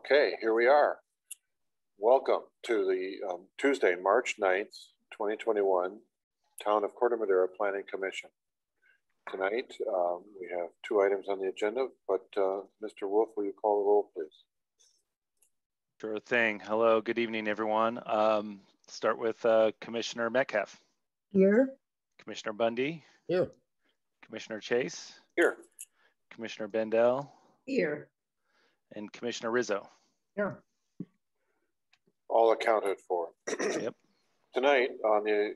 Okay, here we are. Welcome to the Tuesday, March 9th, 2021, Town of Corte Madera Planning Commission. Tonight, we have two items on the agenda, but Mr. Wolf, will you call the roll, please? Sure thing. Hello, good evening, everyone. Start with Commissioner Metcalf. Here. Commissioner Bundy. Here. Commissioner Chase. Here. Commissioner Bendel. Here. And Commissioner Rizzo. Here. All accounted for. Yep. Tonight on the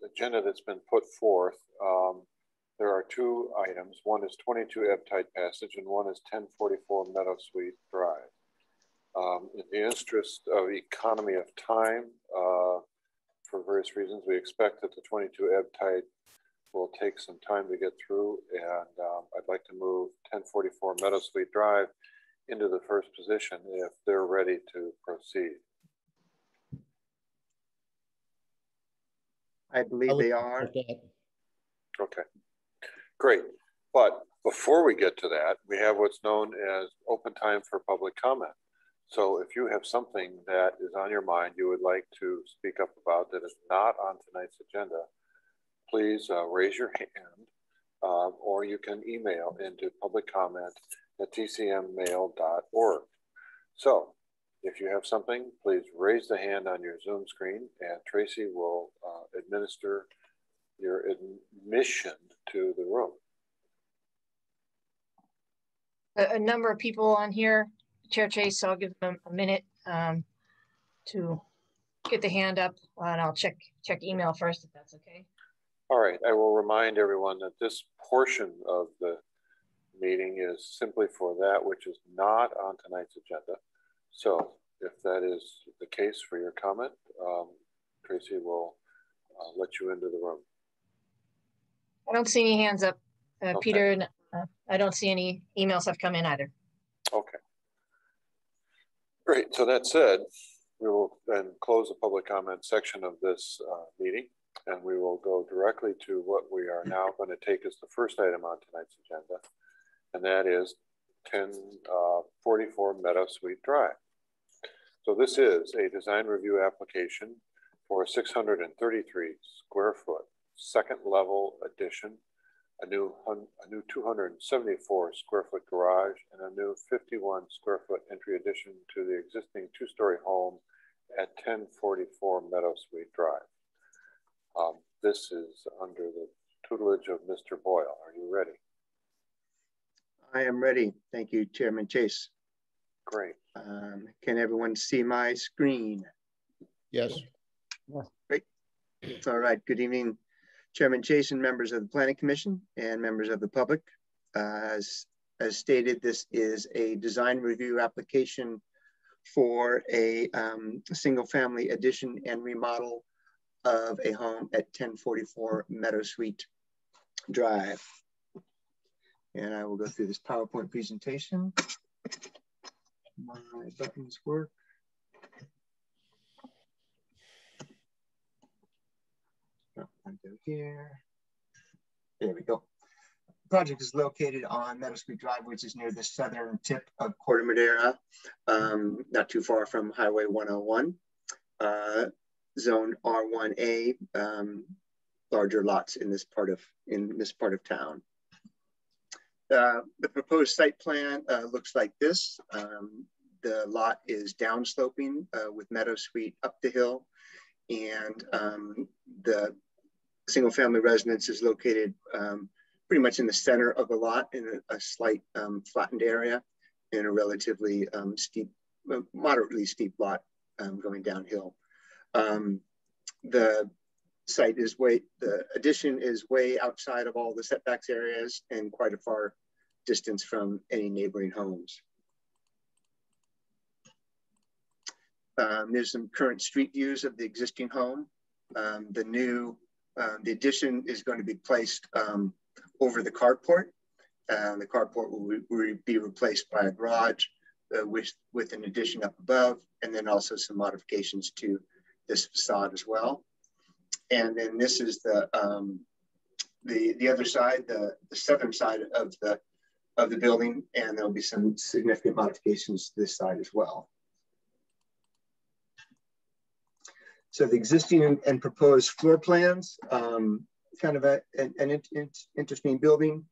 agenda that's been put forth, there are two items. One is 22 Ebb-Tide Passage and one is 1044 Meadow Suite Drive. In the interest of economy of time, for various reasons, we expect that the 22 Ebb-Tide will take some time to get through, and I'd like to move 1044 Meadow Suite Drive into the first position if they're ready to proceed. I believe they are. Okay, great. But before we get to that, we have what's known as open time for public comment. So if you have something that is on your mind you would like to speak up about that is not on tonight's agenda, please raise your hand, or you can email into public comment at tcmmail.org. So if you have something, please raise the hand on your Zoom screen and Tracy will administer your admission to the room. A number of people on here, Chair Chase, so I'll give them a minute to get the hand up, and I'll check email first, if that's okay. All right, I will remind everyone that this portion of the meeting is simply for that which is not on tonight's agenda. So if that is the case for your comment, Tracy will let you into the room. I don't see any hands up, Okay. Peter. I don't see any emails have come in either. Okay. Great, so that said, we will then close the public comment section of this meeting, and we will go directly to what we are now going to take as the first item on tonight's agenda, and that is 1044 Meadow Suite Drive. So this is a design review application for a 633 square foot second level addition, a new 274 square foot garage, and a new 51 square foot entry addition to the existing two-story home at 1044 Meadow Suite Drive. This is under the tutelage of Mr. Boyle. Are you ready? I am ready. Thank you, Chairman Chase. Great. Can everyone see my screen? Yes. Great. All right. Good evening, Chairman Chase and members of the Planning Commission and members of the public. As stated, this is a design review application for a single family addition and remodel of a home at 1044 Meadow Suite Drive. And I will go through this PowerPoint presentation. My buttons work. Oh, I'll go here. There we go. The project is located on Meadow Suite Drive, which is near the southern tip of Corte Madera, not too far from Highway 101. Zone R1A, larger lots in this part of town. The proposed site plan looks like this. The lot is downsloping with Meadow Suite up the hill, and the single family residence is located pretty much in the center of the lot in a slight flattened area in a relatively steep, moderately steep lot going downhill. The site is the addition is way outside of all the setbacks areas and quite a far distance from any neighboring homes. There's some current street views of the existing home. The addition is going to be placed over the carport. The carport will be replaced by a garage with an addition up above, and then also some modifications to this facade as well. And then this is the other side, the southern side of the the building, and there'll be some significant modifications to this side as well. So the existing and proposed floor plans, kind of an interesting building.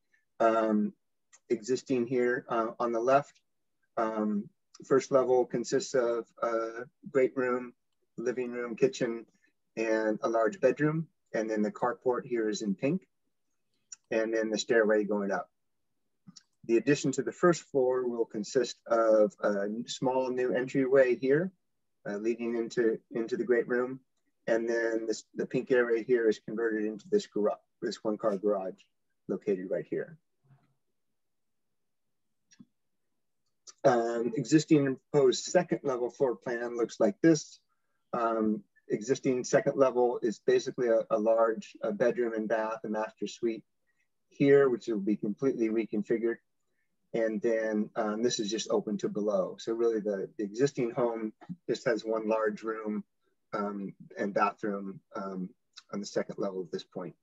Existing here on the left. First level consists of a great room, living room, kitchen, and a large bedroom. And then the carport here is in pink. And then the stairway going up. The addition to the first floor will consist of a small new entryway here, leading into the great room. And then the pink area here is converted into this one-car garage located right here. Existing and proposed second level floor plan looks like this. Existing second level is basically a large bedroom and bath, a master suite here, which will be completely reconfigured. And then this is just open to below. So really the existing home just has one large room and bathroom on the second level at this point.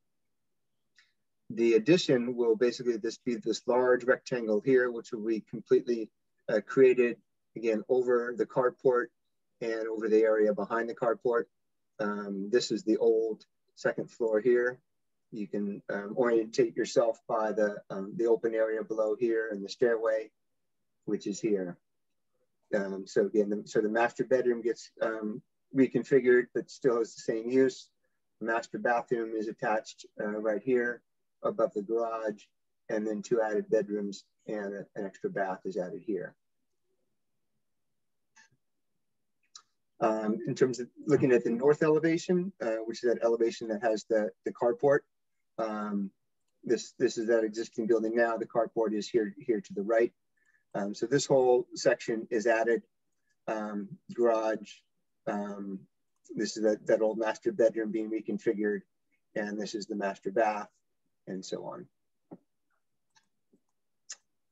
The addition will basically be this large rectangle here, which will be completely created again over the carport and over the area behind the carport. This is the old second floor here. You can orientate yourself by the open area below here and the stairway, which is here. So again, the master bedroom gets reconfigured, but still has the same use. The master bathroom is attached right here above the garage, and then 2 added bedrooms and an extra bath is added here. In terms of looking at the north elevation, which is that elevation that has the carport, this is that existing building now. The carport is here to the right. So this whole section is added. Garage. This is that old master bedroom being reconfigured, and this is the master bath, and so on.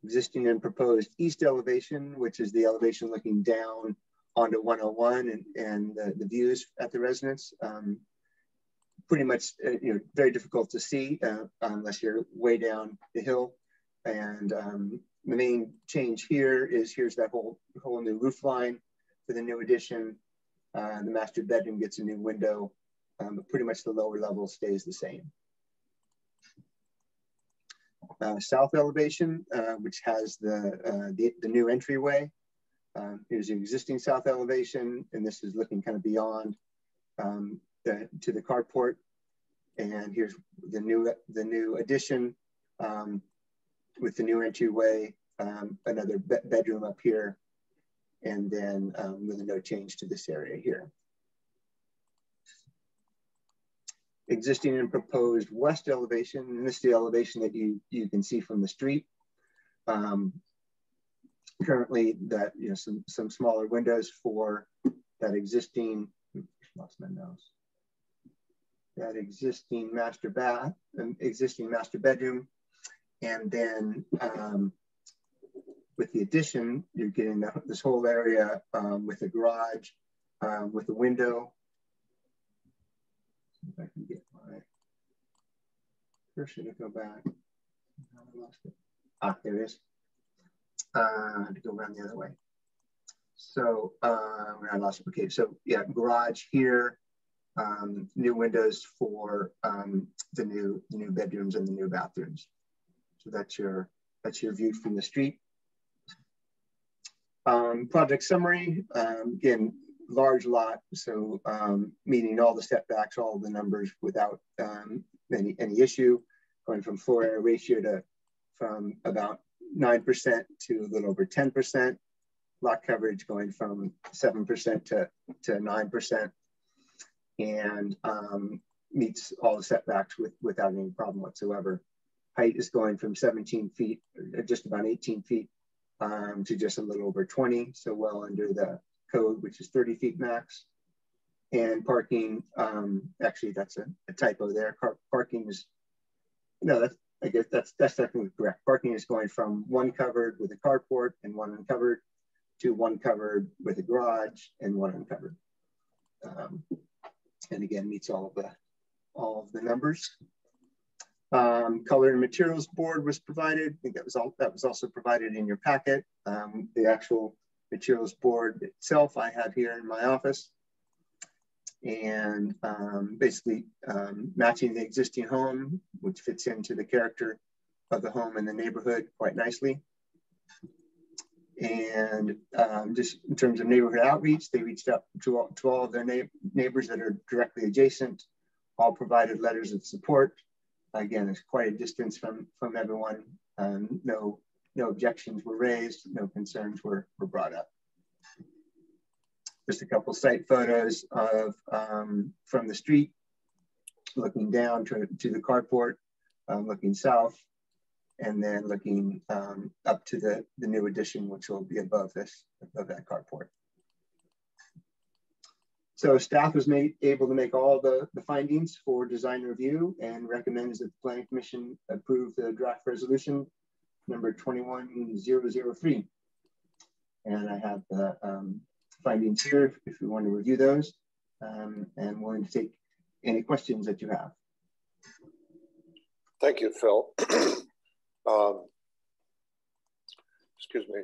Existing and proposed east elevation, which is the elevation looking down onto 101 and the views at the residence. Pretty much, very difficult to see unless you're way down the hill. And the main change here is here's that whole new roof line for the new addition. The master bedroom gets a new window, but pretty much the lower level stays the same. South elevation, which has the new entryway. Here's the existing south elevation, and this is looking kind of beyond to the carport. And here's the new addition with the new entryway, another bedroom up here, and then with no change to this area here. Existing and proposed west elevation, and this is the elevation that you can see from the street. Currently, that some smaller windows for that existing. Lost my nose. That existing master bath, existing master bedroom, and then with the addition, you're getting this whole area with a garage, with a window. If I can get my cursor to go back. I lost it. Ah, there it is. I had to go around the other way. So I lost it. Okay, so yeah, garage here, new windows for the new bedrooms and the new bathrooms. So that's your view from the street. Project summary, again, large lot, so meeting all the setbacks, all the numbers without any issue, going from floor area ratio from about 9% to a little over 10%. Lot coverage going from 7% to 9%, and meets all the setbacks without any problem whatsoever. Height is going from 17 feet, just about 18 feet, to just a little over 20, so well under the code, which is 30 feet max. And parking, actually that's a typo there. Parking is, no, I guess that's technically correct. Parking is going from one covered with a carport and one uncovered to one covered with a garage and one uncovered. And again, meets all of the numbers. Color and materials board was provided. I think that was also provided in your packet. The actual materials board itself I have here in my office. And basically matching the existing home, which fits into the character of the home and the neighborhood quite nicely. And just in terms of neighborhood outreach, they reached out to all of their neighbors that are directly adjacent, all provided letters of support. Again, it's quite a distance from everyone. No objections were raised, no concerns were brought up. Just a couple site photos of from the street, looking down to the carport, looking south, and then looking up to the new addition, which will be above that carport. So staff was able to make all the findings for design review and recommends that the Planning Commission approve the draft resolution number 21003. And I have the findings here if you want to review those, and willing to take any questions that you have. Thank you, Phil. Excuse me.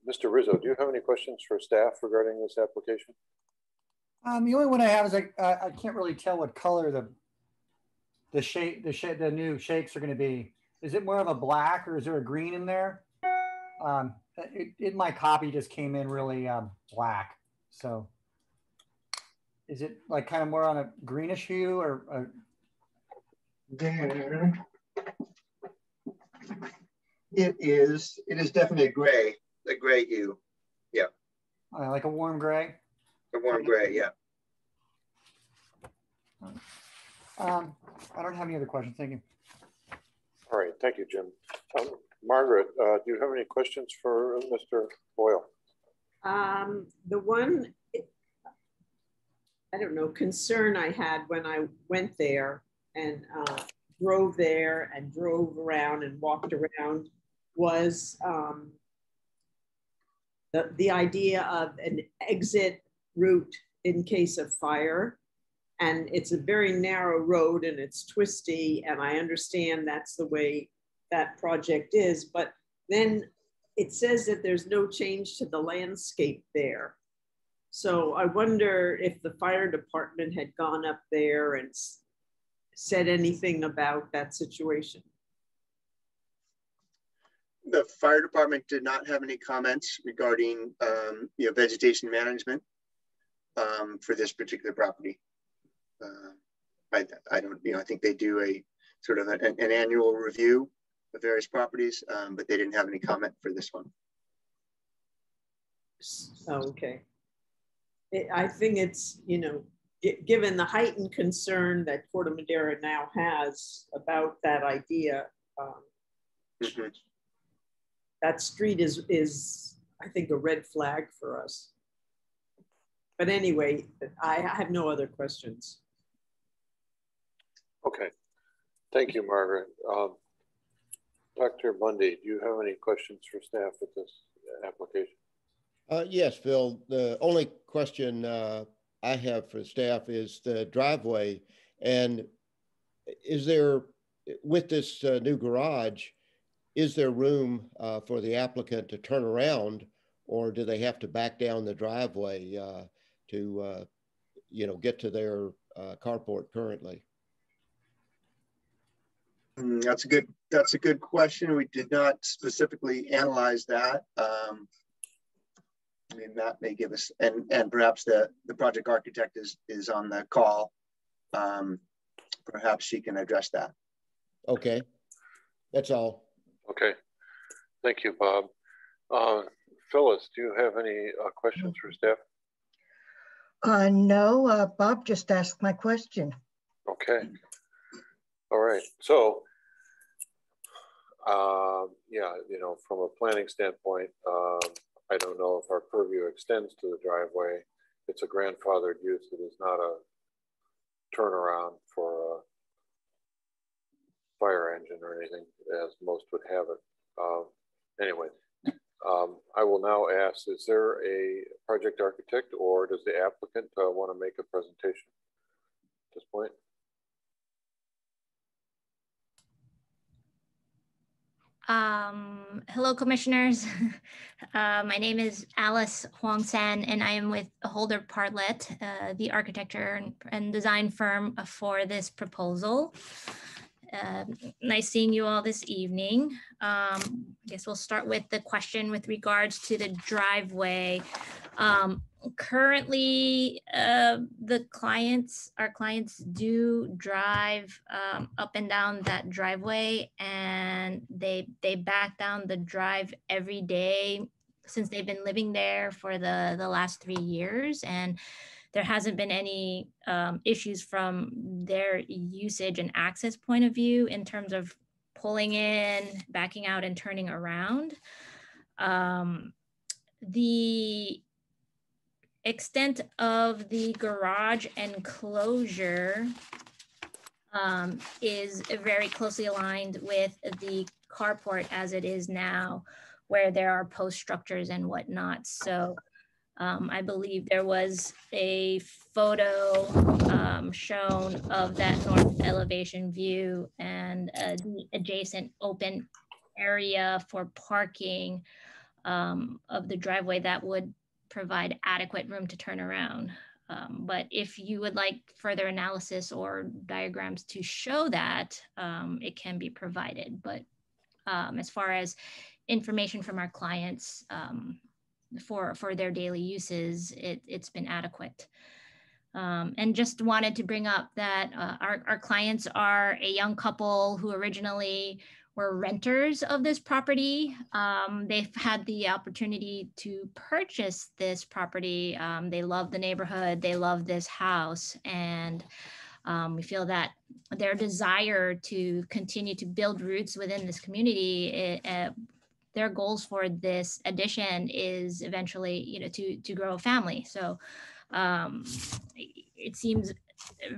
Mr. Rizzo, do you have any questions for staff regarding this application? The only one I have is I can't really tell what color the new shakes are going to be. Is it more of a black or is there a green in there? My copy just came in really black. So is it like kind of more on a greenish hue or? There. It is definitely a gray hue. Yeah. Like a warm gray? A warm gray, yeah. I don't have any other questions. Thank you. All right, thank you, Jim. Margaret, do you have any questions for Mr. Boyle? The one, I don't know, concern I had when I went there and drove there and drove around and walked around was the idea of an exit route in case of fire. And it's a very narrow road and it's twisty, and I understand that's the way that project is, but then it says that there's no change to the landscape there. So I wonder if the fire department had gone up there and said anything about that situation. The fire department did not have any comments regarding vegetation management for this particular property. I don't, I think they do a sort of an annual review of various properties, but they didn't have any comment for this one. Oh, okay. I think it's, given the heightened concern that Corte Madera now has about that idea, that street is, I think, a red flag for us. But anyway, I have no other questions. Okay, thank you, Margaret. Dr. Bundy, do you have any questions for staff with this application? Yes, Phil. The only question I have for staff is the driveway. And is there, with this new garage, is there room for the applicant to turn around, or do they have to back down the driveway to, get to their carport currently? That's a good question. We did not specifically analyze that. That may give us, and perhaps the project architect is on the call. Perhaps she can address that. Okay, that's all. Okay, thank you, Bob. Phyllis, do you have any questions for staff? No, Bob just asked my question. Okay. All right. So, from a planning standpoint, I don't know if our purview extends to the driveway. It's a grandfathered use. It is not a turnaround for a fire engine or anything, as most would have it. Anyway, I will now ask, is there a project architect or does the applicant want to make a presentation at this point? Hello, commissioners. My name is Alice Huang San, and I am with Holder Partlet, the architecture and design firm for this proposal. Nice seeing you all this evening. I guess we'll start with the question with regards to the driveway. Currently, our clients do drive up and down that driveway, and they back down the drive every day since they've been living there for the last 3 years, and there hasn't been any issues from their usage and access point of view in terms of pulling in, backing out, and turning around. The extent of the garage enclosure is very closely aligned with the carport as it is now, where there are post structures and whatnot. So I believe there was a photo shown of that north elevation view and the adjacent open area for parking of the driveway that would provide adequate room to turn around. But if you would like further analysis or diagrams to show that, it can be provided. But as far as information from our clients for their daily uses, it's been adequate. And just wanted to bring up that our clients are a young couple who originally were renters of this property. They've had the opportunity to purchase this property. They love the neighborhood, they love this house, and we feel that their desire to continue to build roots within this community, their goals for this addition is eventually, to grow a family. So it seems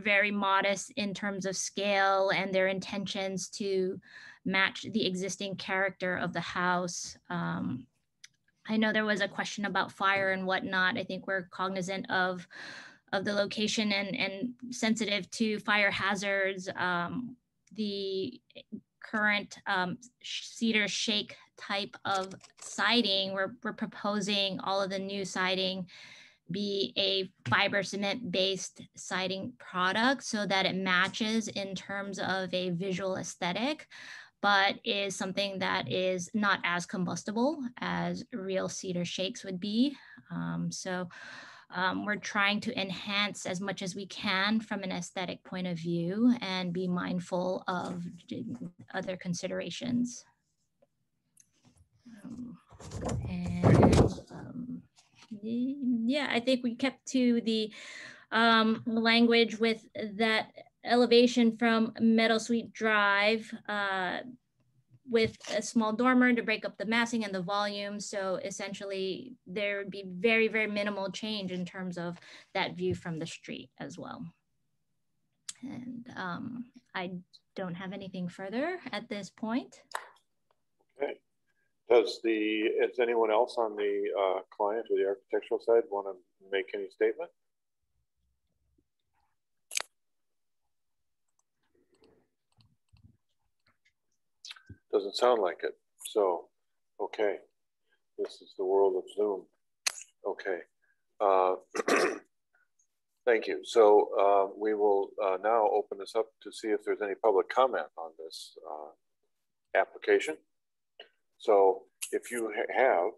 very modest in terms of scale and their intentions to match the existing character of the house. I know there was a question about fire and whatnot. I think we're cognizant of the location and sensitive to fire hazards. The current cedar shake type of siding, we're proposing all of the new siding be a fiber cement based siding product so that it matches in terms of a visual aesthetic, but is something that is not as combustible as real cedar shakes would be. We're trying to enhance as much as we can from an aesthetic point of view and be mindful of other considerations. Yeah, I think we kept to the language with that elevation from Meadow Sweet Drive with a small dormer to break up the massing and the volume. So essentially there would be very, very minimal change in terms of that view from the street as well. And I don't have anything further at this point. Okay. Does anyone else on the client or the architectural side want to make any statement? Doesn't sound like it. So, okay. This is the world of Zoom. Okay. Thank you. So we will now open this up to see if there's any public comment on this application. So if you have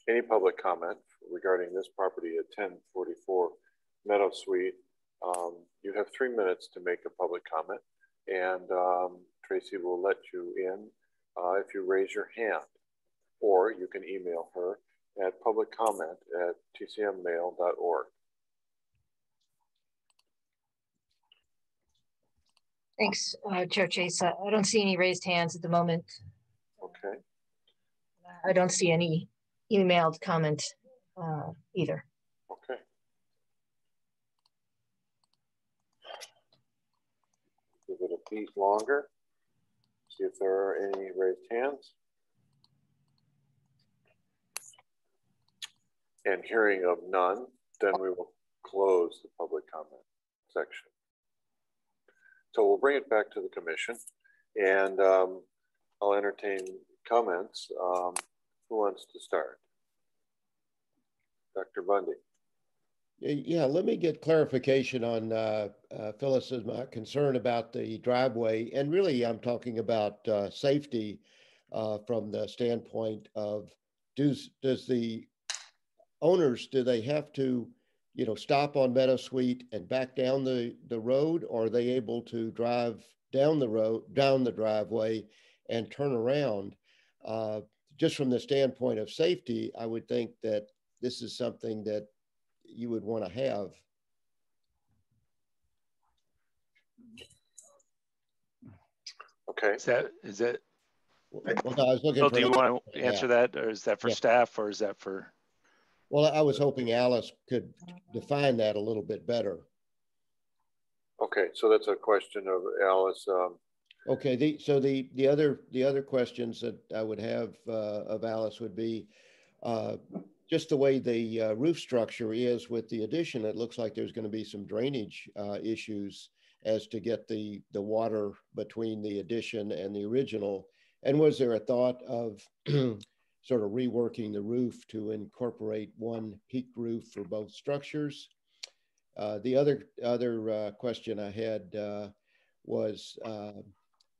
any public comment regarding this property at 1044 Meadow Suite, you have 3 minutes to make a public comment, and Tracy will let you in if you raise your hand, or you can email her at publiccomment@tcmmail.org. Thanks, Chair Chase. I don't see any raised hands at the moment. Okay. I don't see any emailed comment either. Okay. Give it a beat longer. See if there are any raised hands. And hearing of none, then we will close the public comment section. So we'll bring it back to the commission, and I'll entertain comments. Who wants to start? Dr. Bundy. Yeah, let me get clarification on Phyllis's concern about the driveway. And really, I'm talking about safety from the standpoint of does the owners, do they have to, stop on Meadowsweet and back down the road? Or are they able to drive down the road, down the driveway and turn around? Just from the standpoint of safety, I would think that this is something that you would want to have. Okay. Is that? Well, no, I was looking Bill, for. do you want to answer that, or is that for staff, or is that for? Well, I was hoping Alice could define that a little bit better. Okay, so that's a question of Alice. Okay, so the other questions that I would have of Alice would be just the way the roof structure is with the addition. It looks like there's going to be some drainage issues as to get the water between the addition and the original. And was there a thought of sort of reworking the roof to incorporate one peak roof for both structures? The other question I had was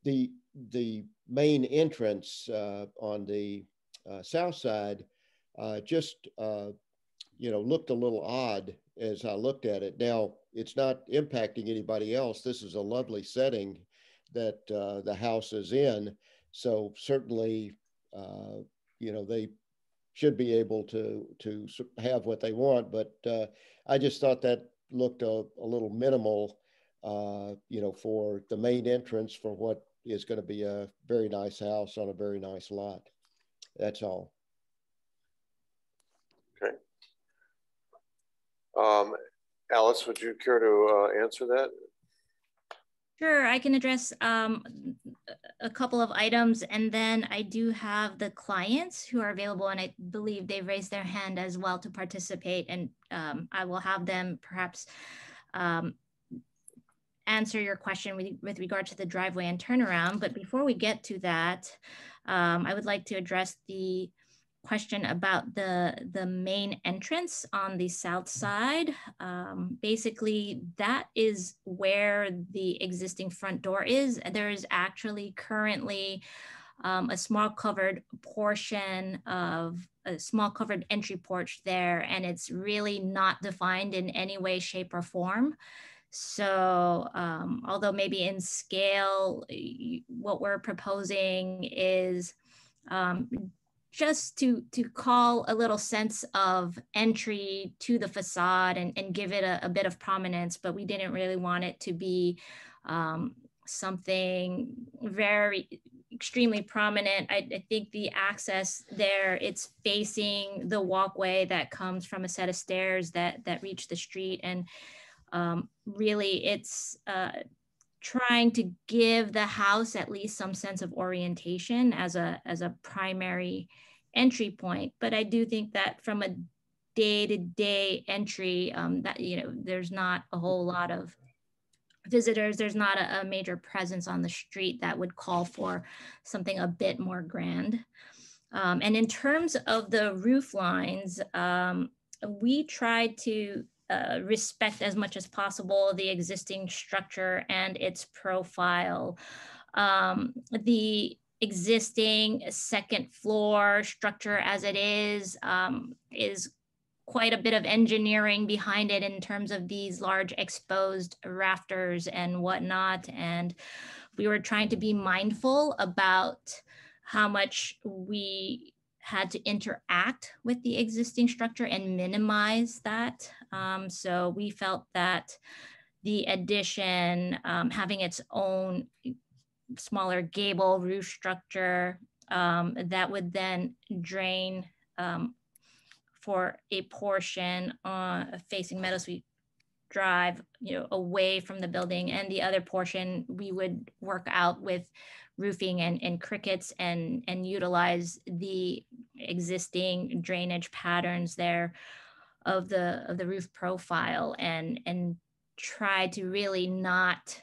the main entrance on the south side just looked a little odd as I looked at it. Now, it's not impacting anybody else. This is a lovely setting that the house is in. So certainly, they should be able to have what they want. But I just thought that looked a little minimal, for the main entrance for what is going to be a very nice house on a very nice lot. That's all. Okay. Alice, would you care to answer that? Sure, I can address a couple of items, and then I do have the clients who are available, and I believe they've raised their hand as well to participate, and I will have them perhaps answer your question with regard to the driveway and turnaround. But before we get to that, I would like to address the question about the main entrance on the south side. Basically, that is where the existing front door is. There is actually currently a small covered portion of a small covered entry porch there, and it's really not defined in any way, shape, or form. So although maybe in scale, what we're proposing is just to call a little sense of entry to the facade and give it a bit of prominence, but we didn't really want it to be something very extremely prominent. I think the access there, it's facing the walkway that comes from a set of stairs that reach the street, and really it's trying to give the house at least some sense of orientation as a primary entry point. But I do think that from a day-to-day entry, that there's not a whole lot of visitors. There's not a major presence on the street that would call for something a bit more grand. And in terms of the roof lines, we tried to respect as much as possible the existing structure and its profile. The existing second floor structure as it is quite a bit of engineering behind it in terms of these large exposed rafters and whatnot. And we were trying to be mindful about how much we had to interact with the existing structure and minimize that. So we felt that the addition, having its own smaller gable roof structure that would then drain for a portion facing Meadowsweet Drive, away from the building, and the other portion we would work out with roofing and crickets and utilize the existing drainage patterns there of the roof profile and try to really not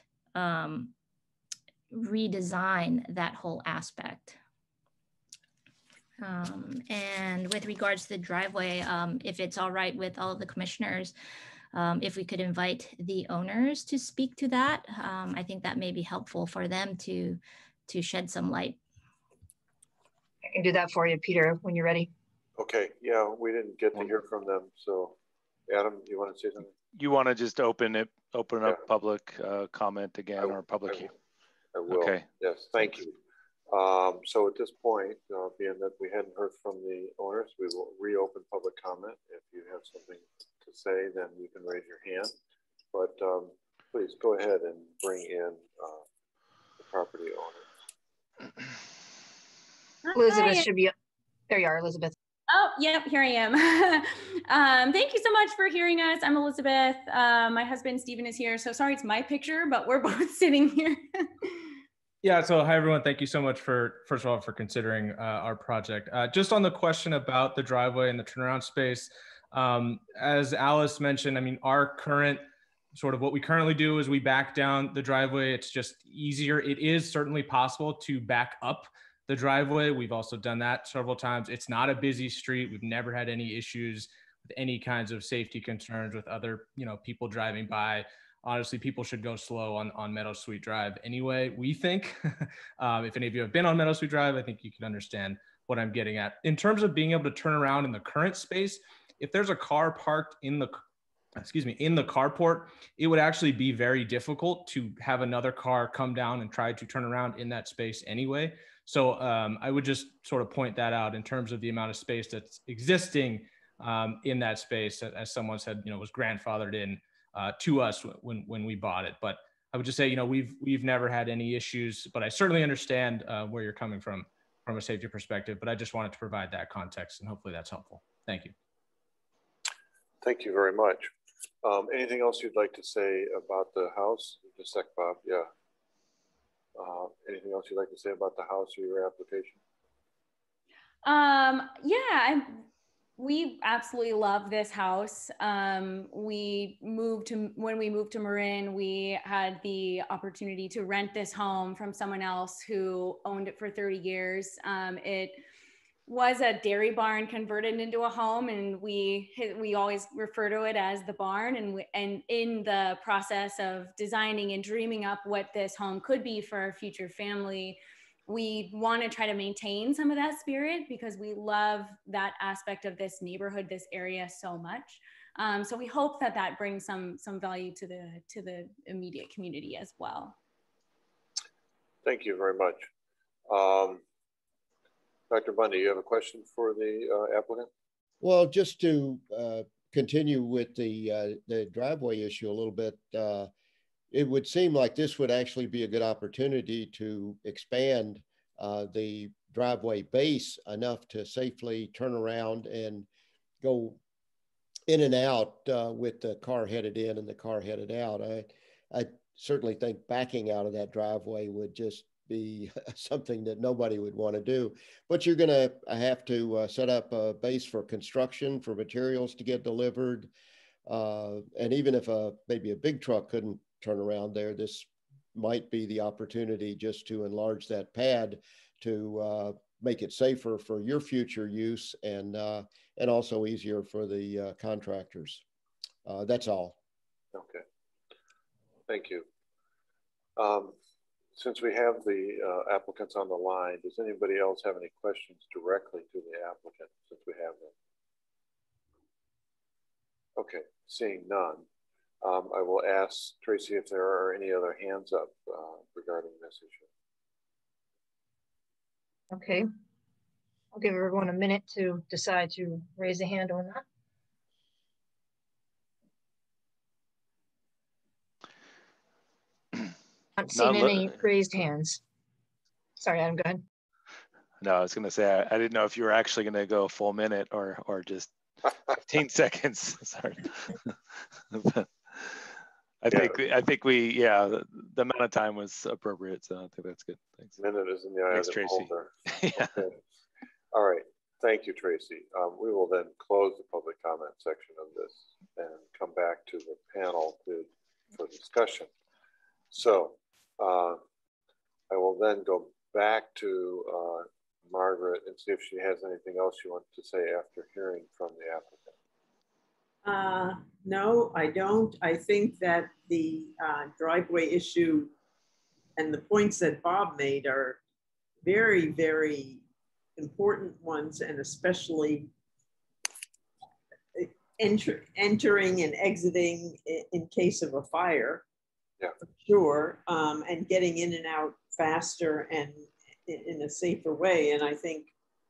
redesign that whole aspect. And with regards to the driveway, if it's all right with all of the commissioners, if we could invite the owners to speak to that, I think that may be helpful for them to shed some light. I can do that for you, Peter, when you're ready. Okay, yeah, we didn't get to hear from them. So Adam, you want to say something? You want to just open up public comment again, or public? I will. Okay. Yes, thank you. So at this point, being that we hadn't heard from the owners, we will reopen public comment. If you have something to say, then you can raise your hand. But please go ahead and bring in the property owner. Elizabeth should be, there you are, Elizabeth. Oh, yep, here I am. Thank you so much for hearing us. I'm Elizabeth. My husband, Stephen, is here. So sorry, it's my picture, but we're both sitting here. Yeah, so hi, everyone. Thank you so much for, first of all, for considering our project. Just on the question about the driveway and the turnaround space, as Alice mentioned, I mean, our current sort of what we currently do is we back down the driveway. It's just easier. It is certainly possible to back up the driveway. We've also done that several times. It's not a busy street. We've never had any issues with any kinds of safety concerns with other, people driving by. Honestly, people should go slow on Meadow Sweet Drive anyway, we think. If any of you have been on Meadow Sweet Drive, I think you can understand what I'm getting at. In terms of being able to turn around in the current space, if there's a car parked in the carport, it would actually be very difficult to have another car come down and try to turn around in that space anyway. So I would just sort of point that out in terms of the amount of space that's existing in that space, as someone said, was grandfathered in to us when we bought it. But I would just say, we've never had any issues, but I certainly understand where you're coming from a safety perspective, but I just wanted to provide that context, and hopefully that's helpful. Thank you. Thank you very much. Anything else you'd like to say about the house? Just a sec, Bob. Yeah. Anything else you'd like to say about the house or your application? We absolutely love this house. When we moved to Marin, we had the opportunity to rent this home from someone else who owned it for 30 years. It was a dairy barn converted into a home, and we always refer to it as the barn. And in the process of designing and dreaming up what this home could be for our future family, we want to try to maintain some of that spirit because we love that aspect of this neighborhood, this area so much. So we hope that brings some value to the immediate community as well. Thank you very much. Dr. Bundy, you have a question for the applicant? Well, just to continue with the driveway issue a little bit, it would seem like this would actually be a good opportunity to expand the driveway base enough to safely turn around and go in and out with the car headed in and the car headed out. I certainly think backing out of that driveway would just be something that nobody would want to do. But you're going to have to set up a base for construction, for materials to get delivered. And even if maybe a big truck couldn't turn around there, this might be the opportunity just to enlarge that pad to make it safer for your future use and also easier for the contractors. That's all. Okay. Thank you. Since we have the applicants on the line, does anybody else have any questions directly to the applicant since we have them? Okay, seeing none. I will ask Tracy if there are any other hands up regarding this issue. Okay, I'll give everyone a minute to decide to raise a hand or not. Not seeing any raised hands. Sorry, Adam, go ahead. No, I was going to say, I didn't know if you were actually going to go a full minute or just 15 seconds. Sorry. I think the amount of time was appropriate, so I think that's good. Thanks. Minute is in the eye of the Tracy. Yeah. Okay. All right. Thank you, Tracy. We will then close the public comment section of this and come back to the panel for discussion. So I will then go back to Margaret and see if she has anything else she wants to say after hearing from the applicant. No, I don't. I think that the driveway issue and the points that Bob made are very, very important ones, and especially entering and exiting in case of a fire, yeah, for sure, and getting in and out faster and in a safer way. And I think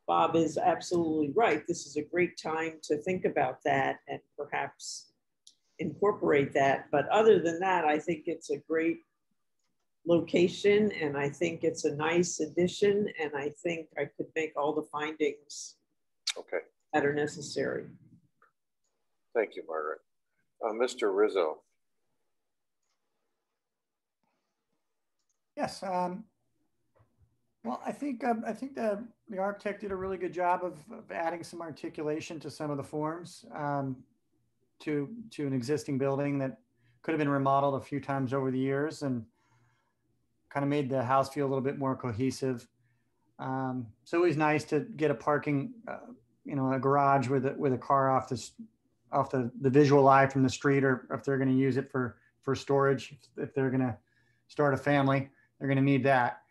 Bob is absolutely right. This is a great time to think about that and perhaps incorporate that. But other than that, I think it's a great location, and I think it's a nice addition, and I think I could make all the findings that are necessary. Thank you, Margaret. Mr. Rizzo. Yes. Well, I think the architect did a really good job of adding some articulation to some of the forms to an existing building that could have been remodeled a few times over the years, and kind of made the house feel a little bit more cohesive. It's always nice to get a parking, a garage with a car off the visual eye from the street, or if they're going to use it for storage, if they're going to start a family, they're going to need that.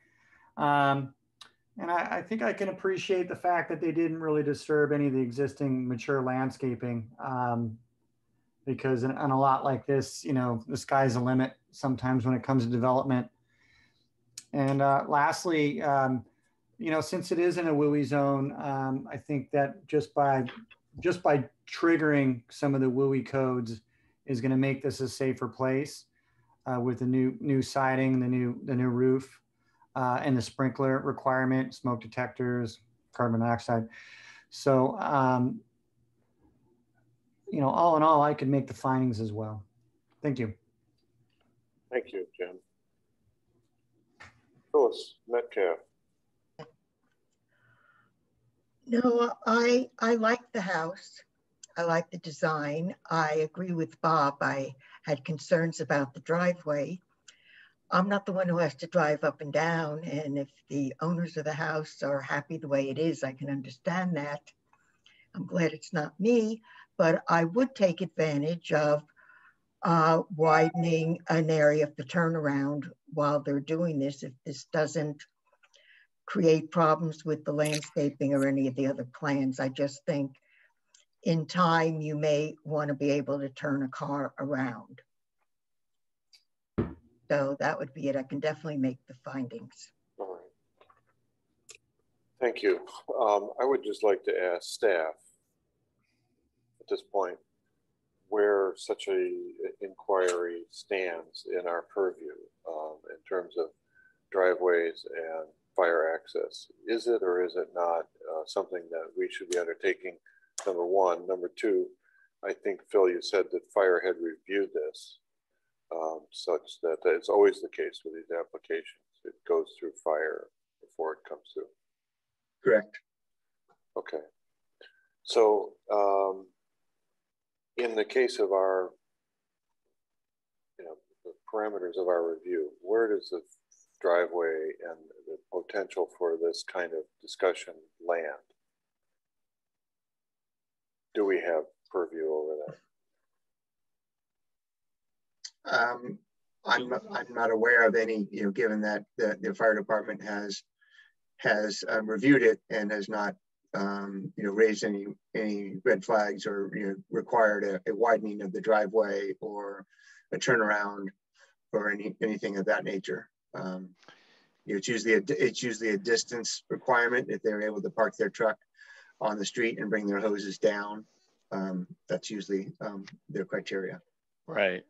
And I think I can appreciate the fact that they didn't really disturb any of the existing mature landscaping, because on a lot like this, the sky's the limit sometimes when it comes to development. And lastly, since it is in a WUI zone, I think that just by triggering some of the WUI codes is going to make this a safer place with the new siding, the new roof, and the sprinkler requirement, smoke detectors, carbon monoxide. So, all in all, I could make the findings as well. Thank you. Thank you, Jim. Phyllis Metcalf. No, I like the house. I like the design. I agree with Bob. I had concerns about the driveway. I'm not the one who has to drive up and down. And if the owners of the house are happy the way it is, I can understand that. I'm glad it's not me, but I would take advantage of widening an area for turnaround while they're doing this, if this doesn't create problems with the landscaping or any of the other plans. I just think in time, you may want to be able to turn a car around. So that would be it. I can definitely make the findings. All right. Thank you. I would just like to ask staff at this point where such a inquiry stands in our purview in terms of driveways and fire access. Is it or is it not something that we should be undertaking? Number one. Number two, I think, Phil, you said that fire had reviewed this such that it's always the case with these applications. It goes through fire before it comes through. Correct. Okay. So in the case of our, the parameters of our review, where does the driveway and the potential for this kind of discussion land? Do we have purview over that? I'm not aware of any, given that the fire department has reviewed it and has not, raised any red flags or required a widening of the driveway or a turnaround or anything of that nature. It's usually a distance requirement if they're able to park their truck on the street and bring their hoses down. That's usually their criteria. Right.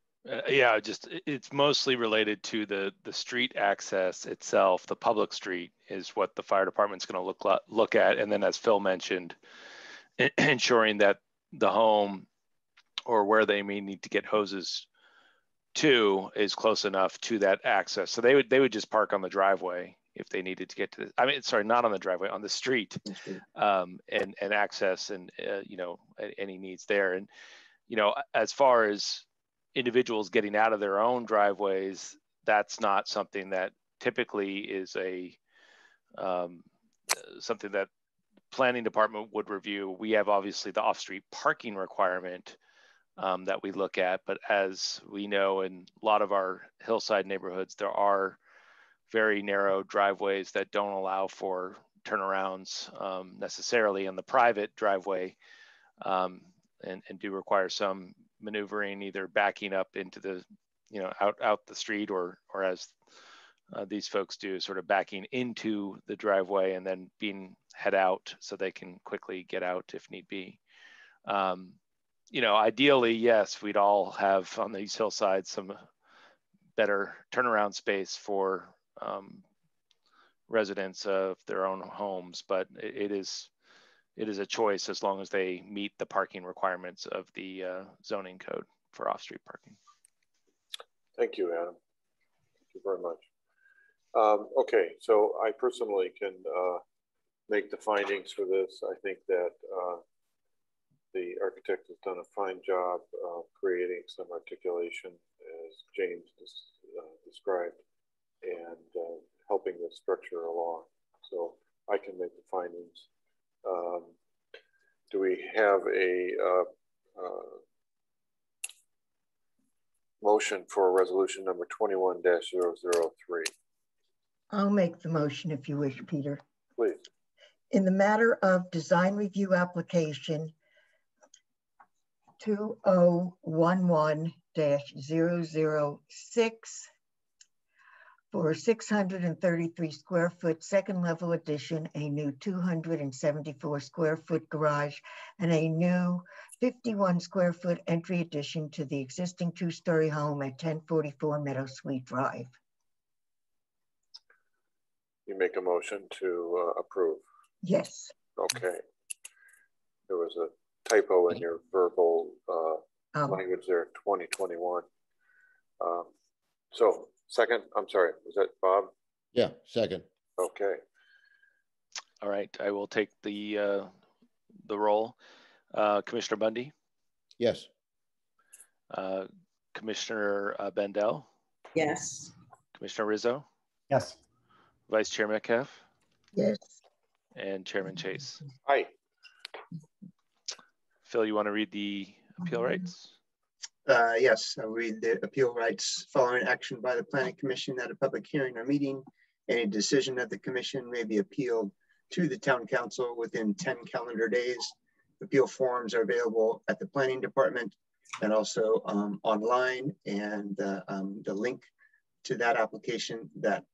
Yeah, it's mostly related to the street access itself. The public street is what the fire department's going to look at, and then, as Phil mentioned, ensuring that the home or where they may need to get hoses to is close enough to that access. So they would just park on the driveway if they needed to get to not on the driveway, on the street, and access and any needs there. And as far as individuals getting out of their own driveways, that's not something that typically is a something that planning department would review. We have obviously the off-street parking requirement that we look at, but as we know, in a lot of our hillside neighborhoods, there are very narrow driveways that don't allow for turnarounds necessarily in the private driveway, and do require some maneuvering, either backing up into the, out the street, or as these folks do, sort of backing into the driveway and then being head out so they can quickly get out if need be. Ideally, yes, we'd all have on these hillsides some better turnaround space for residents of their own homes, but it is a choice as long as they meet the parking requirements of the zoning code for off-street parking. Thank you, Adam. Thank you very much. Okay, so I personally can make the findings for this. I think that the architect has done a fine job creating some articulation, as James described, and helping the structure along. So I can make the findings. Do we have a motion for resolution number 21-003? I'll make the motion if you wish, Peter. Please. In the matter of design review application 2011-006 for a 633 square foot second level addition, a new 274 square foot garage, and a new 51 square foot entry addition to the existing two-story home at 1044 Meadow Sweet Drive. You make a motion to approve? Yes. Okay. There was a typo in your verbal language there, 2021. So second, I'm sorry, was that Bob? Yeah, second. Okay. All right, I will take the roll. Commissioner Bundy? Yes. Commissioner Bendel? Yes. Commissioner Rizzo? Yes. Vice Chair Metcalf? Yes. And Chairman Chase? Aye. Phil, you want to read the appeal rights? Yes, I'll read the appeal rights. Following action by the Planning Commission at a public hearing or meeting, any decision of the commission may be appealed to the town council within 10 calendar days. Appeal forms are available at the planning department and also online, and the link to that application, that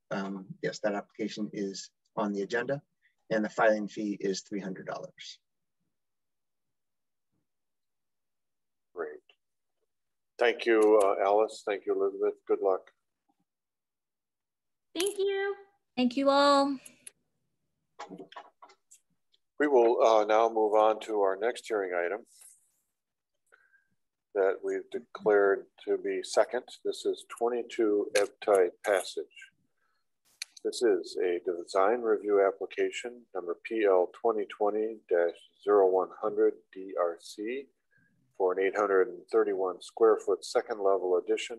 application is on the agenda, and the filing fee is $300. Great. Thank you, Alice. Thank you, Elizabeth. Good luck. Thank you. Thank you all. We will now move on to our next hearing item that we've declared to be second. This is 22 Ebbtide Passage. This is a design review application number PL 2020-0100 DRC for an 831 square foot second level addition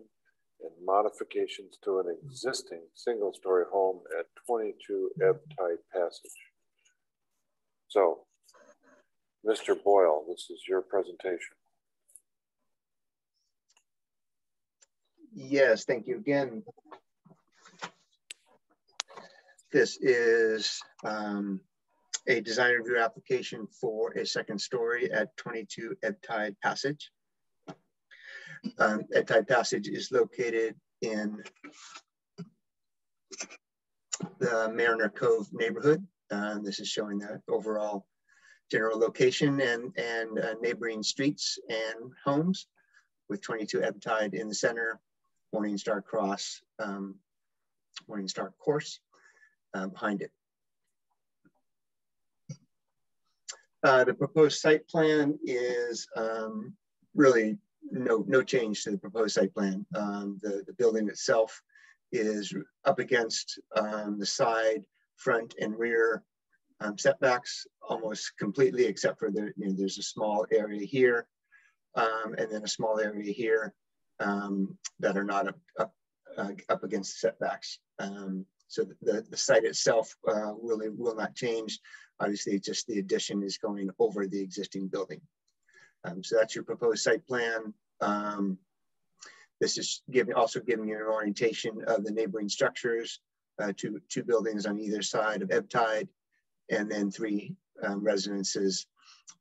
and modifications to an existing single story home at 22 Ebbtide Passage. So, Mr. Boyle, this is your presentation. Yes, thank you again. This is a design review application for a second story at 22 Ebbtide Passage. Ebbtide Passage is located in the Mariner Cove neighborhood. This is showing the overall general location and neighboring streets and homes, with 22 Ebbtide in the center, Morningstar Cross, Morningstar Course behind it. The proposed site plan is really no change to the proposed site plan. The building itself is up against the side, front, and rear setbacks almost completely, except for there's a small area here and then a small area here that are not up against setbacks. So the site itself really will not change. Obviously, just the addition is going over the existing building. So that's your proposed site plan. This is also giving you an orientation of the neighboring structures, two buildings on either side of ebb tide, and then 3 residences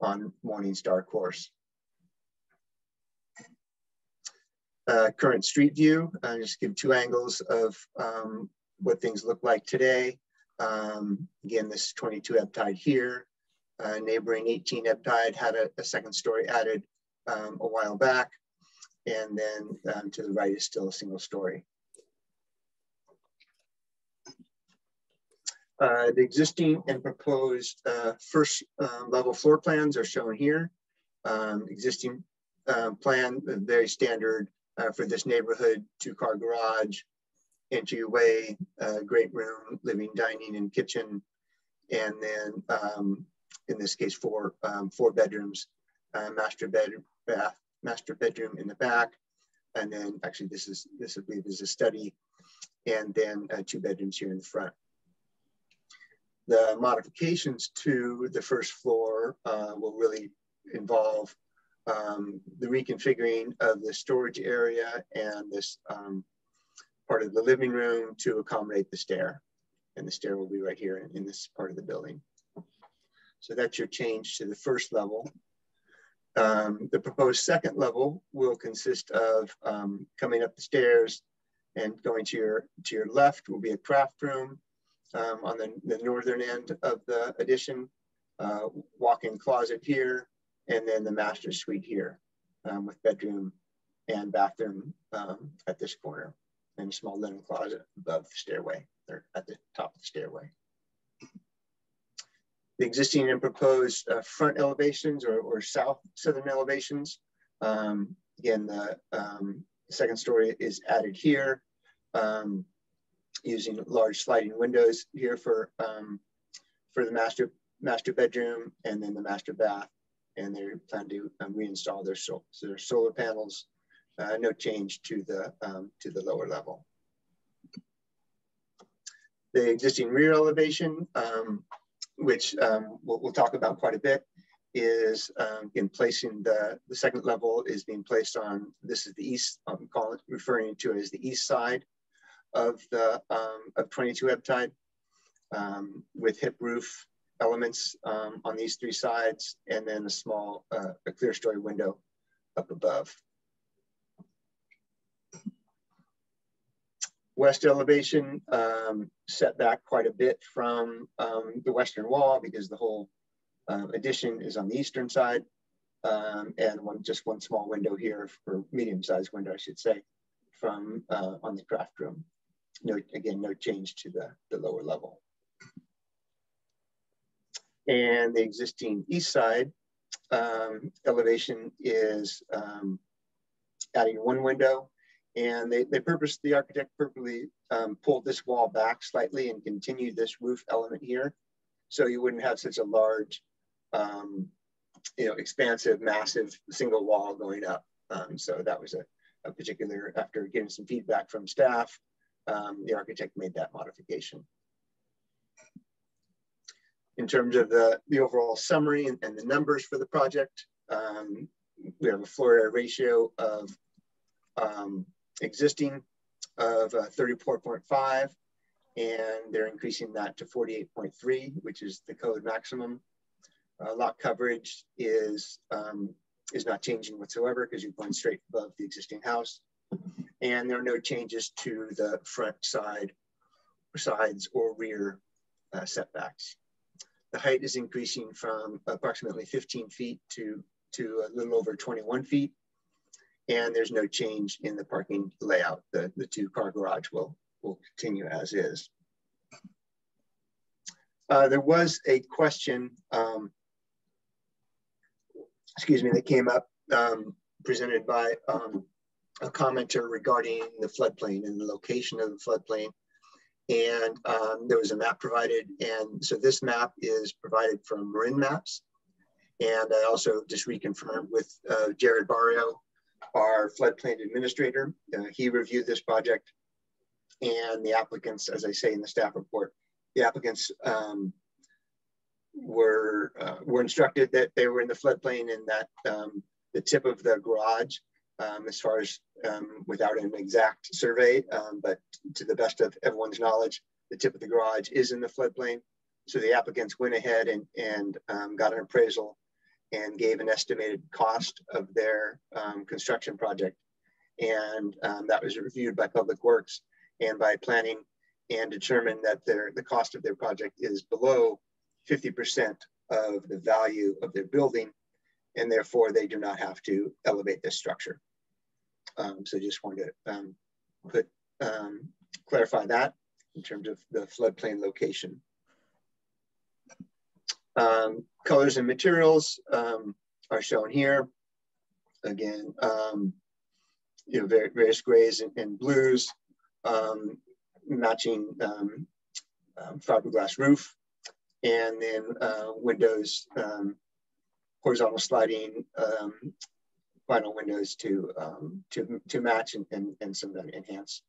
on Morning Star course. Current street view, just give 2 angles of what things look like today. Again, this is 22 ebb tide here. Neighboring 18 ebb tide had a second story added a while back. And then to the right is still a single story. The existing and proposed first level floor plans are shown here. Existing plan, very standard for this neighborhood, 2-car garage, entryway, great room, living, dining, and kitchen. And then in this case, 4 bedrooms, master bedroom in the back. And then actually this I believe is a study, and then 2 bedrooms here in the front. The modifications to the first floor will really involve the reconfiguring of the storage area and this part of the living room to accommodate the stair. And the stair will be right here in this part of the building. So that's your change to the first level. The proposed second level will consist of coming up the stairs and going to your left will be a craft room on the northern end of the addition, walk-in closet here, and then the master suite here with bedroom and bathroom at this corner, and a small linen closet above the stairway, or at the top of the stairway. The existing and proposed front elevations or southern elevations. Again, the second story is added here, using large sliding windows here for the master bedroom, and then the master bath. And they plan to reinstall their solar panels. No change to the lower level. The existing rear elevation, which we'll talk about quite a bit, is in placing the second level is being placed on, this is the east, I'm referring to it as the east side of the of 22 ebb tide, with hip roof elements on these 3 sides, and then a small a clear story window up above. West elevation set back quite a bit from the western wall because the whole addition is on the eastern side, and just one small window here, or medium-sized window, I should say, from on the craft room. Again, no change to the lower level. And the existing east side elevation is adding 1 window. And the architect purposely pulled this wall back slightly and continued this roof element here. So you wouldn't have such a large, expansive, massive single wall going up. So that was a particular, after getting some feedback from staff, the architect made that modification. In terms of the overall summary and the numbers for the project, we have a floor area ratio of existing of 34.5, and they're increasing that to 48.3, which is the code maximum. Lot coverage is not changing whatsoever because you're going straight above the existing house, and there are no changes to the front sides or rear setbacks. The height is increasing from approximately 15 feet to a little over 21 feet. And there's no change in the parking layout. The 2-car garage will continue as is. There was a question, that came up, presented by a commenter regarding the floodplain and the location of the floodplain. And there was a map provided. And so this map is provided from Marin Maps. And I also just reconfirmed with Jared Barrio, our floodplain administrator. He reviewed this project And the applicants, as I say in the staff report, the applicants were instructed that they were in the floodplain and that the tip of the garage, as far as without an exact survey, but to the best of everyone's knowledge, the tip of the garage is in the floodplain. So the applicants went ahead and got an appraisal and gave an estimated cost of their construction project. And that was reviewed by Public Works and by planning, and determined that the cost of their project is below 50% of the value of their building, and therefore they do not have to elevate this structure. So just wanted to clarify that in terms of the floodplain location. Colors and materials are shown here. Again, you know, various grays and blues, matching fiberglass roof, and then windows, horizontal sliding vinyl windows to match and some of enhance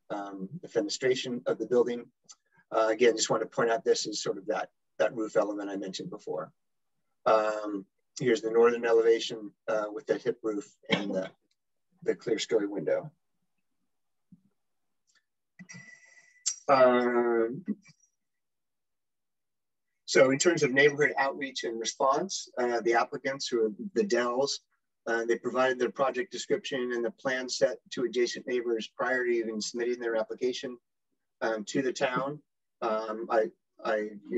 the fenestration of the building. Again, just want to point out this is sort of that roof element I mentioned before. Here's the northern elevation with the hip roof and the clear story window. So in terms of neighborhood outreach and response, the applicants, who are the Dells, they provided their project description and the plan set to adjacent neighbors prior to even submitting their application to the town. I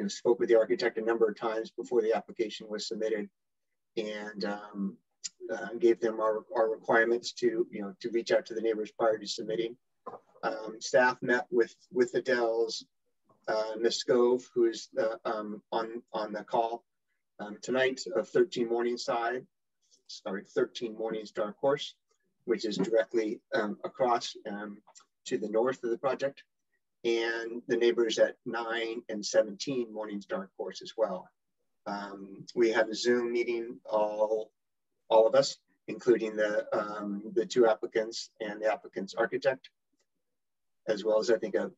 spoke with the architect a number of times before the application was submitted, and gave them our requirements to reach out to the neighbors prior to submitting. Staff met with the Dells, Ms. Scove, who is on the call tonight, of 13 Morningstar Course, which is directly across to the north of the project, and the neighbors at 9 and 17 Morningstar Course as well. We had a Zoom meeting, all of us, including the two applicants and the applicant's architect, as well as I think a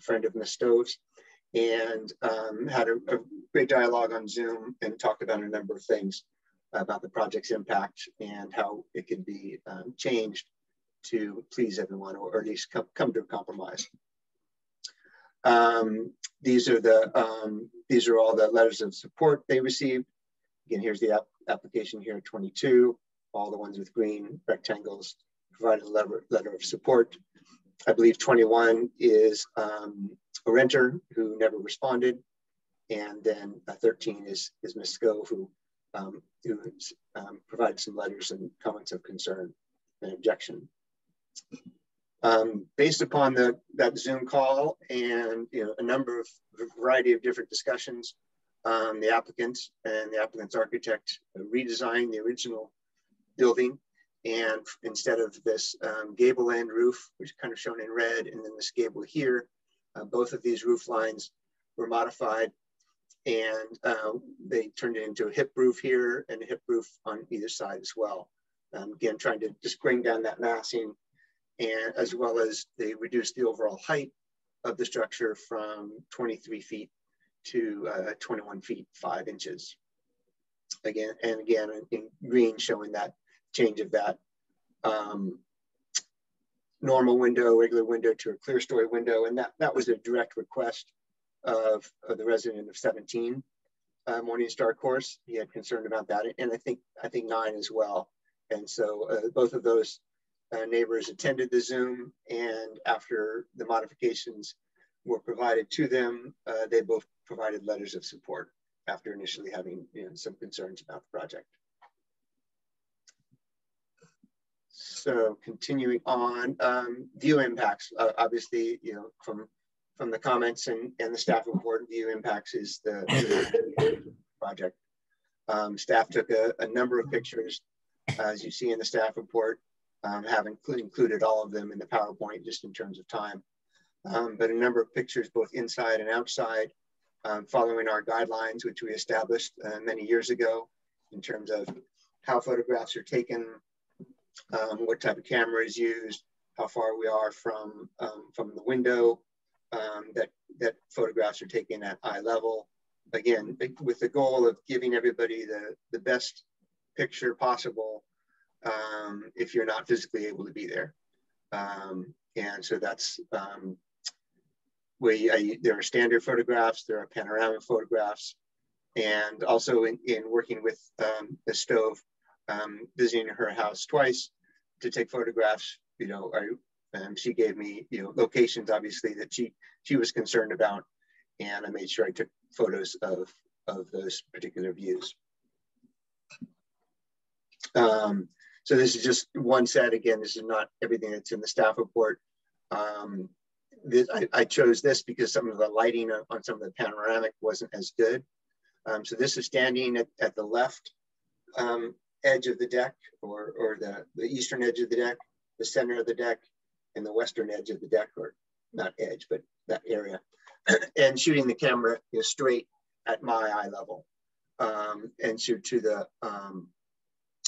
friend of Ms. Stove's, and had a great dialogue on Zoom and talked about a number of things about the project's impact and how it could be changed to please everyone, or at least come to a compromise. These are all the letters of support they received. Again, here's the application here, 22, all the ones with green rectangles provided a letter of support. I believe 21 is a renter who never responded, and then 13 is Ms. Scove, who provided some letters and comments of concern and objection. Based upon that Zoom call and a variety of different discussions, the applicant and the applicant's architect redesigned the original building, and instead of this gable end roof, which is kind of shown in red, and then this gable here, both of these roof lines were modified, and they turned it into a hip roof here and a hip roof on either side as well. Again, trying to just bring down that massing, and as well as they reduced the overall height of the structure from 23 feet to 21 feet 5 inches. Again in green, showing that change of that normal window, regular window, to a clear story window, and that was a direct request of the resident of 17 Morningstar Course. He had concern about that, and I think 9 as well. And so both of those neighbors attended the Zoom, and after the modifications were provided to them, they both provided letters of support after initially having some concerns about the project. So continuing on, view impacts. Obviously, from the comments and the staff report, view impacts is the project. Staff took a number of pictures, as you see in the staff report. Haven't included all of them in the PowerPoint just in terms of time, but a number of pictures both inside and outside, following our guidelines, which we established many years ago in terms of how photographs are taken, what type of camera is used, how far we are from the window, that photographs are taken at eye level. Again, with the goal of giving everybody the best picture possible if you're not physically able to be there. And so that's there are standard photographs, there are panoramic photographs, and also in working with the Stove, visiting her house twice to take photographs, you know, she gave me, you know, locations obviously that she was concerned about, and I made sure I took photos of those particular views. So this is just one set. Again, this is not everything that's in the staff report. I chose this because some of the lighting on some of the panoramic wasn't as good. So this is standing at the left edge of the deck, or the eastern edge of the deck, the center of the deck, and the western edge of the deck, or not edge, but that area, and shooting the camera, you know, straight at my eye level. And so to the,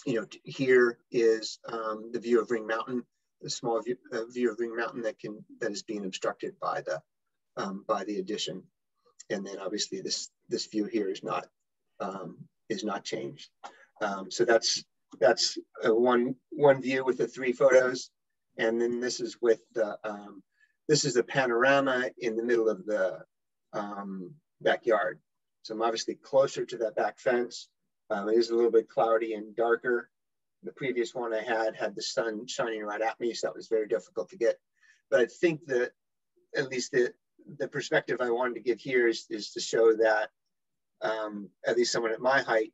you know, here is the view of Ring Mountain, the small view of Ring Mountain that is being obstructed by the addition. And then obviously this view here is not changed. So that's one view with the 3 photos. And then this is with this is the panorama in the middle of the backyard. So I'm obviously closer to that back fence. It is a little bit cloudy and darker. The previous one I had the sun shining right at me, so that was very difficult to get. But I think that at least the perspective I wanted to give here is to show that at least someone at my height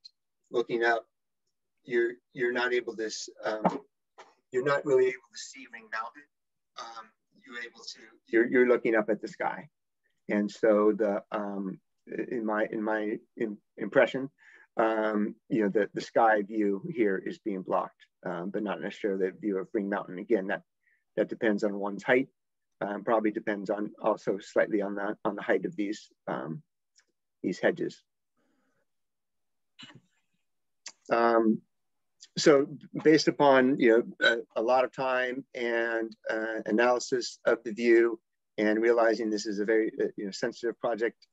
looking up, you're not able to you're not really able to see Ring Mountain. You're looking up at the sky, and so in my impression, you know, the sky view here is being blocked, but not necessarily the view of Ring Mountain. Again, that depends on one's height. Probably depends on also slightly on the height of these hedges. So based upon, you know, a lot of time and analysis of the view, and realizing this is a very you know, sensitive project,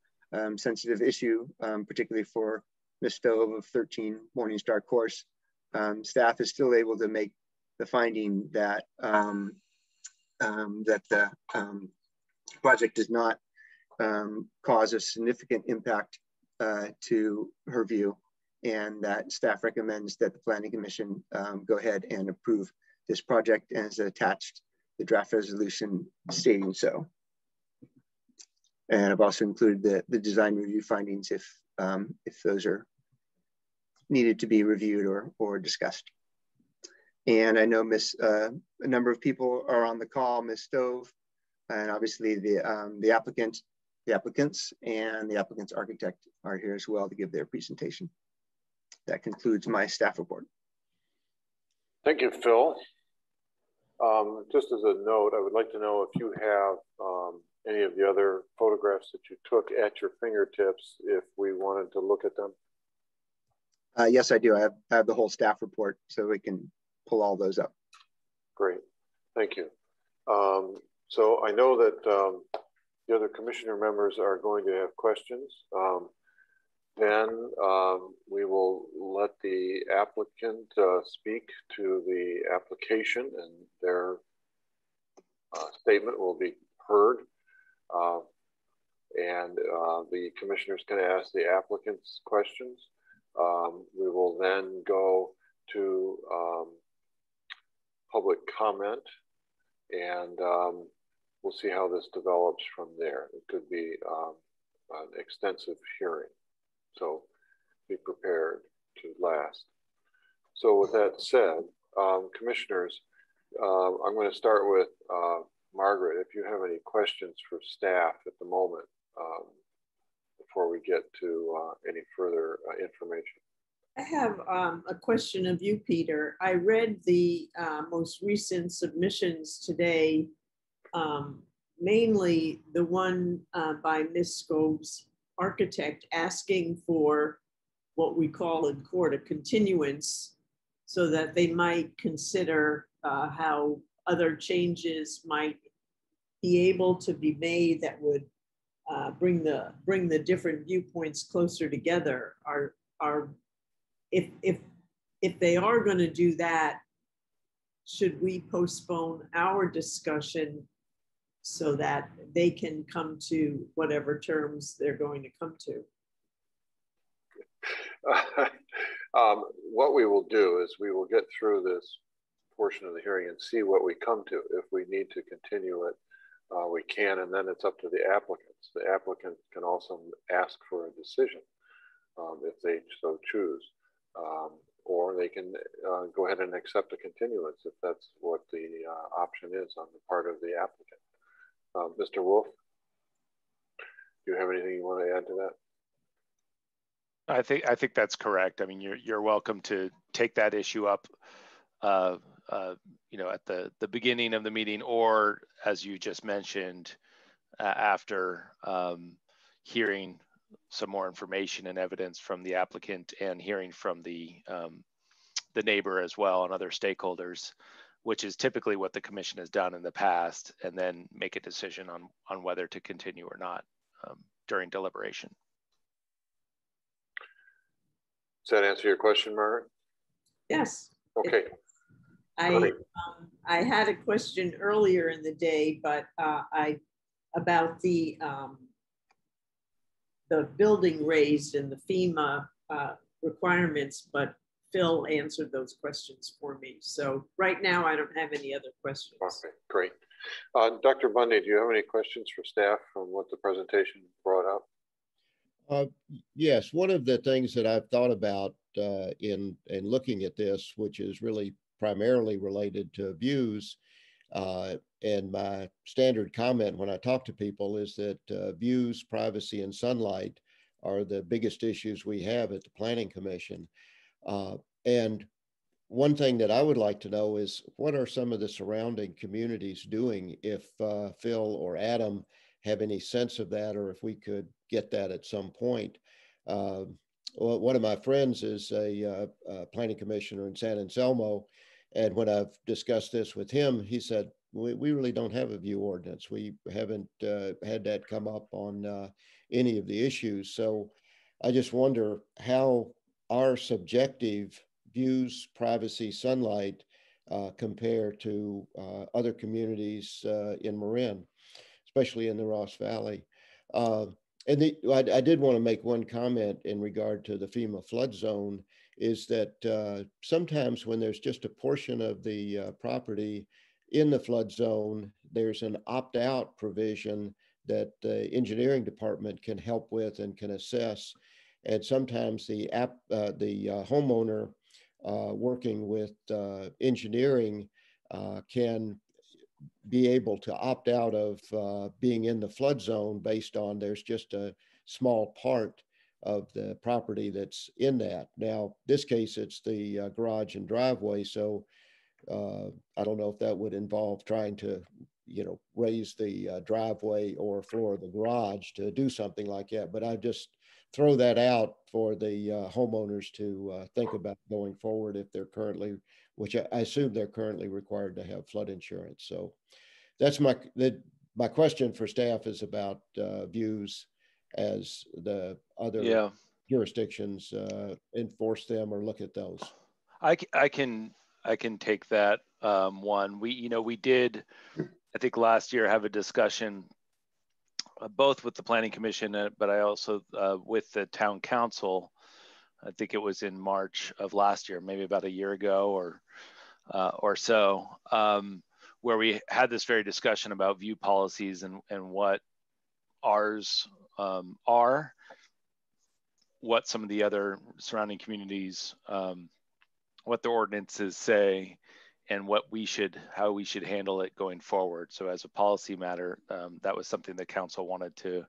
sensitive issue, particularly for Ms. Stove of 13 Morningstar course, staff is still able to make the finding that that the project does not cause a significant impact to her view, and that staff recommends that the Planning Commission go ahead and approve this project as attached the draft resolution stating so. And I've also included the design review findings if those are needed to be reviewed or discussed. And I know a number of people are on the call, Ms. Stove, and obviously the applicants and the applicant's architect are here as well to give their presentation. That concludes my staff report. Thank you, Phil. Just as a note, I would like to know if you have any of the other photographs that you took at your fingertips, if we wanted to look at them. Yes, I do. I have the whole staff report, so we can pull all those up. Great, thank you. So I know that the other commissioner members are going to have questions. Then we will let the applicant speak to the application, and their statement will be heard. And the commissioners can ask the applicants questions. We will then go to public comment, and we'll see how this develops from there. It could be an extensive hearing, so be prepared to last. So with that said, commissioners, I'm going to start with Margaret. If you have any questions for staff at the moment, before we get to any further information. I have a question of you, Peter. I read the most recent submissions today, mainly the one by Ms. Stove's architect asking for what we call in court a continuance, so that they might consider how other changes might be able to be made that would bring the different viewpoints closer together. If they are going to do that, should we postpone our discussion so that they can come to whatever terms they're going to come to? What we will do is we will get through this portion of the hearing and see what we come to. If we need to continue it, we can, and then it's up to the applicants. The applicant can also ask for a decision if they so choose, or they can go ahead and accept a continuance if that's what the option is on the part of the applicant. Mr. Wolf, do you have anything you want to add to that? I think that's correct. I mean, you're welcome to take that issue up, you know, at the beginning of the meeting, or as you just mentioned, after hearing some more information and evidence from the applicant and hearing from the neighbor as well and other stakeholders, which is typically what the commission has done in the past, and then make a decision on whether to continue or not during deliberation. Does that answer your question, Margaret? Yes. Okay. I had a question earlier in the day, but about the building raised and the FEMA requirements, but Phil answered those questions for me. So right now I don't have any other questions. Okay, great. Dr. Bundy, do you have any questions for staff from what the presentation brought up? Yes, one of the things that I've thought about in looking at this, which is really primarily related to views, and my standard comment when I talk to people is that views, privacy, and sunlight are the biggest issues we have at the Planning Commission. And one thing that I would like to know is what are some of the surrounding communities doing, if Phil or Adam have any sense of that, or if we could get that at some point. Well, one of my friends is a planning commissioner in San Anselmo, and when I've discussed this with him, he said, we really don't have a view ordinance. We haven't had that come up on any of the issues. So I just wonder how our subjective views, privacy, sunlight compare to other communities in Marin, especially in the Ross Valley. I did want to make one comment in regard to the FEMA flood zone, is that sometimes when there's just a portion of the property in the flood zone, there's an opt-out provision that the engineering department can help with and can assess. And sometimes the homeowner working with engineering can be able to opt out of being in the flood zone based on there's just a small part of the property that's in that. Now, this case, it's the garage and driveway. So I don't know if that would involve trying to, raise the driveway or floor of the garage to do something like that. But I just throw that out for the homeowners to think about going forward if they're currently, which I assume they're currently required to have flood insurance. So that's my question for staff is about views as the other jurisdictions enforce them or look at those. I can take that one. We did, I think last year, have a discussion both with the Planning Commission, but I also with the Town Council. I think it was in March of last year, maybe about a year ago or so, where we had this very discussion about view policies and what ours are, what some of the other surrounding communities, what the ordinances say, and how we should handle it going forward. So as a policy matter, that was something the council wanted to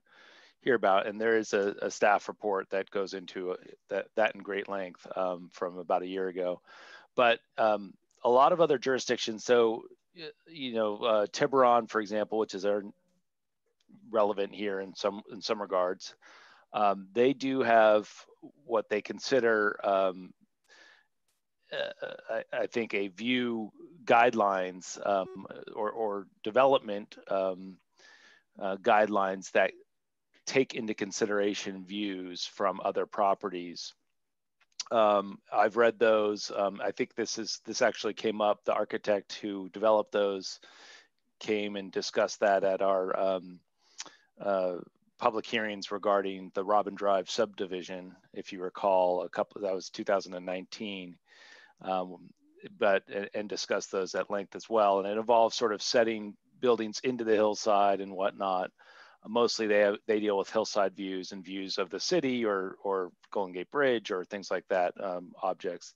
hear about. And there is a staff report that goes into that in great length from about a year ago. But a lot of other jurisdictions, so, Tiburon, for example, which is relevant here in some regards, they do have what they consider I think a view guidelines or development guidelines that take into consideration views from other properties. I've read those. I think this actually came up. The architect who developed those came and discussed that at our public hearings regarding the Robin Drive subdivision, if you recall, that was 2019, and discussed those at length as well. And it involves sort of setting buildings into the hillside and whatnot. Mostly they deal with hillside views and views of the city or Golden Gate Bridge or things like that, objects.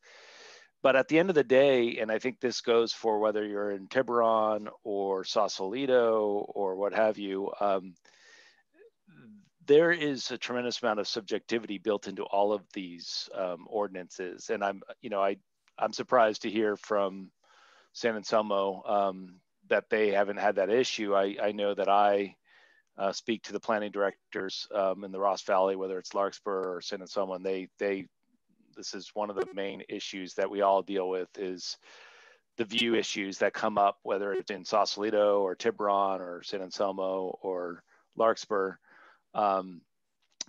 But at the end of the day, and I think this goes for whether you're in Tiburon or Sausalito or what have you, there is a tremendous amount of subjectivity built into all of these ordinances. And I'm surprised to hear from San Anselmo that they haven't had that issue. I know that I speak to the planning directors in the Ross Valley, whether it's Larkspur or San Anselmo, and this is one of the main issues that we all deal with is the view issues that come up, whether it's in Sausalito or Tiburon or San Anselmo or Larkspur,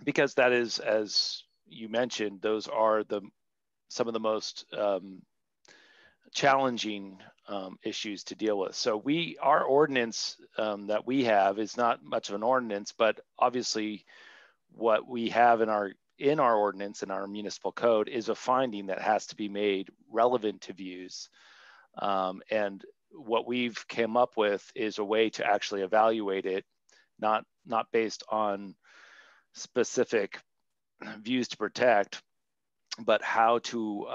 because that is, as you mentioned, those are some of the most challenging issues to deal with. So our ordinance that we have is not much of an ordinance, but obviously what we have in our ordinance, in our municipal code, is a finding that has to be made relevant to views. And what we've came up with is a way to actually evaluate it, not based on specific views to protect, but how to,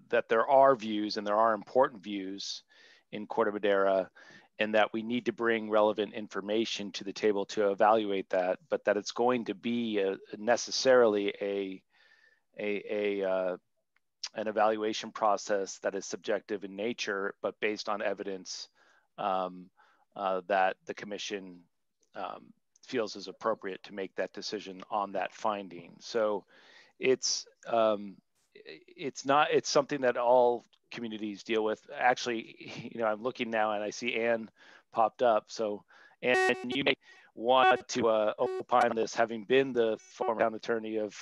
that there are views and there are important views in Corte Madera, and that we need to bring relevant information to the table to evaluate that, but that it's going to be necessarily an evaluation process that is subjective in nature, but based on evidence that the commission feels is appropriate to make that decision on that finding. So it's something that all communities deal with. Actually, I'm looking now and I see Anne popped up. So, Anne, you may want to opine on this, having been the former town attorney of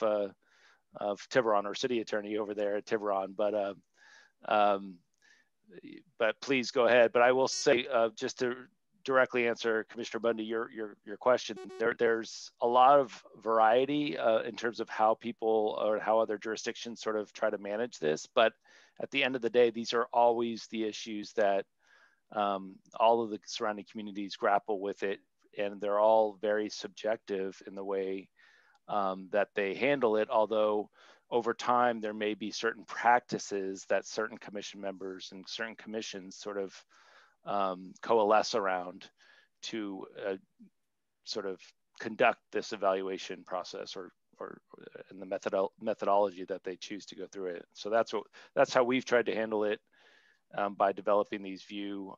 Tiburon, or city attorney over there at Tiburon. But please go ahead. But I will say, just to directly answer Commissioner Bundy, your question, there's a lot of variety in terms of how people or how other jurisdictions sort of try to manage this. But at the end of the day, these are always the issues that all of the surrounding communities grapple with it. And they're all very subjective in the way that they handle it. Although over time, there may be certain practices that certain commission members and certain commissions sort of coalesce around to sort of conduct this evaluation process or in the methodology that they choose to go through it. So that's how we've tried to handle it by developing these view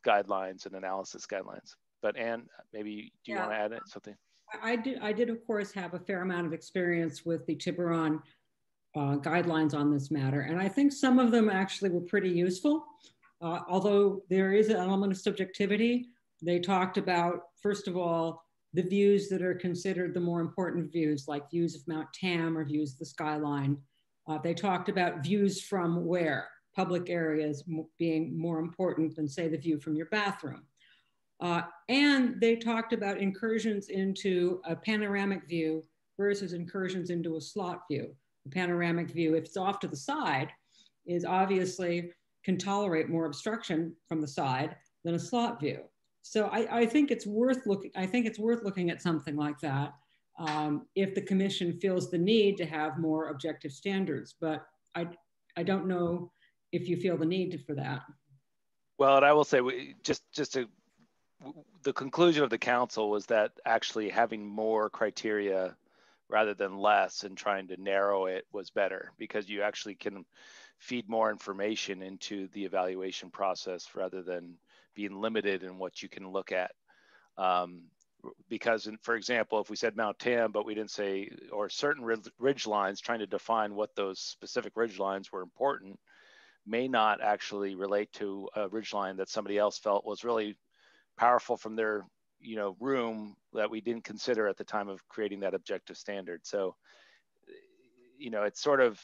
guidelines and analysis guidelines. But Anne, maybe do you want to add something? I did of course have a fair amount of experience with the Tiburon guidelines on this matter, and I think some of them actually were pretty useful. Although there is an element of subjectivity, they talked about, first of all, the views that are considered the more important views, like views of Mount Tam or views of the skyline. They talked about views from where, public areas being more important than, say, the view from your bathroom. And they talked about incursions into a panoramic view versus incursions into a slot view. The panoramic view, if it's off to the side, is obviously can tolerate more obstruction from the side than a slot view. So I think it's worth looking. I think it's worth looking at something like that if the commission feels the need to have more objective standards. But I don't know if you feel the need for that. Well, and I will say, the conclusion of the council was that actually having more criteria rather than less and trying to narrow it was better, because you actually can feed more information into the evaluation process rather than being limited in what you can look at. because for example, if we said Mount Tam, but we didn't say, or certain ridge lines, trying to define what those specific ridge lines were important may not actually relate to a ridge line that somebody else felt was really powerful from their, room that we didn't consider at the time of creating that objective standard. So, it's sort of,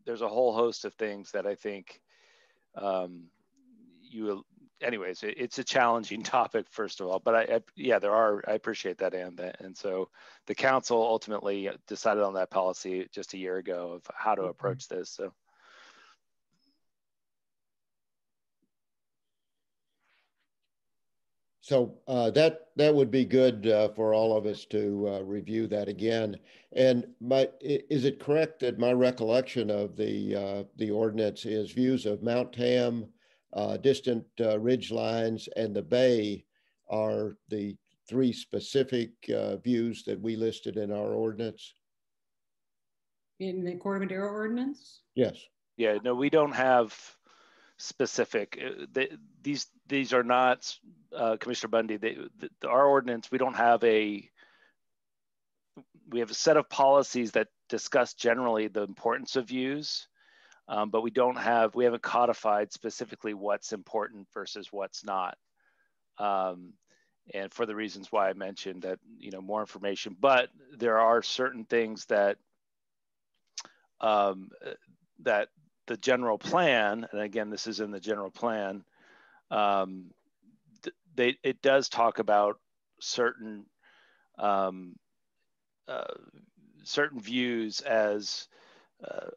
there's a whole host of things that I think anyways, it's a challenging topic, first of all, but I appreciate that, Ann. And so the council ultimately decided on that policy just a year ago of how to approach this. So that would be good for all of us to review that again. And is it correct that my recollection of the ordinance is views of Mount Tam, distant ridge lines, and the bay are the three specific views that we listed in our ordinance? In the Corte Madera ordinance? Yes. Yeah, no, we don't have specific. These are not, Commissioner Bundy, our ordinance, we have a set of policies that discuss generally the importance of views, but we haven't codified specifically what's important versus what's not. And for the reasons why I mentioned that, more information, but there are certain things that that the general plan, and again, this is in the general plan, it does talk about certain certain views as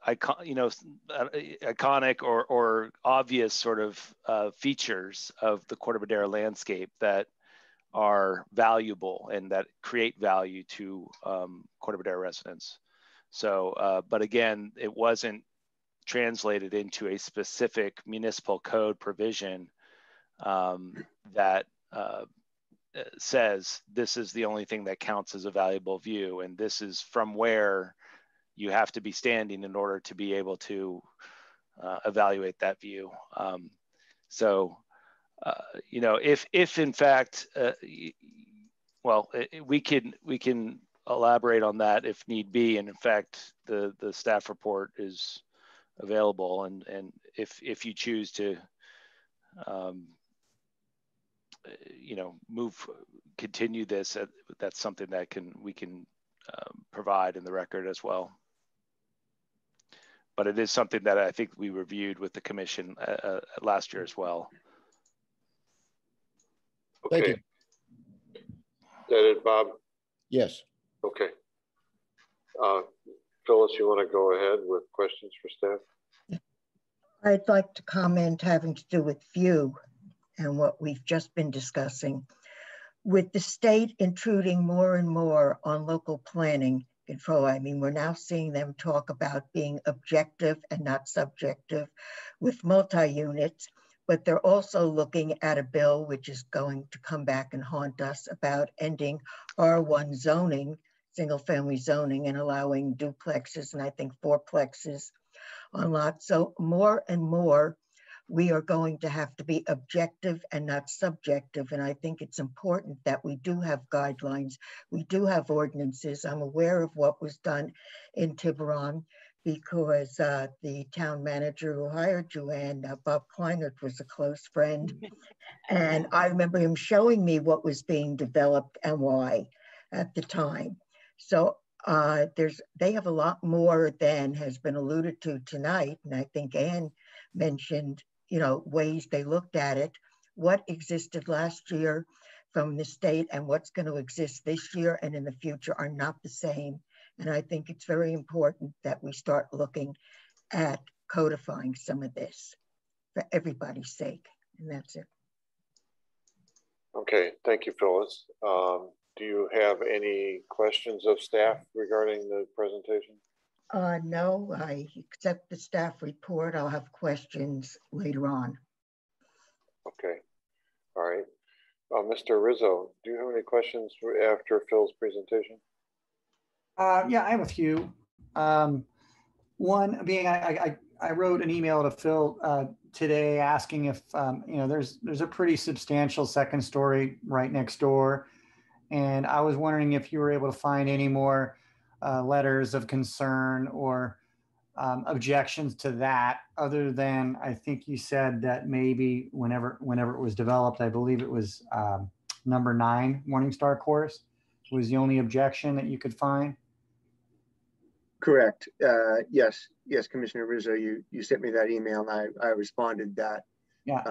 iconic or obvious sort of features of the Corte Madera landscape that are valuable and that create value to Corte Madera residents. So, but again, it wasn't translated into a specific municipal code provision that says this is the only thing that counts as a valuable view, and this is from where you have to be standing in order to be able to evaluate that view. If in fact, we can elaborate on that if need be, and in fact, the staff report is available, and if you choose to continue this, that's something that we can provide in the record as well. But it is something that I think we reviewed with the commission last year as well. Thank Okay. you. Is that it, Bob? Yes. Okay. Phyllis, you want to go ahead with questions for staff? I'd like to comment having to do with view and what we've just been discussing. With the state intruding more and more on local planning control, I mean, we're now seeing them talk about being objective and not subjective with multi-units, but they're also looking at a bill which is going to come back and haunt us about ending R1 zoning, single family zoning, and allowing duplexes and I think fourplexes on lots. So more and more, we are going to have to be objective and not subjective. And I think it's important that we do have guidelines. We do have ordinances. I'm aware of what was done in Tiburon because the town manager who hired Joanne, Bob Kleinert, was a close friend. And I remember him showing me what was being developed and why at the time. So they have a lot more than has been alluded to tonight. And I think Ann mentioned, ways they looked at it. What existed last year from the state and what's going to exist this year and in the future are not the same. And I think it's very important that we start looking at codifying some of this for everybody's sake. And that's it. Okay, thank you, Phyllis. Do you have any questions of staff regarding the presentation? No, I accept the staff report. I'll have questions later on. Okay, all right. Mr. Rizzo, do you have any questions after Phil's presentation? Yeah, I have a few. One being, I wrote an email to Phil today asking if, there's a pretty substantial second story right next door. And I was wondering if you were able to find any more letters of concern or objections to that, other than I think you said that maybe whenever it was developed, I believe it was number 9 Morningstar course was the only objection that you could find. Correct. Yes, Commissioner Rizzo, you sent me that email and I responded that. Yeah.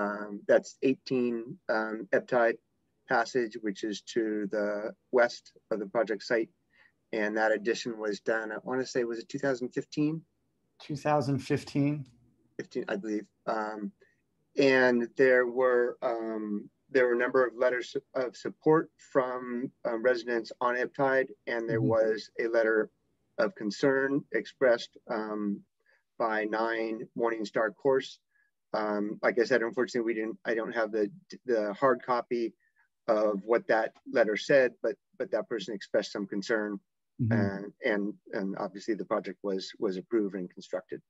That's 18 Eptide Passage, which is to the west of the project site. And that addition was done, I want to say, was it 2015? 2015. 15, I believe. And there were a number of letters of support from residents on Eptide, and there was a letter of concern expressed by 9 Morningstar course. Like I said, unfortunately, I don't have the hard copy of what that letter said, but that person expressed some concern, and obviously the project was approved and constructed.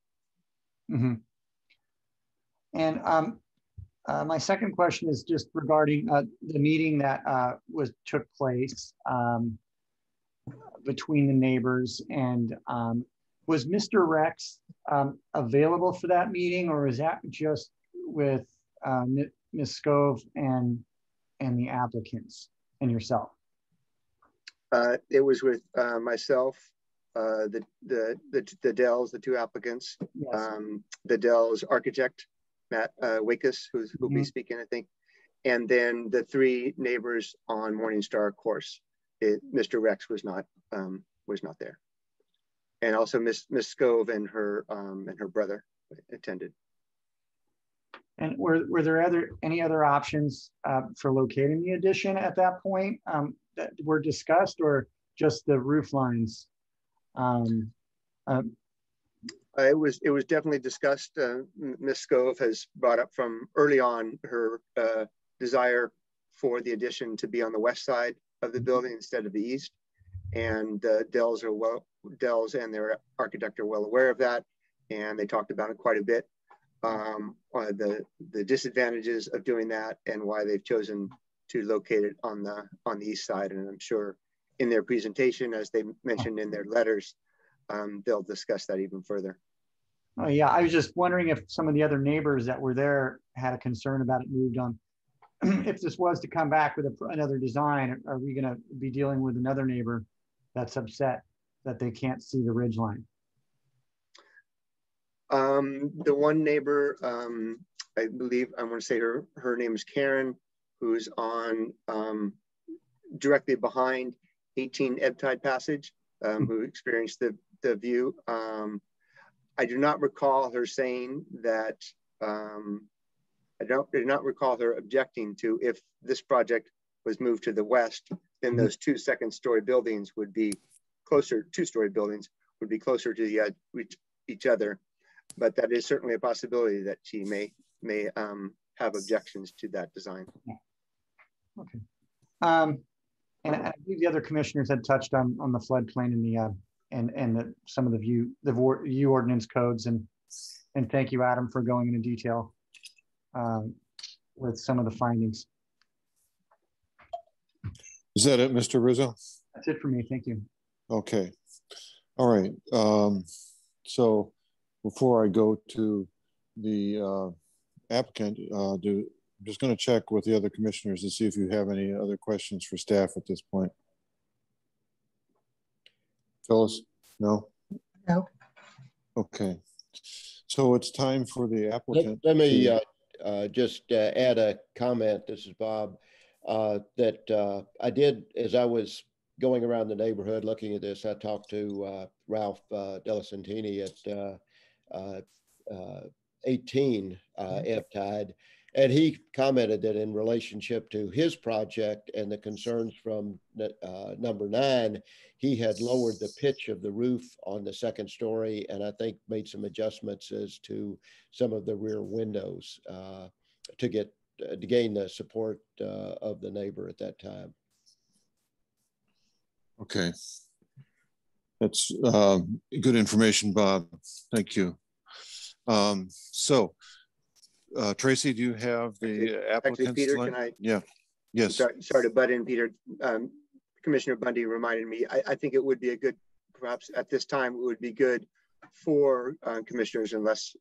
And my second question is just regarding the meeting that took place between the neighbors, and was Mr. Rex available for that meeting, or is that just with Ms. Scove and the applicants and yourself? It was with myself, the Dells, the 2 applicants, yes. the Dells architect, Matt Wakus, who'll be speaking, I think, and then the 3 neighbors on Morningstar course. Mr. Rex was not there, and also Miss Scove and her brother attended. And were there any other options for locating the addition at that point that were discussed, or just the roof lines? It was definitely discussed. Ms. Scove has brought up from early on her desire for the addition to be on the west side of the building instead of the east, and Dells and their architect are well aware of that, and they talked about it quite a bit. The disadvantages of doing that and why they've chosen to locate it on the east side, and I'm sure in their presentation, as they mentioned in their letters, they'll discuss that even further. Oh yeah, I was just wondering if some of the other neighbors that were there had a concern about it moved on. If this was to come back with another design, are we going to be dealing with another neighbor that's upset that they can't see the ridge line? The one neighbor, I believe, I want to say her name is Karen, who's on directly behind 18 Eptide Passage, who experienced the view. I do not recall her saying that, I did not recall her objecting to, if this project was moved to the west, then those 2 second-story buildings would be closer, 2-story buildings would be closer to each other. But that is certainly a possibility that she may have objections to that design. Okay. And I believe the other commissioners had touched on the floodplain and some of the view ordinance codes, and thank you, Adam, for going into detail with some of the findings. Is that it, Mr. Rizzo? That's it for me. Thank you. Okay. All right. So before I go to the applicant, I'm just going to check with the other commissioners to see if you have any other questions for staff at this point. Phyllis? No? No. Okay. So it's time for the applicant. Let me just add a comment. This is Bob. That I did, as I was going around the neighborhood looking at this, I talked to Ralph Delasantini at 18 Eptide, and he commented that in relationship to his project and the concerns from number 9, he had lowered the pitch of the roof on the 2nd story, and I think made some adjustments as to some of the rear windows to gain the support of the neighbor at that time. Okay. That's good information, Bob. Thank you. Tracy, do you have the applicants? Actually, Peter, can I? Yeah. Yes. Sorry to butt in, Peter. Commissioner Bundy reminded me, I think it would be a good, perhaps at this time, it would be good for commissioners, unless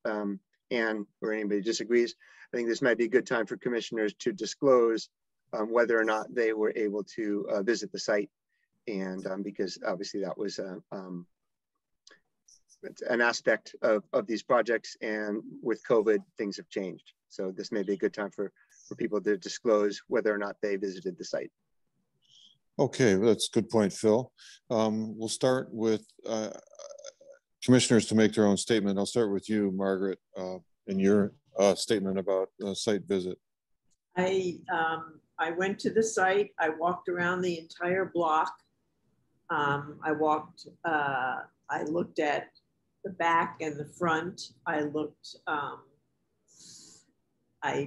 Ann or anybody disagrees. I think this might be a good time for commissioners to disclose whether or not they were able to visit the site. And because obviously that was an aspect of these projects, and with COVID, things have changed. So this may be a good time for people to disclose whether or not they visited the site. Okay, that's a good point, Phil. We'll start with commissioners to make their own statement. I'll start with you, Margaret, in your statement about site visit. I went to the site. I walked around the entire block. I looked at the back and the front. I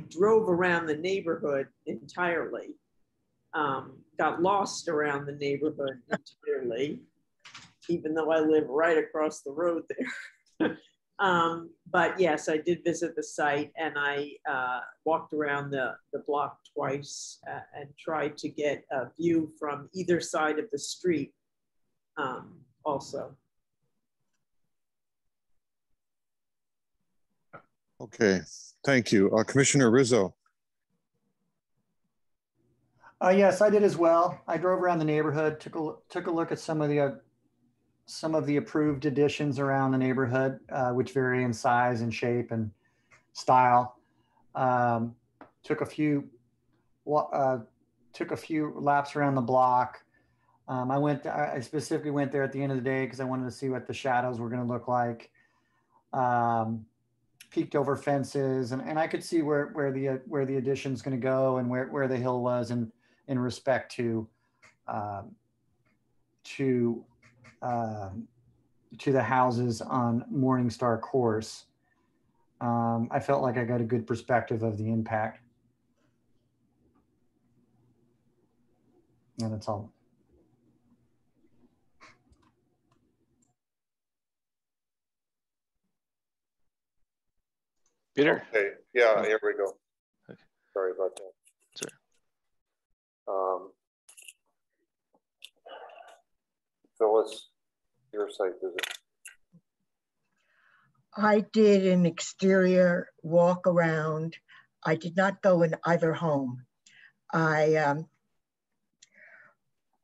drove around the neighborhood entirely. Got lost around the neighborhood entirely, even though I live right across the road there. But yes, I did visit the site, and I walked around the block twice and tried to get a view from either side of the street also. Okay, thank you. Commissioner Rizzo. Yes, I did as well. I drove around the neighborhood, took a look at some of the approved additions around the neighborhood, which vary in size and shape and style. Took a few laps around the block. I specifically went there at the end of the day because I wanted to see what the shadows were going to look like. Peeked over fences, and I could see where the addition's going to go, and where the hill was, and in respect to the houses on Morningstar Course. I felt like I got a good perspective of the impact. And that's all. Peter? Okay, yeah, here we go. Okay. Sorry about that. Sure. Phyllis, your site visit. I did an exterior walk around. I did not go in either home. I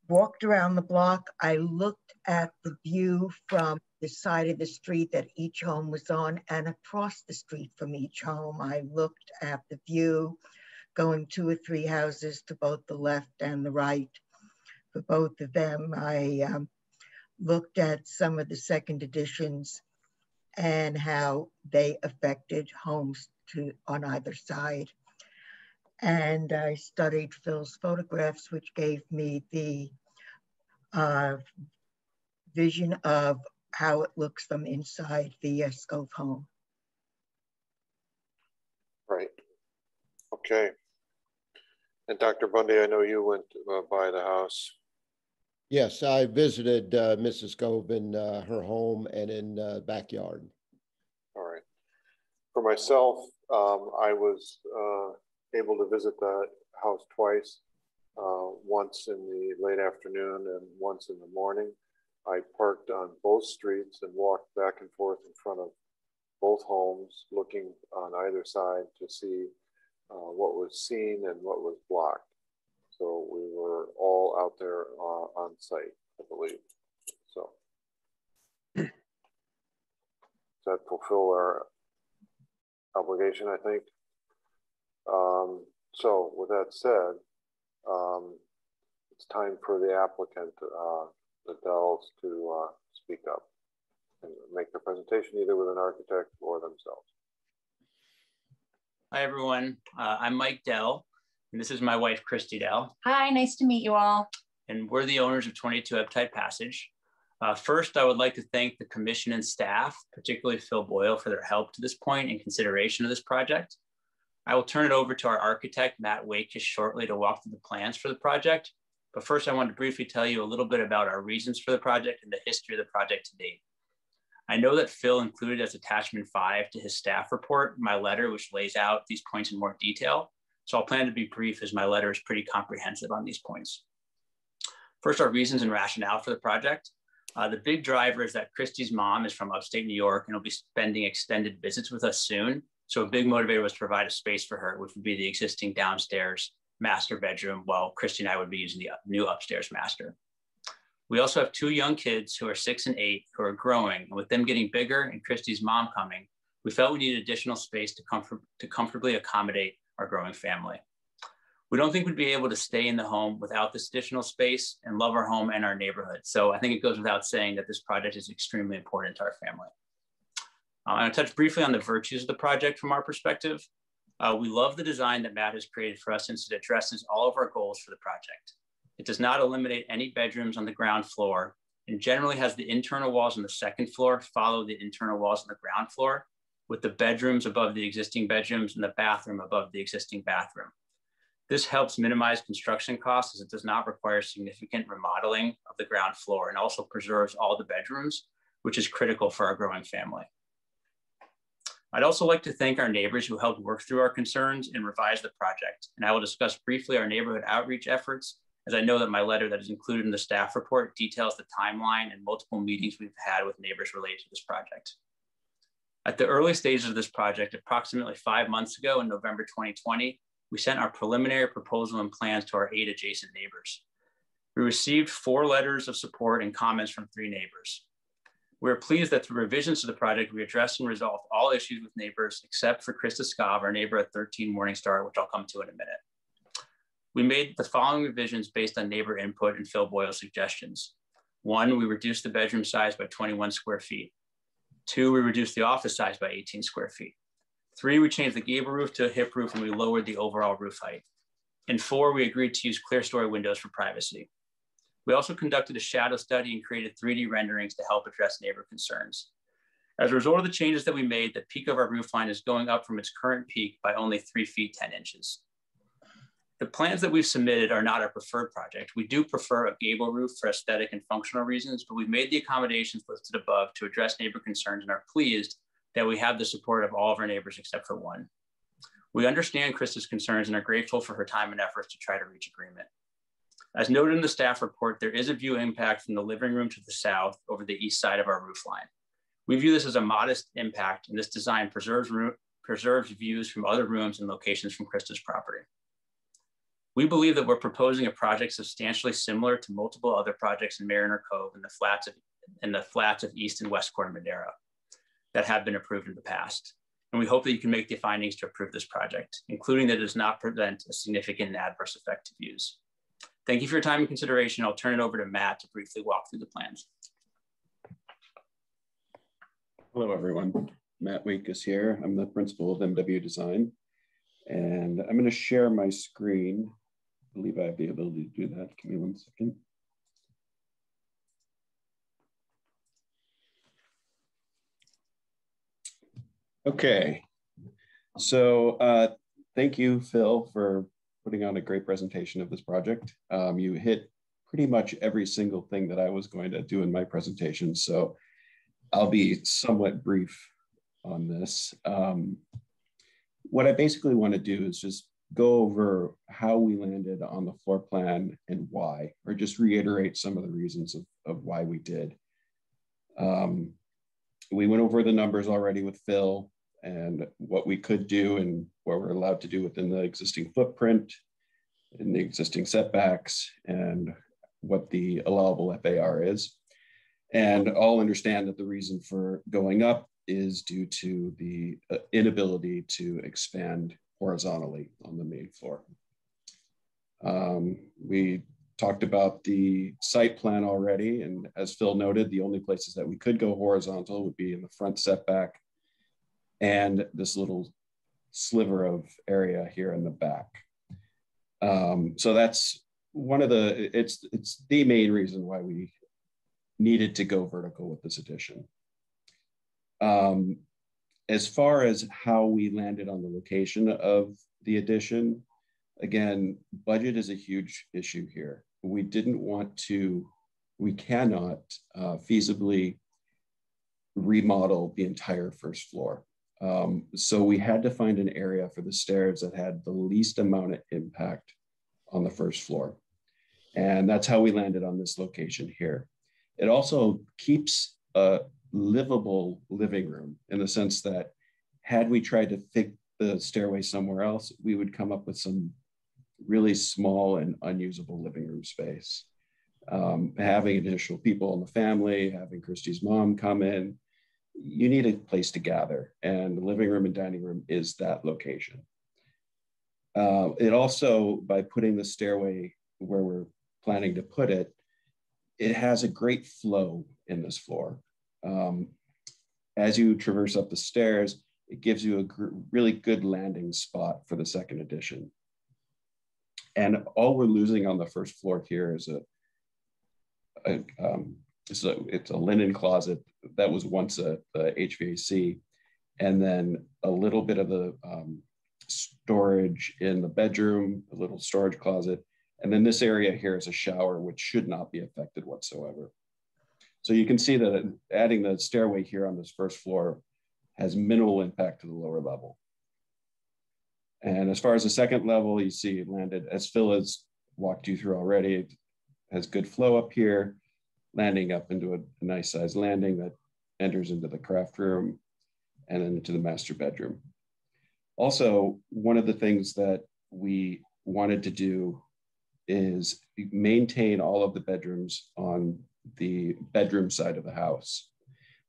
walked around the block. I looked at the view from the side of the street that each home was on, and across the street from each home. I looked at the view going 2 or 3 houses to both the left and the right. For both of them, I looked at some of the second editions and how they affected homes on either side. And I studied Phil's photographs, which gave me the vision of how it looks from inside the Scove home. Right. Okay. And Dr. Bundy, I know you went by the house. Yes, I visited Mrs. Scove in her home and in the backyard. All right. For myself, I was able to visit the house twice, once in the late afternoon and once in the morning. I parked on both streets and walked back and forth in front of both homes, looking on either side to see what was seen and what was blocked. So we were all out there on site, I believe. So does that fulfill our obligation, I think? So with that said, it's time for the applicant, the Dells, to speak up and make their presentation either with an architect or themselves. Hi, everyone. I'm Mike Dell, and this is my wife, Christy Dell. Hi, nice to meet you all. And we're the owners of 22 Uptight Passage. First, I would like to thank the commission and staff, particularly Phil Boyle, for their help to this point in consideration of this project. I will turn it over to our architect, Matt Wakish, shortly to walk through the plans for the project. But first, I want to briefly tell you a little bit about our reasons for the project and the history of the project to date. I know that Phil included as attachment 5 to his staff report my letter, which lays out these points in more detail. So I'll plan to be brief, as my letter is pretty comprehensive on these points. First, our reasons and rationale for the project. The big driver is that Christy's mom is from upstate New York and will be spending extended visits with us soon. So a big motivator was to provide a space for her, which would be the existing downstairs master bedroom, while Christy and I would be using the new upstairs master. We also have 2 young kids who are 6 and 8 who are growing, and with them getting bigger and Christy's mom coming, we felt we needed additional space to comfortably accommodate our growing family. We don't think we'd be able to stay in the home without this additional space and love our home and our neighborhood. So I think it goes without saying that this project is extremely important to our family. I'm going to touch briefly on the virtues of the project from our perspective. We love the design that Matt has created for us since it addresses all of our goals for the project. It does not eliminate any bedrooms on the ground floor and generally has the internal walls on the second floor follow the internal walls on the ground floor, with the bedrooms above the existing bedrooms and the bathroom above the existing bathroom. This helps minimize construction costs as it does not require significant remodeling of the ground floor and also preserves all the bedrooms, which is critical for our growing family. I'd also like to thank our neighbors who helped work through our concerns and revise the project. And I will discuss briefly our neighborhood outreach efforts, as I know that my letter that is included in the staff report details the timeline and multiple meetings we've had with neighbors related to this project. At the early stages of this project, approximately 5 months ago in November 2020, we sent our preliminary proposal and plans to our 8 adjacent neighbors. We received 4 letters of support and comments from 3 neighbors. We're pleased that through revisions to the project, we addressed and resolved all issues with neighbors except for Krista Skav, our neighbor at 13 Morningstar, which I'll come to in a minute. We made the following revisions based on neighbor input and Phil Boyle's suggestions. 1, we reduced the bedroom size by 21 square feet. 2, we reduced the office size by 18 square feet. 3, we changed the gable roof to a hip roof and we lowered the overall roof height. And 4, we agreed to use clear story windows for privacy. We also conducted a shadow study and created 3D renderings to help address neighbor concerns. As a result of the changes that we made, the peak of our roof line is going up from its current peak by only 3 feet 10 inches. The plans that we've submitted are not our preferred project. We do prefer a gable roof for aesthetic and functional reasons, but we've made the accommodations listed above to address neighbor concerns and are pleased that we have the support of all of our neighbors except for 1. We understand Krista's concerns and are grateful for her time and efforts to try to reach agreement. As noted in the staff report, there is a view impact from the living room to the south over the east side of our roof line. We view this as a modest impact, and this design preserves views from other rooms and locations from Krista's property. We believe that we're proposing a project substantially similar to multiple other projects in Mariner Cove and the flats of East and West Corte Madera that have been approved in the past. And we hope that you can make the findings to approve this project, including that it does not present a significant and adverse effect to views. Thank you for your time and consideration. I'll turn it over to Matt to briefly walk through the plans. Hello, everyone. Matt Week is here. I'm the principal of MW Design, and I'm going to share my screen. I believe I have the ability to do that. Give me 1 second. Okay. So thank you, Phil, for putting on a great presentation of this project. You hit pretty much every single thing that I was going to do in my presentation, so I'll be somewhat brief on this. What I basically want to do is just go over how we landed on the floor plan and why, or just reiterate some of the reasons of why we did. We went over the numbers already with Phil and what we could do and what we're allowed to do within the existing footprint and the existing setbacks and what the allowable FAR is. And I'll understand that the reason for going up is due to the inability to expand horizontally on the main floor. We talked about the site plan already, and as Phil noted, the only places that we could go horizontal would be in the front setback and this little sliver of area here in the back. So that's one of the, it's the main reason why we needed to go vertical with this addition. As far as how we landed on the location of the addition, again, budget is a huge issue here. We didn't want to, we cannot feasibly remodel the entire first floor. So we had to find an area for the stairs that had the least amount of impact on the first floor. And that's how we landed on this location here. It also keeps a livable living room in the sense that had we tried to fit the stairway somewhere else, we would come up with some really small and unusable living room space. Having additional people in the family, having Christy's mom come in, you need a place to gather, and the living room and dining room is that location. It also, by putting the stairway where we're planning to put it, it has a great flow in this floor. As you traverse up the stairs, it gives you a really good landing spot for the second addition. And all we're losing on the first floor here is it's a linen closet that was once a HVAC, and then a little bit of the storage in the bedroom, a little storage closet. And then this area here is a shower, which should not be affected whatsoever. So you can see that adding the stairway here on this first floor has minimal impact to the lower level. And as far as the second level, you see it landed, as Phil has walked you through already, it has good flow up here, landing up into a nice sized landing that enters into the craft room and then into the master bedroom. Also, one of the things that we wanted to do is maintain all of the bedrooms on the bedroom side of the house.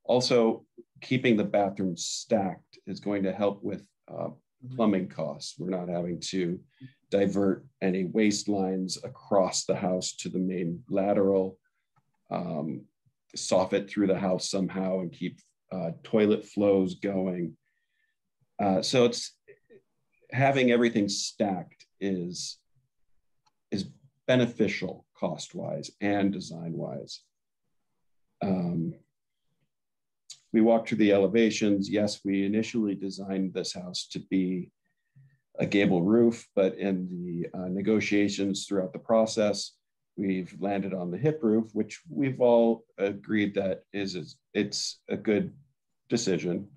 Also, keeping the bathrooms stacked is going to help with plumbing costs. We're not having to divert any waste lines across the house to the main lateral, soffit through the house somehow and keep toilet flows going. So it's having everything stacked is beneficial cost-wise and design-wise. We walked through the elevations. Yes, we initially designed this house to be a gable roof, but in the negotiations throughout the process, we've landed on the hip roof, which we've all agreed that it's a good decision.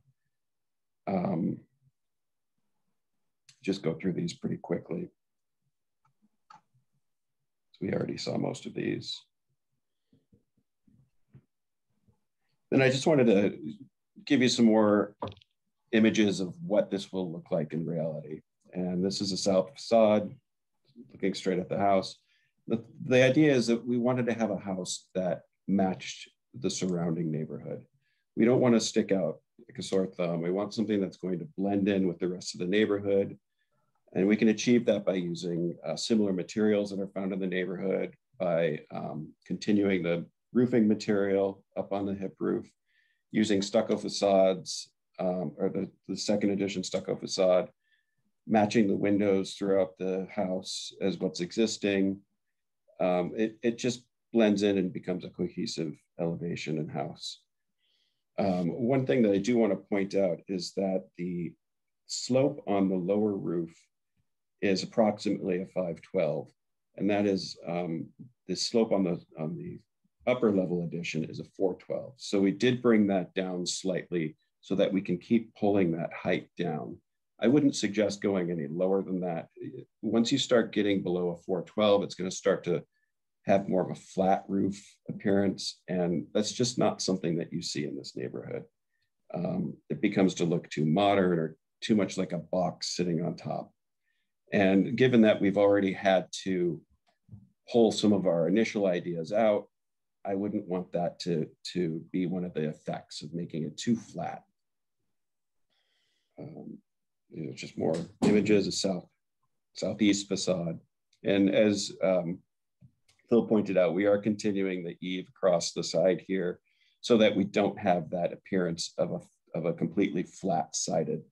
Just go through these pretty quickly. We already saw most of these. Then I just wanted to give you some more images of what this will look like in reality. And this is a south facade, looking straight at the house. The idea is that we wanted to have a house that matched the surrounding neighborhood. We don't want to stick out like a sore thumb. We want something that's going to blend in with the rest of the neighborhood. And we can achieve that by using similar materials that are found in the neighborhood, by continuing the roofing material up on the hip roof, using stucco facades, or the second edition stucco facade, matching the windows throughout the house as what's existing. It just blends in and becomes a cohesive elevation and house. One thing that I do want to point out is that the slope on the lower roof is approximately a 512, and that is the slope on the upper level addition is a 412. So we did bring that down slightly so that we can keep pulling that height down. I wouldn't suggest going any lower than that. Once you start getting below a 412, it's going to start to have more of a flat roof appearance, and that's just not something that you see in this neighborhood. It becomes to look too modern or too much like a box sitting on top. And given that we've already had to pull some of our initial ideas out, I wouldn't want that to be one of the effects of making it too flat. Just more images of southeast facade. And as Phil pointed out, we are continuing the eave across the side here so that we don't have that appearance of a completely flat-sided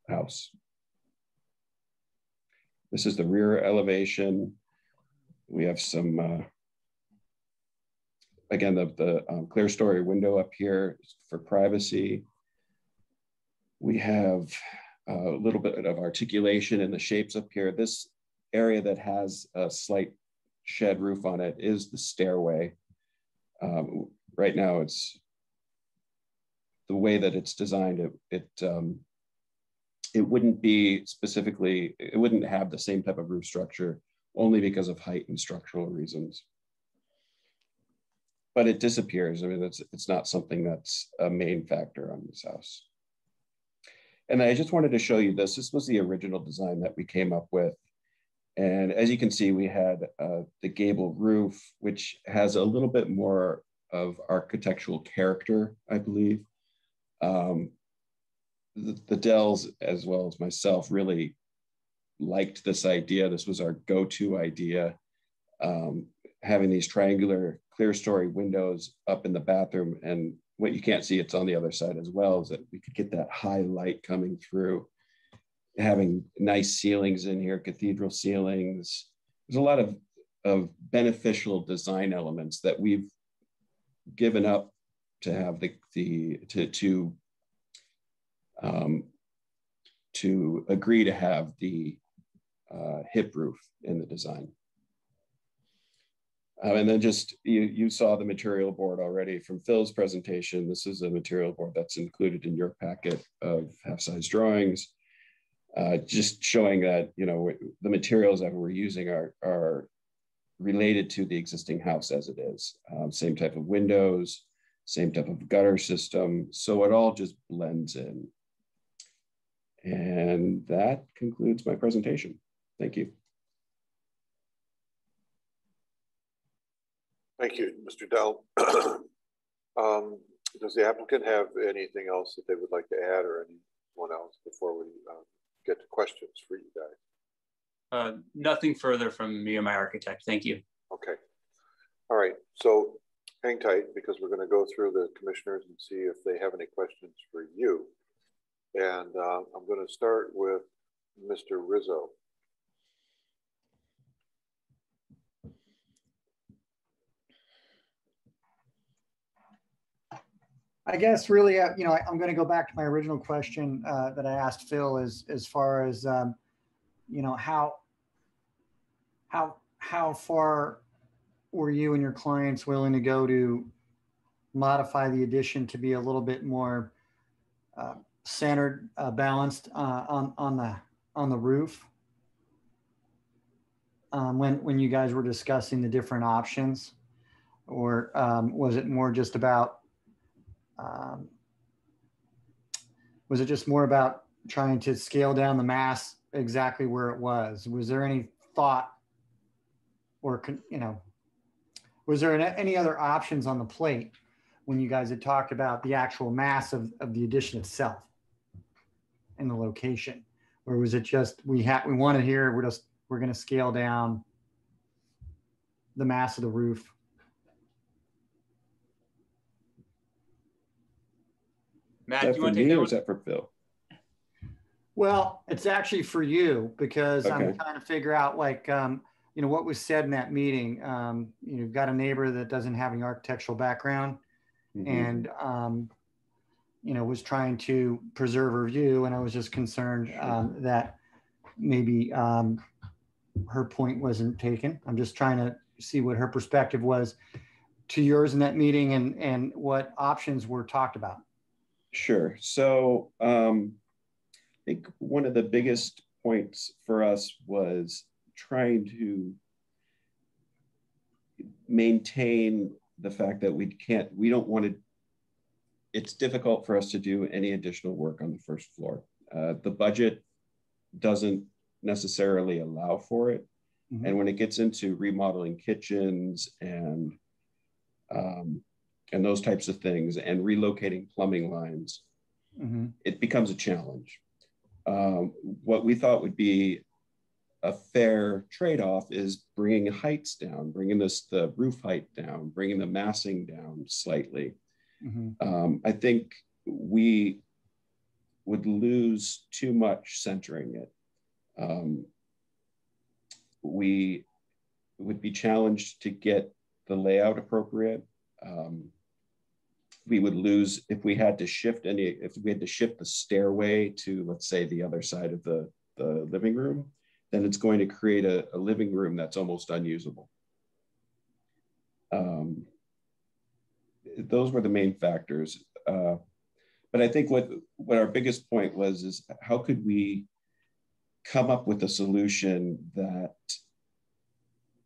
house. This is the rear elevation. We have some, again, the clear story window up here for privacy. We have a little bit of articulation in the shapes up here. This area that has a slight shed roof on it is the stairway. Right now, it's the way that it's designed. It wouldn't be specifically, it wouldn't have the same type of roof structure only because of height and structural reasons. But it disappears. I mean, it's not something that's a main factor on this house. And I just wanted to show you this. This was the original design that we came up with. And as you can see, we had the gable roof, which has a little bit more of architectural character, I believe. The Dells, as well as myself, really liked this idea. This was our go-to idea. Having these triangular clear story windows up in the bathroom, and what you can't see, it's on the other side as well, is that we could get that high light coming through. Having nice ceilings in here, cathedral ceilings. There's a lot of beneficial design elements that we've given up to have to agree to have the hip roof in the design. And then just, you saw the material board already from Phil's presentation. This is a material board that's included in your packet of half-size drawings. Just showing that, you know, the materials that we're using are related to the existing house as it is. Same type of windows, same type of gutter system. So it all just blends in. And that concludes my presentation. Thank you. Thank you, Mr. Dell. Does the applicant have anything else that they would like to add, or anyone else before we get to questions for you guys? Nothing further from me or my architect. Thank you. Okay. All right. So hang tight, because we're going to go through the commissioners and see if they have any questions for you. And I'm going to start with Mr. Rizzo. I guess really, you know, I'm going to go back to my original question that I asked Phil, as far as, you know, how far were you and your clients willing to go to modify the addition to be a little bit more centered, balanced on the roof? When you guys were discussing the different options, or was it more just about trying to scale down the mass exactly where it was? Was there any thought, or, you know, was there any other options on the plate when you guys had talked about the actual mass of the addition itself and the location? Or was it just, we want it here, we're going to scale down the mass of the roof? Matt, is that do you for want to take me, that or one? is that for Phil? Well, it's actually for you, because Okay. I'm trying to figure out, like, you know, what was said in that meeting. You've got a neighbor that doesn't have any architectural background, and, you know, was trying to preserve her view. And I was just concerned that maybe her point wasn't taken. I'm just trying to see what her perspective was to yours in that meeting, and what options were talked about. Sure. So I think one of the biggest points for us was trying to maintain the fact that we don't want to, it's difficult for us to do any additional work on the first floor. The budget doesn't necessarily allow for it. And when it gets into remodeling kitchens and those types of things, and relocating plumbing lines, it becomes a challenge. What we thought would be a fair trade-off is bringing heights down, bringing the roof height down, bringing the massing down slightly. I think we would lose too much centering it. We would be challenged to get the layout appropriate. We would lose if we had to shift the stairway to, let's say, the other side of the living room, then it's going to create a living room that's almost unusable. Those were the main factors. But I think what our biggest point was is, how could we come up with a solution that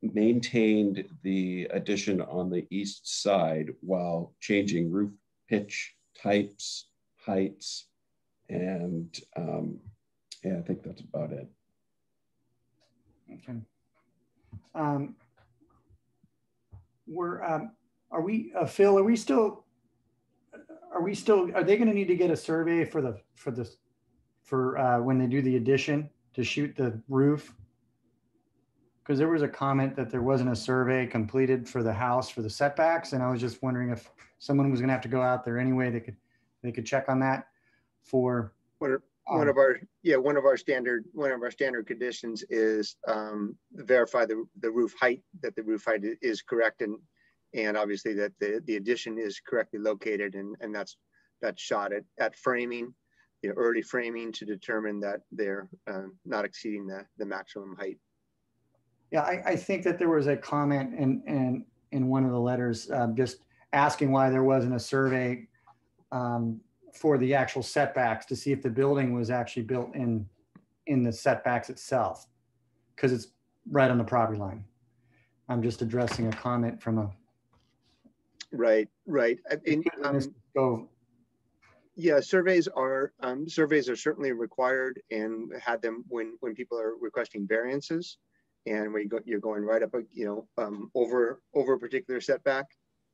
maintained the addition on the east side while changing roof pitch types, heights, and yeah, I think that's about it. Okay. Are we, Phil, are they going to need to get a survey for when they do the addition to shoot the roof? Because there was a comment that there wasn't a survey completed for the house for the setbacks. And I was just wondering if someone was going to have to go out there anyway, they could check on that for one of our standard conditions is verify the roof height, that the roof height is correct, and obviously that the addition is correctly located, and that's shot at framing, early framing, to determine that they're not exceeding the maximum height. Yeah, I think that there was a comment in one of the letters just asking why there wasn't a survey for the actual setbacks to see if the building was actually built in the setbacks itself, because it's right on the property line. I'm just addressing a comment from a. Right. Yeah, surveys are certainly required, and had them when people are requesting variances, and when you're going right up over a particular setback.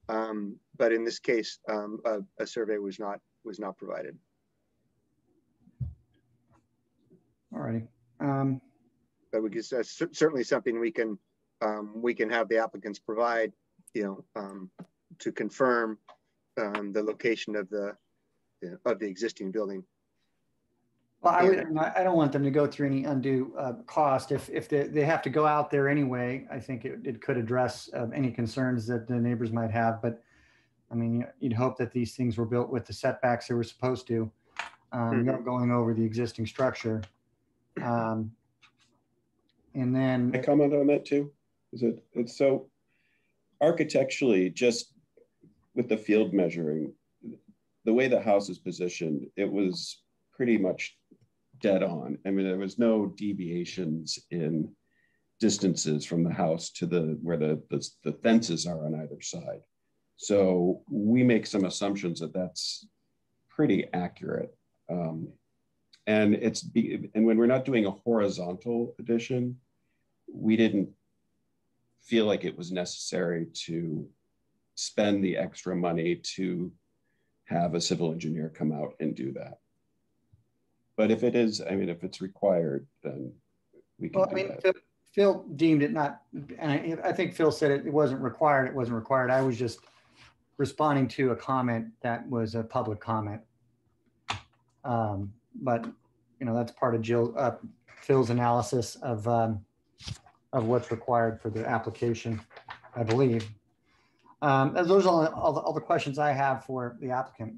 But in this case, a survey was not provided. All righty. But that's certainly something we can have the applicants provide, to confirm the location of the existing building. Well, I don't want them to go through any undue cost. If they have to go out there anyway, I think it could address any concerns that the neighbors might have. But I mean, you'd hope that these things were built with the setbacks they were supposed to, going over the existing structure. And then I comment on that too. It's so architecturally, just with the field measuring, the way the house is positioned, it was pretty much dead on. I mean, there was no deviations in distances from the house to where the fences are on either side. So we make some assumptions that that's pretty accurate. And when we're not doing a horizontal addition, we didn't feel like it was necessary to spend the extra money to have a civil engineer come out and do that. But if it is, I mean, if it's required, then we can do that. Phil deemed it not, and I think Phil said it wasn't required. It wasn't required. I was just responding to a comment that was a public comment. But that's part of Phil's analysis of what's required for the application, I believe. Those are all the questions I have for the applicant.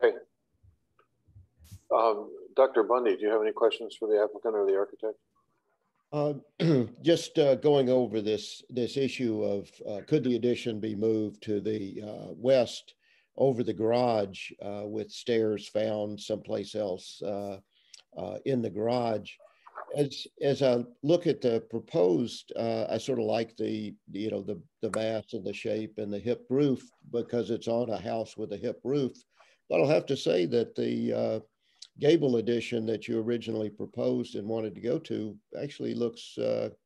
Okay. Dr. Bundy, do you have any questions for the applicant or the architect? Just going over this issue of could the addition be moved to the west over the garage with stairs found someplace else in the garage. As I look at the proposed, I sort of like the mass and the shape and the hip roof because it's on a house with a hip roof. But I'll have to say that the gable addition that you originally proposed and wanted to go to actually looks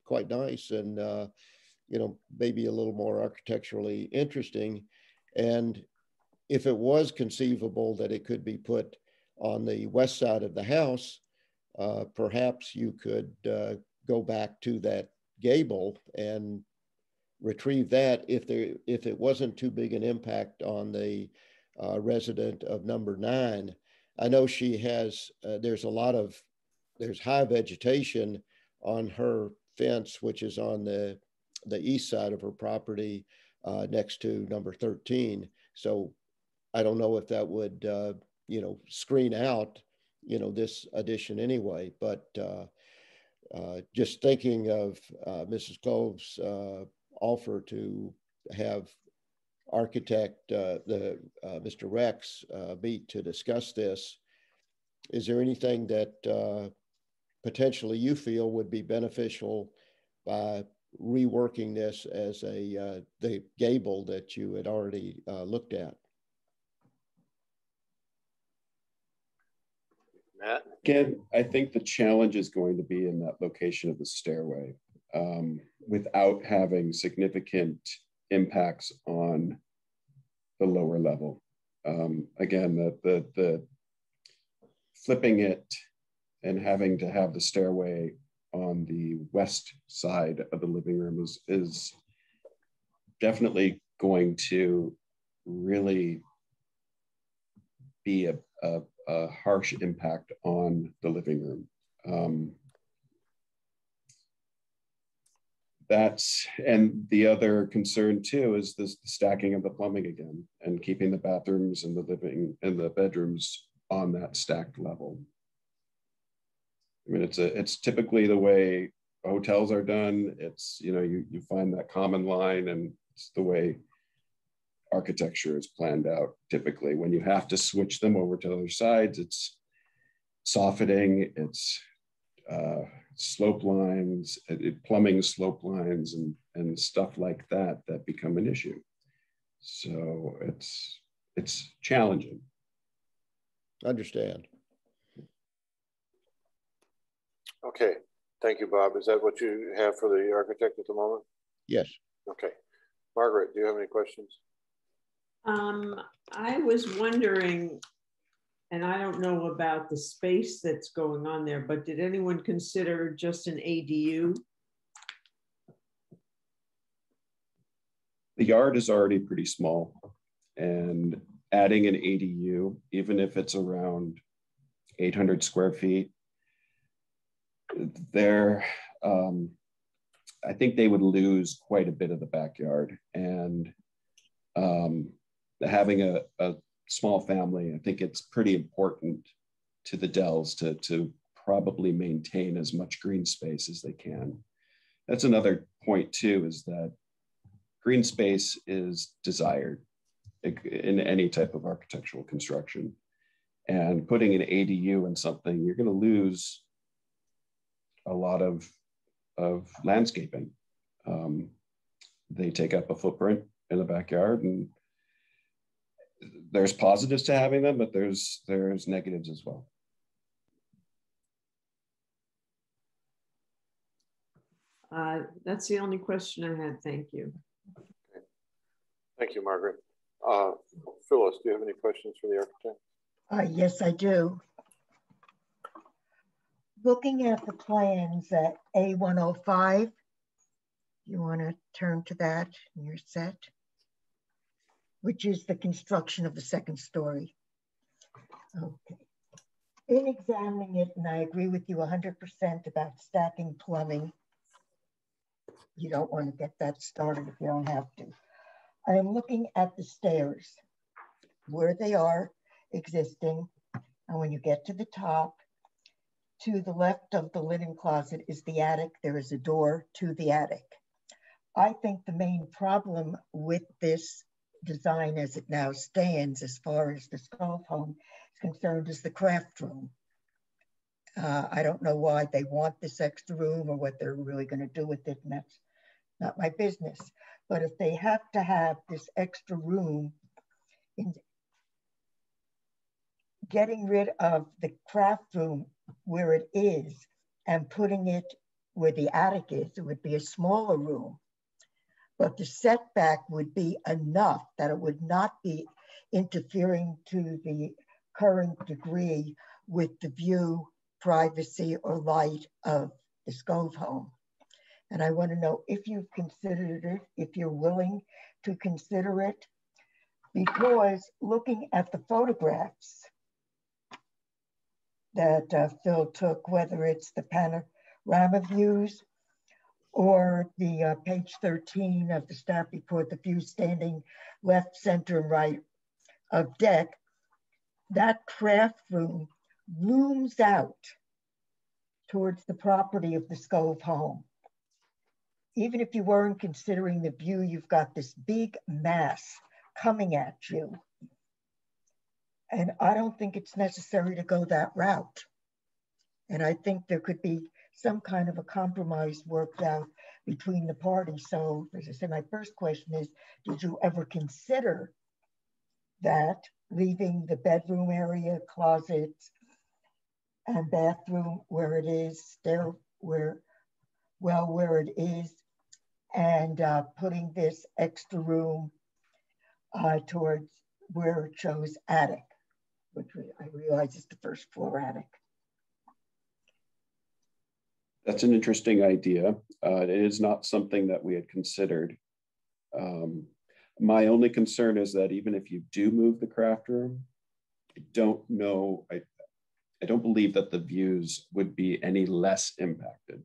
quite nice and maybe a little more architecturally interesting. And if it was conceivable that it could be put on the west side of the house, perhaps you could go back to that gable and retrieve that if it wasn't too big an impact on the resident of number 9. I know she has, there's high vegetation on her fence, which is on the east side of her property next to number 13. So I don't know if that would, screen out, this addition anyway, but just thinking of Mrs. Clove's offer to have architect, Mr. Rex meet to discuss this, is there anything that potentially you feel would be beneficial by reworking this as a the gable that you had already looked at. Matt? Again, I think the challenge is going to be in that location of the stairway without having significant impacts on the lower level. Again, the flipping it and having to have the stairway on the west side of the living room is definitely going to really be a harsh impact on the living room. And the other concern too is the stacking of the plumbing again and keeping the bathrooms and the living and the bedrooms on that stacked level. I mean, it's typically the way hotels are done. It's, you know, you find that common line, and it's the way architecture is planned out. Typically, when you have to switch them over to other sides, it's softening, it's slope lines, plumbing slope lines, and stuff like that become an issue. So it's challenging. Understand. Okay, thank you, Bob. Is that what you have for the architect at the moment? Yes. Okay. Margaret, do you have any questions? I was wondering, and I don't know about the space that's going on there, but did anyone consider just an ADU? The yard is already pretty small, and adding an ADU, even if it's around 800 square feet, I think they would lose quite a bit of the backyard. And having a small family, I think it's pretty important to the Dells to probably maintain as much green space as they can. That's another point too, is that green space is desired in any type of architectural construction. And putting an ADU in something, you're going to lose a lot of landscaping. They take up a footprint in the backyard, and there's positives to having them, but there's negatives as well. That's the only question I had. Thank you. Okay. Thank you, Margaret. Phyllis, do you have any questions for the architect? Yes, I do. Looking at the plans at A105, you want to turn to that in your set, which is the construction of the second story. Okay. In examining it, and I agree with you 100% about stacking plumbing, you don't want to get that started if you don't have to. I am looking at the stairs, where they are existing, and when you get to the top, to the left of the linen closet is the attic. There is a door to the attic. I think the main problem with this design as it now stands, as far as the Scove home is concerned, is the craft room. I don't know why they want this extra room or what they're really going to do with it, and that's not my business. But if they have to have this extra room, in getting rid of the craft room where it is and putting it where the attic is, it would be a smaller room. But the setback would be enough that it would not be interfering to the current degree with the view, privacy, or light of the Scove home. And I want to know if you've considered it, if you're willing to consider it, because looking at the photographs that Phil took, whether it's the panorama views or the page 13 of the staff report, the view standing left, center, and right of deck, that craft room looms out towards the property of the Scove home. Even if you weren't considering the view, you've got this big mass coming at you. And I don't think it's necessary to go that route. And I think there could be some kind of a compromise worked out between the parties. So as I said, my first question is, did you ever consider that, leaving the bedroom area, closets, and bathroom where it is, where it is, and putting this extra room towards where it shows attic, which I realize is the first floor attic? That's an interesting idea. It is not something that we had considered. My only concern is that even if you do move the craft room, I don't believe that the views would be any less impacted.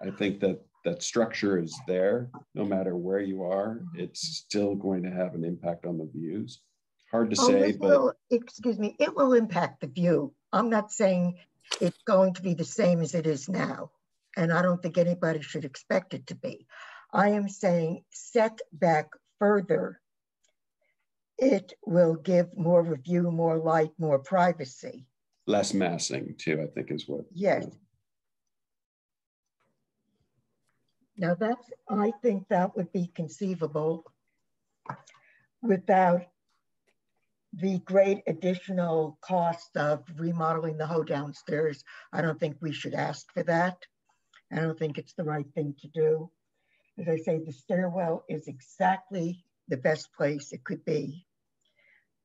I think that that structure is there, no matter where you are, it's still going to have an impact on the views. Hard to say, but excuse me, it will impact the view. I'm not saying it's going to be the same as it is now, and I don't think anybody should expect it to be. I am saying set back further, it will give more of a view, more light, more privacy. Less massing too, I think is what. Yes. Now I think that would be conceivable without the great additional cost of remodeling the whole downstairs. I don't think we should ask for that. I don't think it's the right thing to do. As I say, the stairwell is exactly the best place it could be,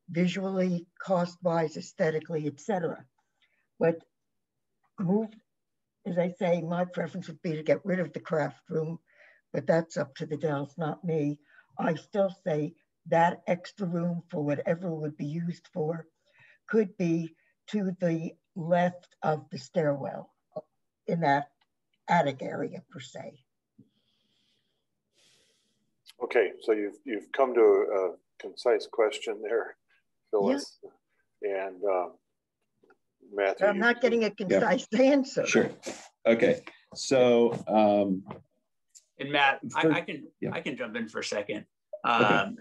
visually, cost-wise, aesthetically, etc. But as I say, my preference would be to get rid of the craft room, but that's up to the Dells, not me. I still say that extra room, for whatever it would be used for, could be to the left of the stairwell in that attic area per se. Okay, so you've come to a concise question there, Phyllis, yeah. And Matthew. I'm not getting a concise answer. Sure. Okay. So and Matt, I can jump in for a second. Okay.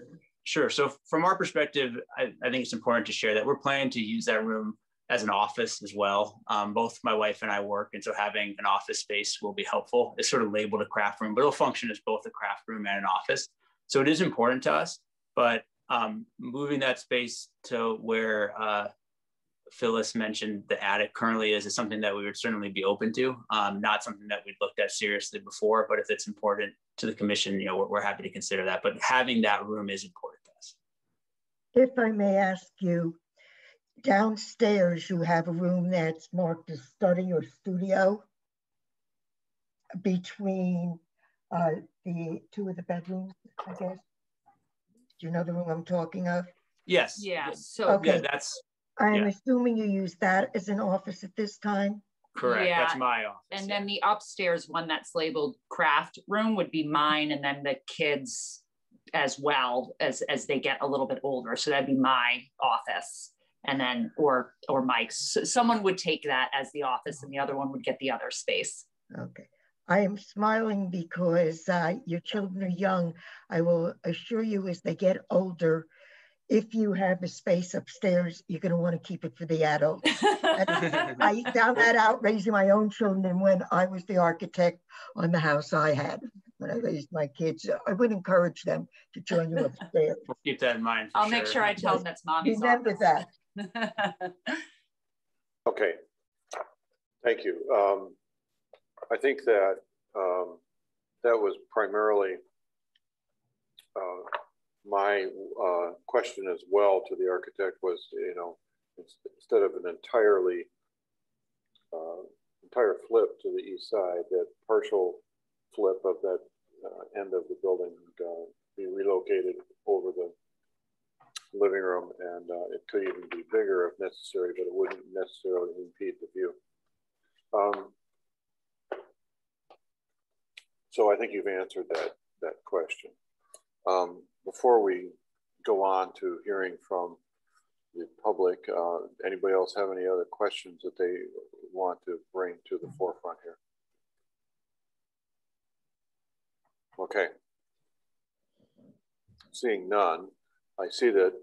Sure. So from our perspective, I think it's important to share that we're planning to use that room as an office as well. Both my wife and I work, and so having an office space will be helpful. It's sort of labeled a craft room, but it'll function as both a craft room and an office. So it is important to us, but moving that space to where Phyllis mentioned the attic currently is something that we would certainly be open to. Not something that we'd looked at seriously before, but if it's important to the commission, we're happy to consider that. But having that room is important to us. If I may ask you, downstairs you have a room that's marked as study or studio between the two of the bedrooms, I guess. Do you know the room I'm talking of? Yes. Yeah. So okay. Yeah, that's. I'm assuming you use that as an office at this time? Correct. Yeah. That's my office. And then the upstairs one that's labeled craft room would be mine, and then the kids as well as they get a little bit older. So that'd be my office. And then or Mike's. So someone would take that as the office and the other one would get the other space. Okay. I am smiling because your children are young. I will assure you, as they get older, if you have a space upstairs, you're going to want to keep it for the adults. I found that out raising my own children, and when I was the architect on the house I had when I raised my kids. I would encourage them to join you upstairs. We'll keep that in mind. I'll make sure I tell them that's mommy's Remember office. that. Okay, thank you. I think that that was primarily my question as well to the architect was, instead of an entire flip to the east side, that partial flip of that end of the building would be relocated over the living room, and it could even be bigger if necessary, but it wouldn't necessarily impede the view. So I think you've answered that question. Before we go on to hearing from the public, anybody else have any other questions that they want to bring to the forefront here? Okay. Seeing none, I see that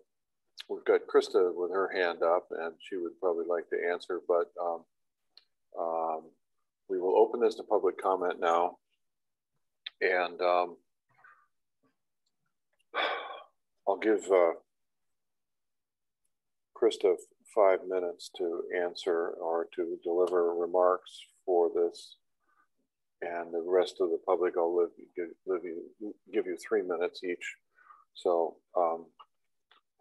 we've got Krista with her hand up, and she would probably like to answer, but we will open this to public comment now. And I'll give Krista 5 minutes to answer or to deliver remarks for this. And the rest of the public, I'll give you 3 minutes each. So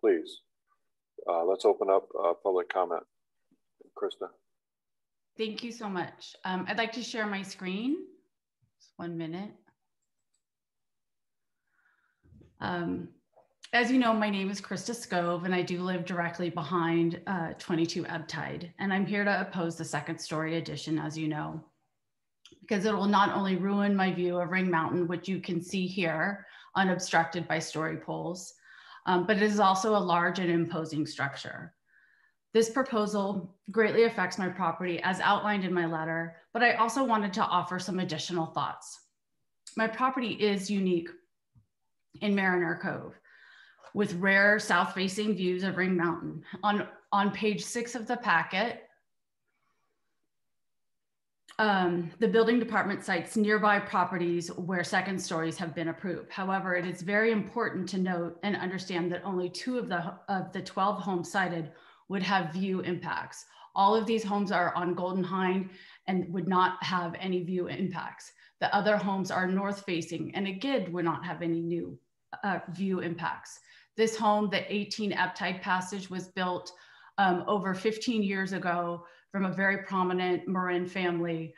please, let's open up public comment. Krista. Thank you so much. I'd like to share my screen. Just 1 minute. As you know, my name is Krista Scove, and I do live directly behind 22 Untitled. And I'm here to oppose the second story addition, as you know, because it will not only ruin my view of Ring Mountain, which you can see here, unobstructed by story poles, but it is also a large and imposing structure. This proposal greatly affects my property as outlined in my letter, but I also wanted to offer some additional thoughts. My property is unique in Mariner Cove, with rare south-facing views of Ring Mountain. On page 6 of the packet, the building department cites nearby properties where second stories have been approved. However, it is very important to note and understand that only 2 of the 12 homes cited would have view impacts. All of these homes are on Golden Hind and would not have any view impacts. The other homes are north facing and again would not have any new view impacts. This home, the 18 Uptide Passage, was built over 15 years ago from a very prominent Marin family.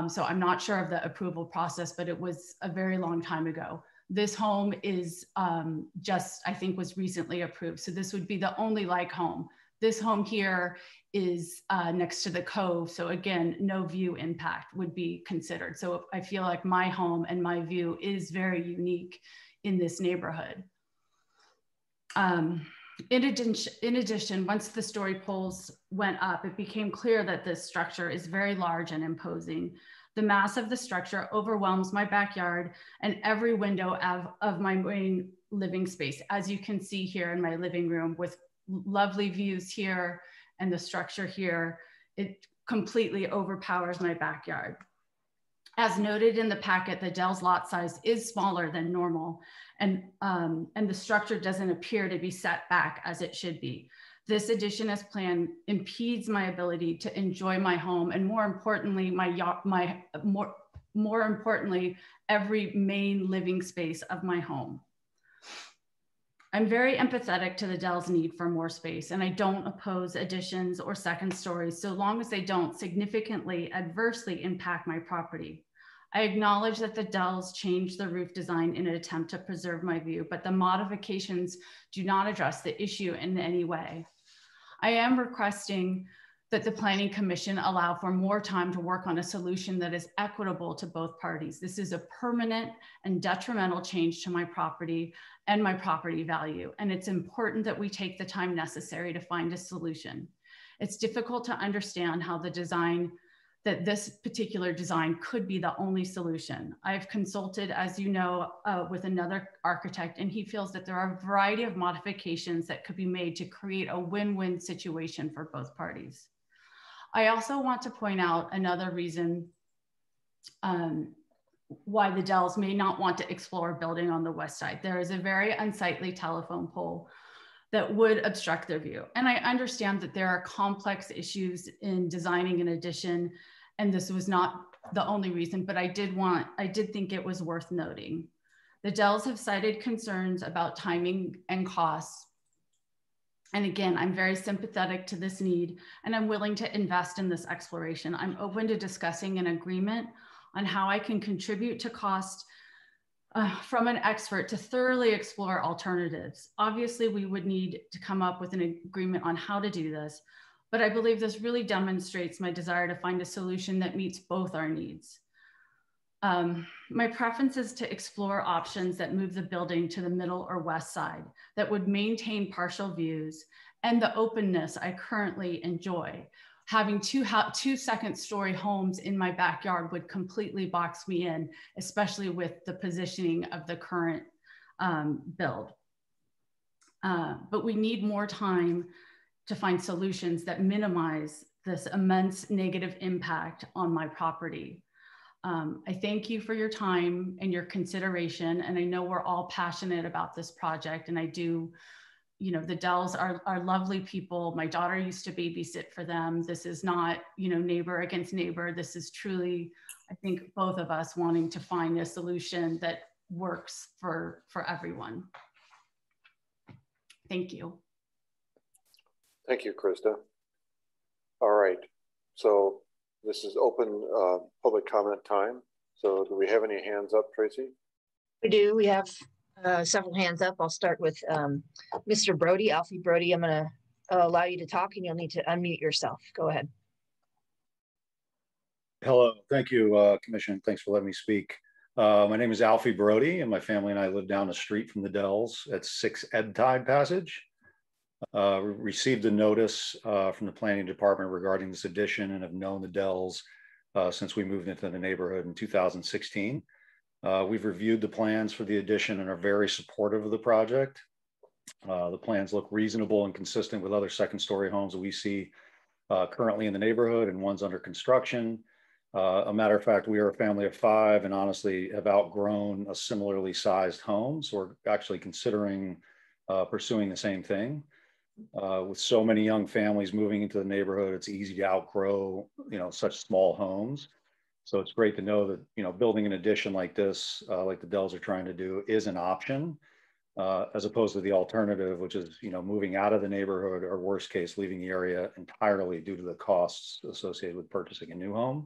So I'm not sure of the approval process, but it was a very long time ago. This home is I think was recently approved. So this would be the only like home. This home here is next to the cove. So again, no view impact would be considered. So I feel like my home and my view is very unique in this neighborhood. In addition, once the story poles went up, it became clear that this structure is very large and imposing. The mass of the structure overwhelms my backyard and every window of my main living space, as you can see here in my living room with lovely views here and the structure here. It completely overpowers my backyard. As noted in the packet, the Dell's lot size is smaller than normal, and the structure doesn't appear to be set back as it should be. This addition as planned impedes my ability to enjoy my home, and more importantly, more importantly, every main living space of my home. I'm very empathetic to the Dell's need for more space, and I don't oppose additions or second stories so long as they don't significantly adversely impact my property. I acknowledge that the Dells changed the roof design in an attempt to preserve my view, but the modifications do not address the issue in any way. I am requesting that the Planning Commission allow for more time to work on a solution that is equitable to both parties. This is a permanent and detrimental change to my property and my property value, and it's important that we take the time necessary to find a solution. It's difficult to understand how that this particular design could be the only solution. I've consulted, as you know, with another architect, and he feels that there are a variety of modifications that could be made to create a win-win situation for both parties. I also want to point out another reason why the Dells may not want to explore building on the west side. There is a very unsightly telephone pole that would obstruct their view. And I understand that there are complex issues in designing an addition, and this was not the only reason, but I did think it was worth noting. The Dells have cited concerns about timing and costs. And again, I'm very sympathetic to this need, and I'm willing to invest in this exploration. I'm open to discussing an agreement on how I can contribute to cost from an expert to thoroughly explore alternatives. Obviously, we would need to come up with an agreement on how to do this, but I believe this really demonstrates my desire to find a solution that meets both our needs. My preference is to explore options that move the building to the middle or west side that would maintain partial views and the openness I currently enjoy. Having two second-story homes in my backyard would completely box me in, especially with the positioning of the current build. But we need more time to find solutions that minimize this immense negative impact on my property. I thank you for your time and your consideration. And I know we're all passionate about this project. And I do, you know, the Dells are lovely people. My daughter used to babysit for them. This is not, you know, neighbor against neighbor. This is truly, I think, both of us wanting to find a solution that works for everyone. Thank you. Thank you, Krista. All right, so this is open public comment time. So do we have any hands up, Tracy? We do. We have several hands up. I'll start with Mr. Brody, Alfie Brody. I'm going to allow you to talk and you'll need to unmute yourself. Go ahead. Hello, thank you, Commission. Thanks for letting me speak. My name is Alfie Brody and my family and I live down the street from the Dells at 6 Ed Tide Passage. We received a notice from the planning department regarding this addition and have known the Dells since we moved into the neighborhood in 2016. We've reviewed the plans for the addition and are very supportive of the project. The plans look reasonable and consistent with other second-story homes that we see currently in the neighborhood and ones under construction. A matter of fact, we are a family of 5 and honestly have outgrown a similarly sized home. So we're actually considering pursuing the same thing. With so many young families moving into the neighborhood, it's easy to outgrow, you know, such small homes. So it's great to know that, you know, building an addition like this, like the Dells are trying to do, is an option, as opposed to the alternative, which is, you know, moving out of the neighborhood or worst case, leaving the area entirely due to the costs associated with purchasing a new home.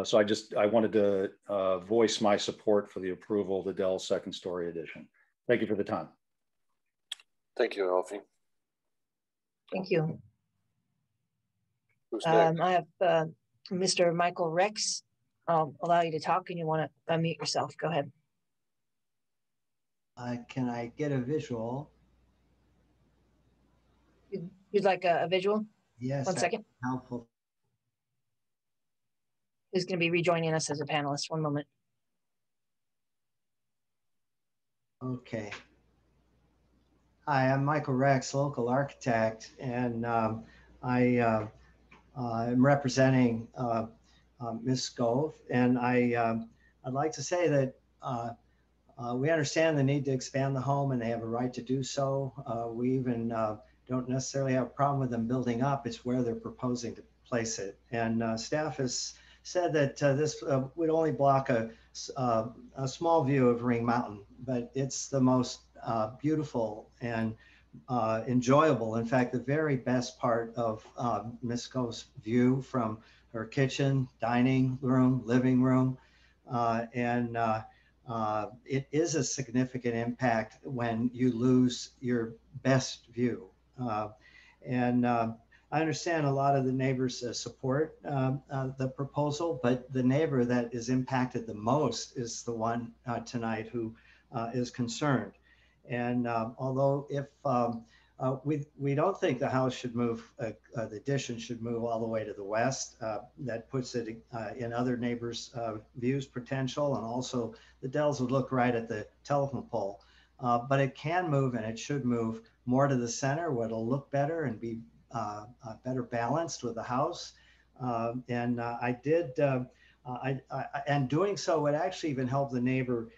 So I wanted to voice my support for the approval of the Dells second story addition. Thank you for the time. Thank you, Alfie. Thank you. Who's next? I have Mr. Michael Rex. I'll allow you to talk and you want to unmute yourself. Go ahead. Can I get a visual? You'd like a visual? Yes. One second. Helpful. Who's going to be rejoining us as a panelist? One moment. Okay. Hi, I'm Michael Rex, local architect, and I am representing Ms. Gove, and I'd like to say that we understand the need to expand the home, and they have a right to do so. We even don't necessarily have a problem with them building up. It's where they're proposing to place it, and staff has said that this would only block a small view of Ring Mountain, but it's the most beautiful and enjoyable. In fact, the very best part of Ms. Gove's view from her kitchen, dining room, living room, and it is a significant impact when you lose your best view. I understand a lot of the neighbors support the proposal, but the neighbor that is impacted the most is the one tonight who is concerned. And although if we don't think the house should move, the addition should move all the way to the west, that puts it in other neighbors' views potential, and also the Dells would look right at the telephone pole. But it can move and it should move more to the center where it'll look better and be better balanced with the house. And doing so would actually even help the neighbor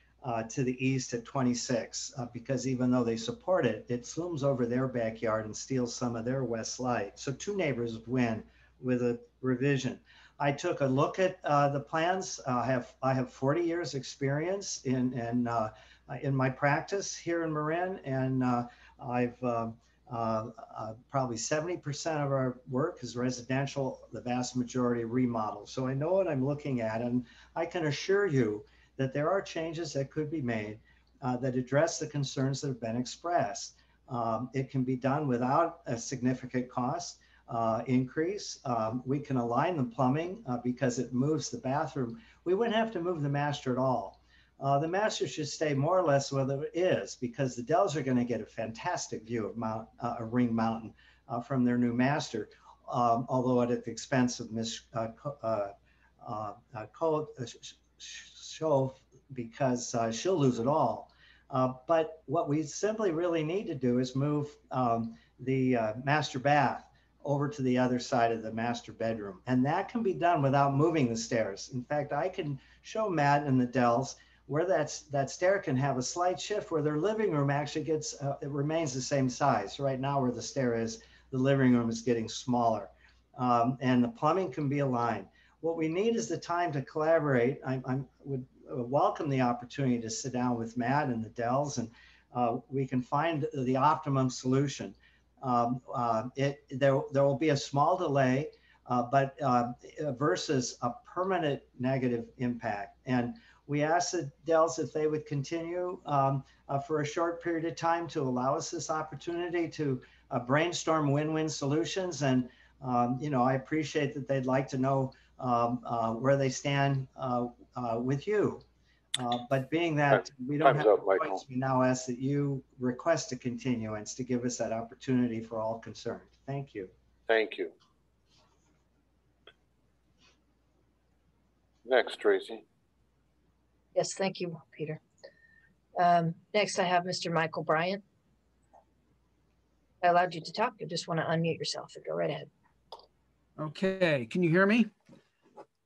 to the east at 26, because even though they support it, it zooms over their backyard and steals some of their west light. So 2 neighbors win with a revision. I took a look at the plans. I have 40 years experience in my practice here in Marin, and I've probably 70% of our work is residential, the vast majority remodel. So I know what I'm looking at, and I can assure you that there are changes that could be made that address the concerns that have been expressed. It can be done without a significant cost increase. We can align the plumbing because it moves the bathroom. We wouldn't have to move the master at all. The master should stay more or less where it is, because the Dells are going to get a fantastic view of Ring Mountain from their new master, although at the expense of Ms. Shove, because she'll lose it all. But what we simply really need to do is move the master bath over to the other side of the master bedroom. And that can be done without moving the stairs. In fact, I can show Matt and the Dells where that stair can have a slight shift where their living room actually gets, it remains the same size. Right now where the stair is, the living room is getting smaller. And the plumbing can be aligned. What we need is the time to collaborate. I would welcome the opportunity to sit down with Matt and the Dells, and we can find the optimum solution. There will be a small delay, but versus a permanent negative impact. And we asked the Dells if they would continue for a short period of time to allow us this opportunity to brainstorm win-win solutions. And I appreciate that they'd like to know where they stand with you. But being that we don't have a choice, we now ask that you request a continuance to give us that opportunity for all concerned. Thank you. Thank you. Next, Tracy. Yes, thank you, Peter. Next, I have Mr. Michael Bryant. I allowed you to talk. You just want to unmute yourself and go right ahead. Okay, can you hear me?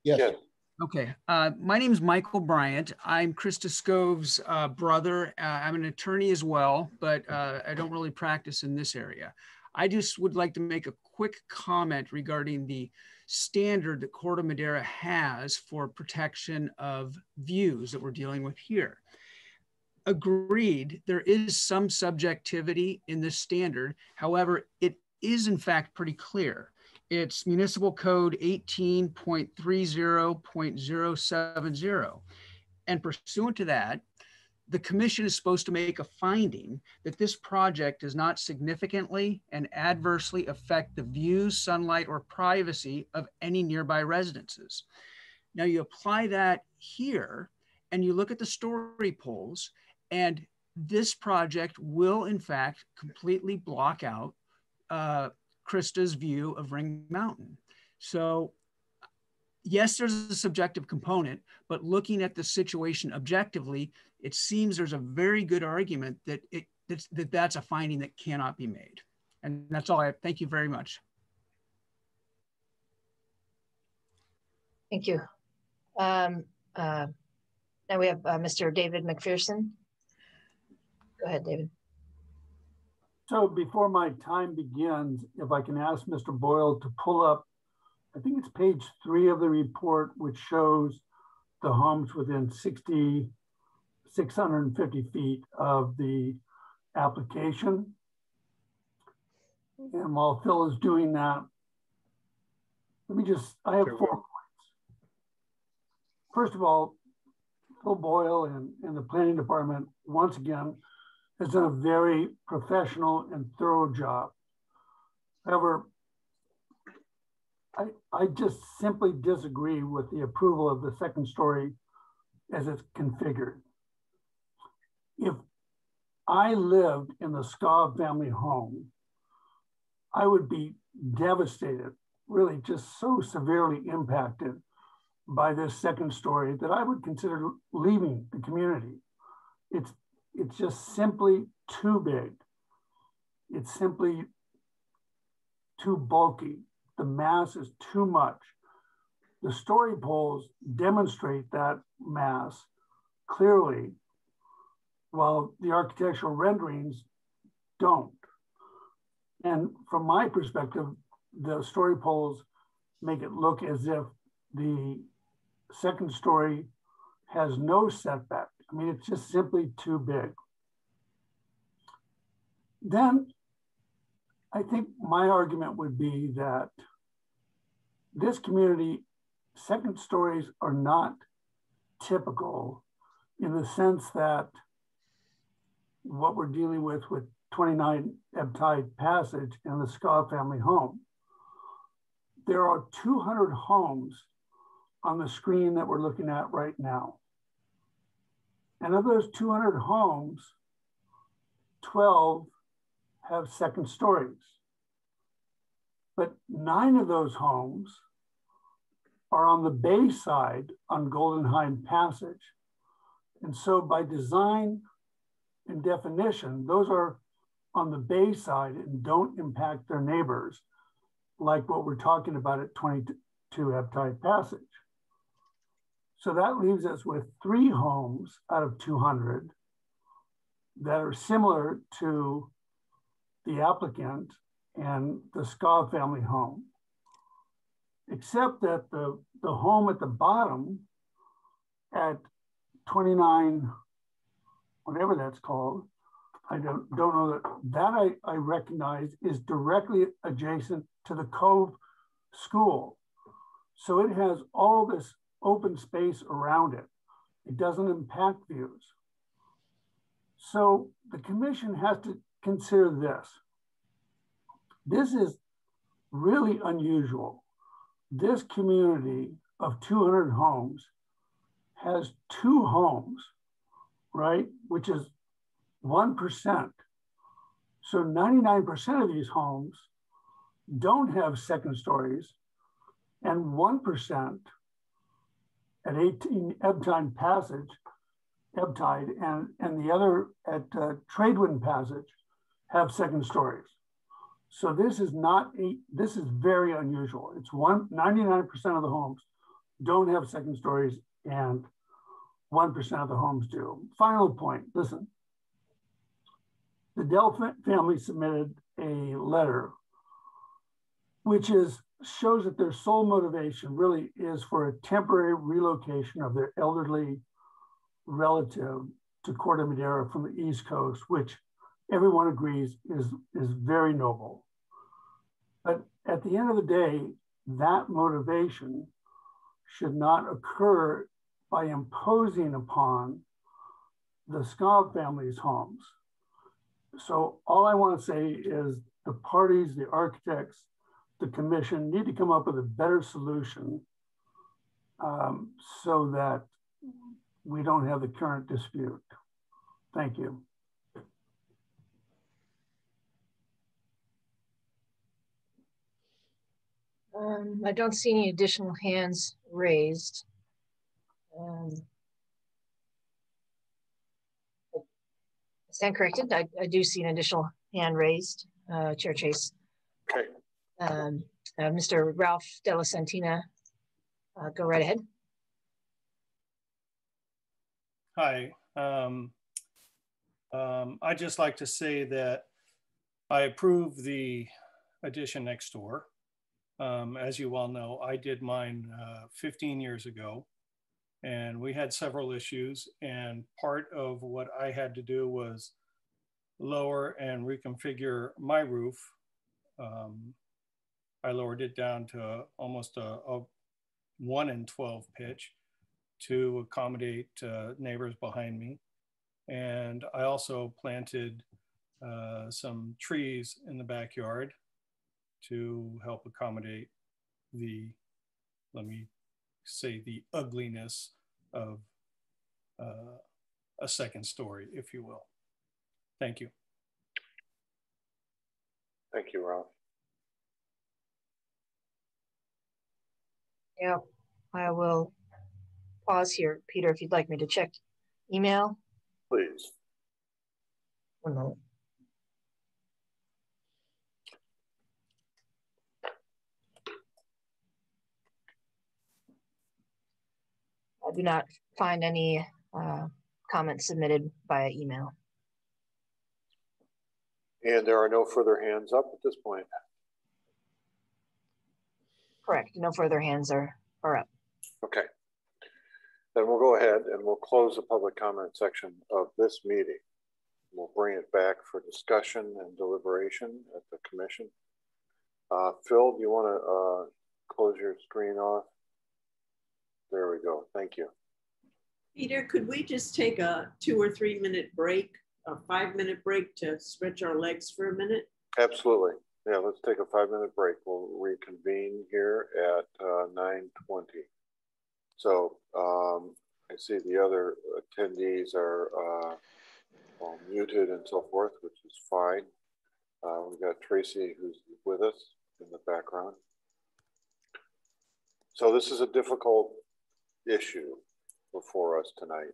Yes. Yes. Okay, my name is Michael Bryant. I'm Krista Scove's brother. I'm an attorney as well, but I don't really practice in this area. I just would like to make a quick comment regarding the standard that Corte Madera has for protection of views that we're dealing with here. Agreed, there is some subjectivity in this standard. However, it is in fact pretty clear. It's Municipal Code 18.30.070. And pursuant to that, the commission is supposed to make a finding that this project does not significantly and adversely affect the views, sunlight, or privacy of any nearby residences. Now you apply that here and you look at the story polls, and this project will in fact completely block out Krista's view of Ring Mountain. So yes, there's a subjective component, but looking at the situation objectively, it seems there's a very good argument that that's a finding that cannot be made. And that's all I have. Thank you very much. Thank you. Now we have Mr. David Mcpherson. Go ahead, David. So before my time begins, if I can ask Mr. Boyle to pull up, I think it's page 3 of the report, which shows the homes within 650 feet of the application. And while Phil is doing that, I have 4 points. First of all, Phil Boyle and the planning department, once again, has done a very professional and thorough job. However, I just simply disagree with the approval of the second story as it's configured. If I lived in the Scobb family home, I would be devastated, really just so severely impacted by this second story that I would consider leaving the community. It's just simply too big. It's simply too bulky. The mass is too much. The story polls demonstrate that mass clearly, while the architectural renderings don't. And from my perspective, the story polls make it look as if the second story has no setback. I mean, it's just simply too big. Then I think my argument would be that this community, second stories are not typical in the sense that what we're dealing with 29 Ebb Tide Passage and the Scobb family home. There are 200 homes on the screen that we're looking at right now. And of those 200 homes, 12 have second stories. But 9 of those homes are on the bay side on Golden Hind Passage. And so by design and definition, those are on the bay side and don't impact their neighbors. like what we're talking about at 22 Eptide Passage. So that leaves us with 3 homes out of 200 that are similar to the applicant and the Scaw family home, except that the home at the bottom at 29, whatever that's called, I don't know that I recognize is directly adjacent to the Cove School. So it has all this open space around it. It doesn't impact views. So the commission has to consider this. This is really unusual. This community of 200 homes has 2 homes, right? Which is 1%. So 99% of these homes don't have second stories, and 1% at 18 Eptide Passage, Eptide, and the other at Tradewind Passage have second stories. So this is this is very unusual. It's 99% of the homes don't have second stories, and 1% of the homes do. Final point, listen. The Dell family submitted a letter which shows that their sole motivation really is for a temporary relocation of their elderly relative to Corte Madera from the East Coast, which everyone agrees is very noble. But at the end of the day, that motivation should not occur by imposing upon the Scaw family's homes. So all I want to say is the parties, the architects, the commission need to come up with a better solution so that we don't have the current dispute. Thank you. I don't see any additional hands raised. I stand corrected. I do see an additional hand raised, Chair Chase. Okay. Mr. Ralph Della Santina, go right ahead. Hi. I'd just like to say that I approve the addition next door. As you all know, I did mine 15 years ago, and we had several issues, and part of what I had to do was lower and reconfigure my roof. I lowered it down to almost a 1 in 12 pitch to accommodate neighbors behind me. And I also planted some trees in the backyard to help accommodate the, let me say, the ugliness of a second story, if you will. Thank you. Thank you, Ralph. Yeah, I will pause here. Peter, if you'd like me to check email. Please. 1 moment. I do not find any comments submitted via email. And there are no further hands up at this point. Correct. No further hands are up. Okay. Then we'll go ahead and we'll close the public comment section of this meeting. We'll bring it back for discussion and deliberation at the commission. Phil, do you want to close your screen off? There we go. Thank you. Peter, could we just take a 2 or 3 minute break, a 5-minute break to stretch our legs for a minute? Absolutely. Yeah, let's take a 5-minute break. We'll reconvene here at 9:20. So I see the other attendees are all muted and so forth, which is fine. We've got Tracy who's with us in the background. So this is a difficult issue before us tonight.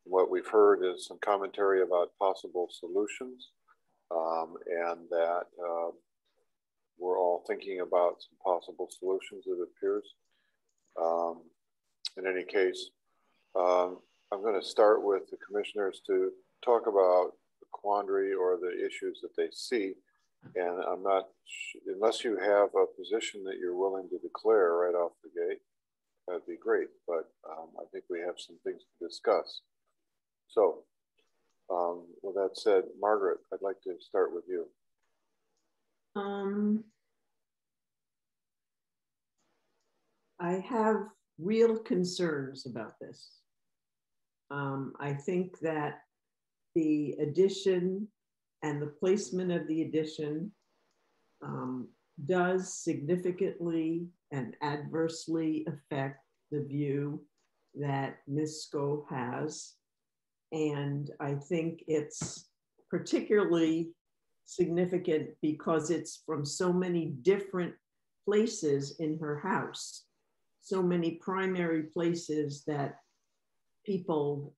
What we've heard is some commentary about possible solutions and that we're all thinking about some possible solutions, it appears. In any case, I'm going to start with the commissioners to talk about the quandary or the issues that they see. And I'm not, unless you have a position that you're willing to declare right off the gate, that'd be great. But I think we have some things to discuss. So with that said, Margaret, I'd like to start with you. I have real concerns about this. I think that the addition and the placement of the addition does significantly and adversely affect the view that Ms. Scove has. And I think it's particularly significant because it's from so many different places in her house, so many primary places that people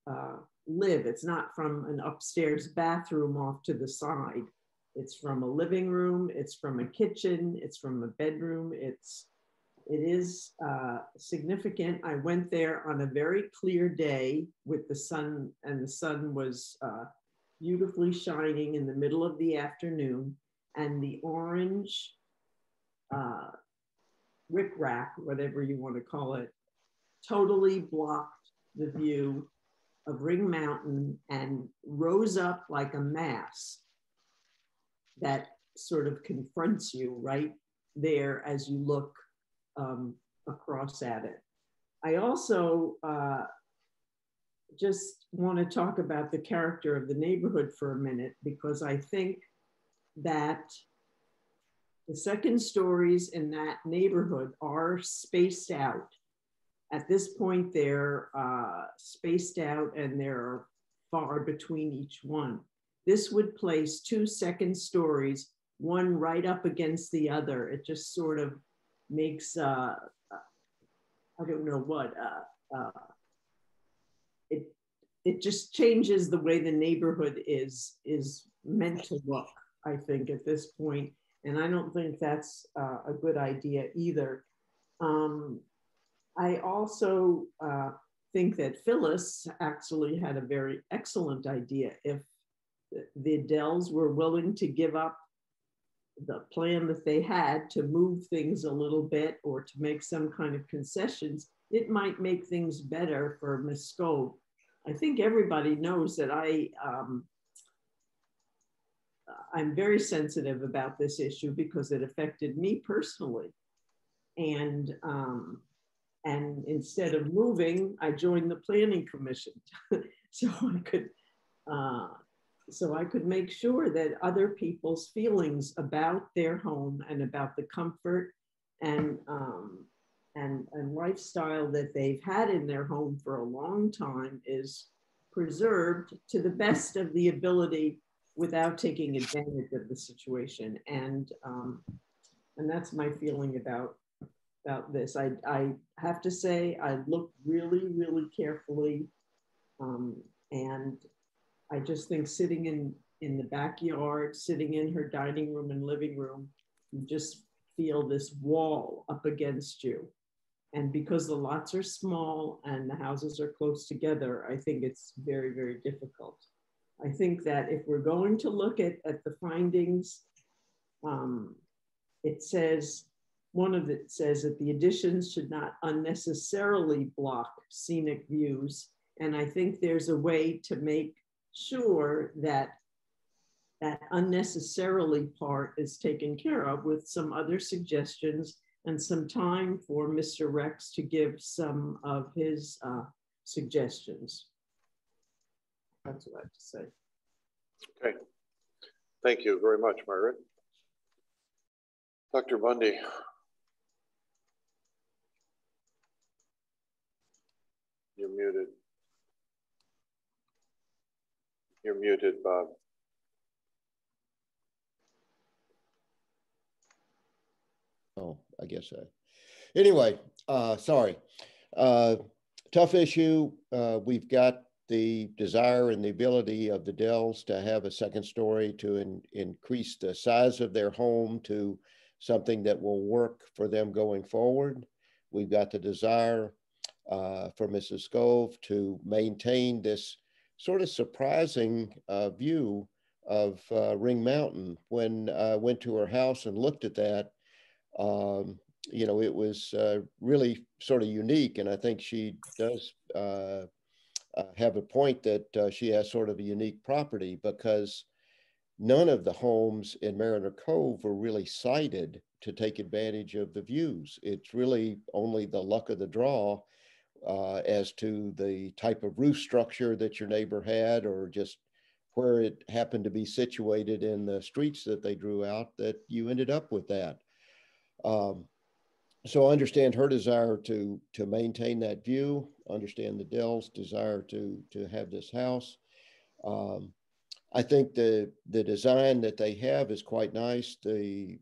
live. It's not from an upstairs bathroom off to the side. It's from a living room, it's from a kitchen, it's from a bedroom. It is significant. I went there on a very clear day with the sun, and the sun was beautifully shining in the middle of the afternoon, and the orange rickrack, whatever you want to call it, totally blocked the view of Ring Mountain and rose up like a mass that sort of confronts you right there as you look across at it. I also just want to talk about the character of the neighborhood for a minute, because I think that the second stories in that neighborhood are spaced out. At this point, they're spaced out and they're far between each one. This would place 2 second stories, one right up against the other. It just sort of makes, I don't know what, it just changes the way the neighborhood is meant to look, I think, at this point. And I don't think that's a good idea either. I also think that Phyllis actually had a very excellent idea. If the Dells were willing to give up the plan that they had to move things a little bit or to make some kind of concessions, it might make things better for Ms. Scove. I think everybody knows that I'm very sensitive about this issue because it affected me personally. And instead of moving, I joined the planning commission so I could make sure that other people's feelings about their home and about the comfort and lifestyle that they've had in their home for a long time is preserved to the best of the ability without taking advantage of the situation. And that's my feeling about this. I have to say, I looked really, really carefully. And I just think sitting in the backyard, sitting in her dining room and living room, you just feel this wall up against you. And because the lots are small and the houses are close together, I think it's very, very difficult. I think that if we're going to look at the findings, it says, one of it says that the additions should not unnecessarily block scenic views. And I think there's a way to make sure that that unnecessarily part is taken care of with some other suggestions and some time for Mr. Rex to give some of his suggestions. That's what I have to say. Okay, thank you very much, Margaret. Dr. Bundy. You're muted. You're muted, Bob. Oh, I guess so. Anyway, sorry. Tough issue. We've got the desire and the ability of the Dells to have a second story to increase the size of their home to something that will work for them going forward. We've got the desire for Mrs. Scove to maintain this sort of surprising view of Ring Mountain. When I went to her house and looked at that, you know, it was really sort of unique. And I think she does have a point that she has sort of a unique property, because none of the homes in Mariner Cove were really sited to take advantage of the views. It's really only the luck of the draw as to the type of roof structure that your neighbor had, or just where it happened to be situated in the streets that they drew out, that you ended up with that. So I understand her desire to maintain that view, understand the Dell's desire to have this house. I think the design that they have is quite nice. The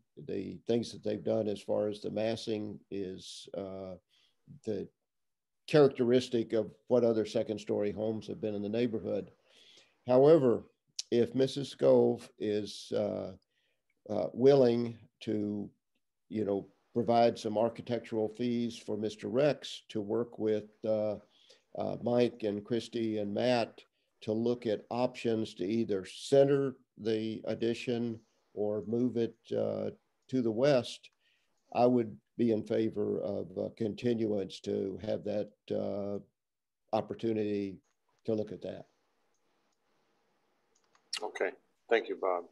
things that they've done as far as the massing is the characteristic of what other second-story homes have been in the neighborhood. However, if Mrs. Scove is willing to, you know, provide some architectural fees for Mr. Rex to work with Mike and Christy and Matt to look at options to either center the addition or move it to the west, I would be in favor of continuance to have that opportunity to look at that. Okay, thank you, Bob.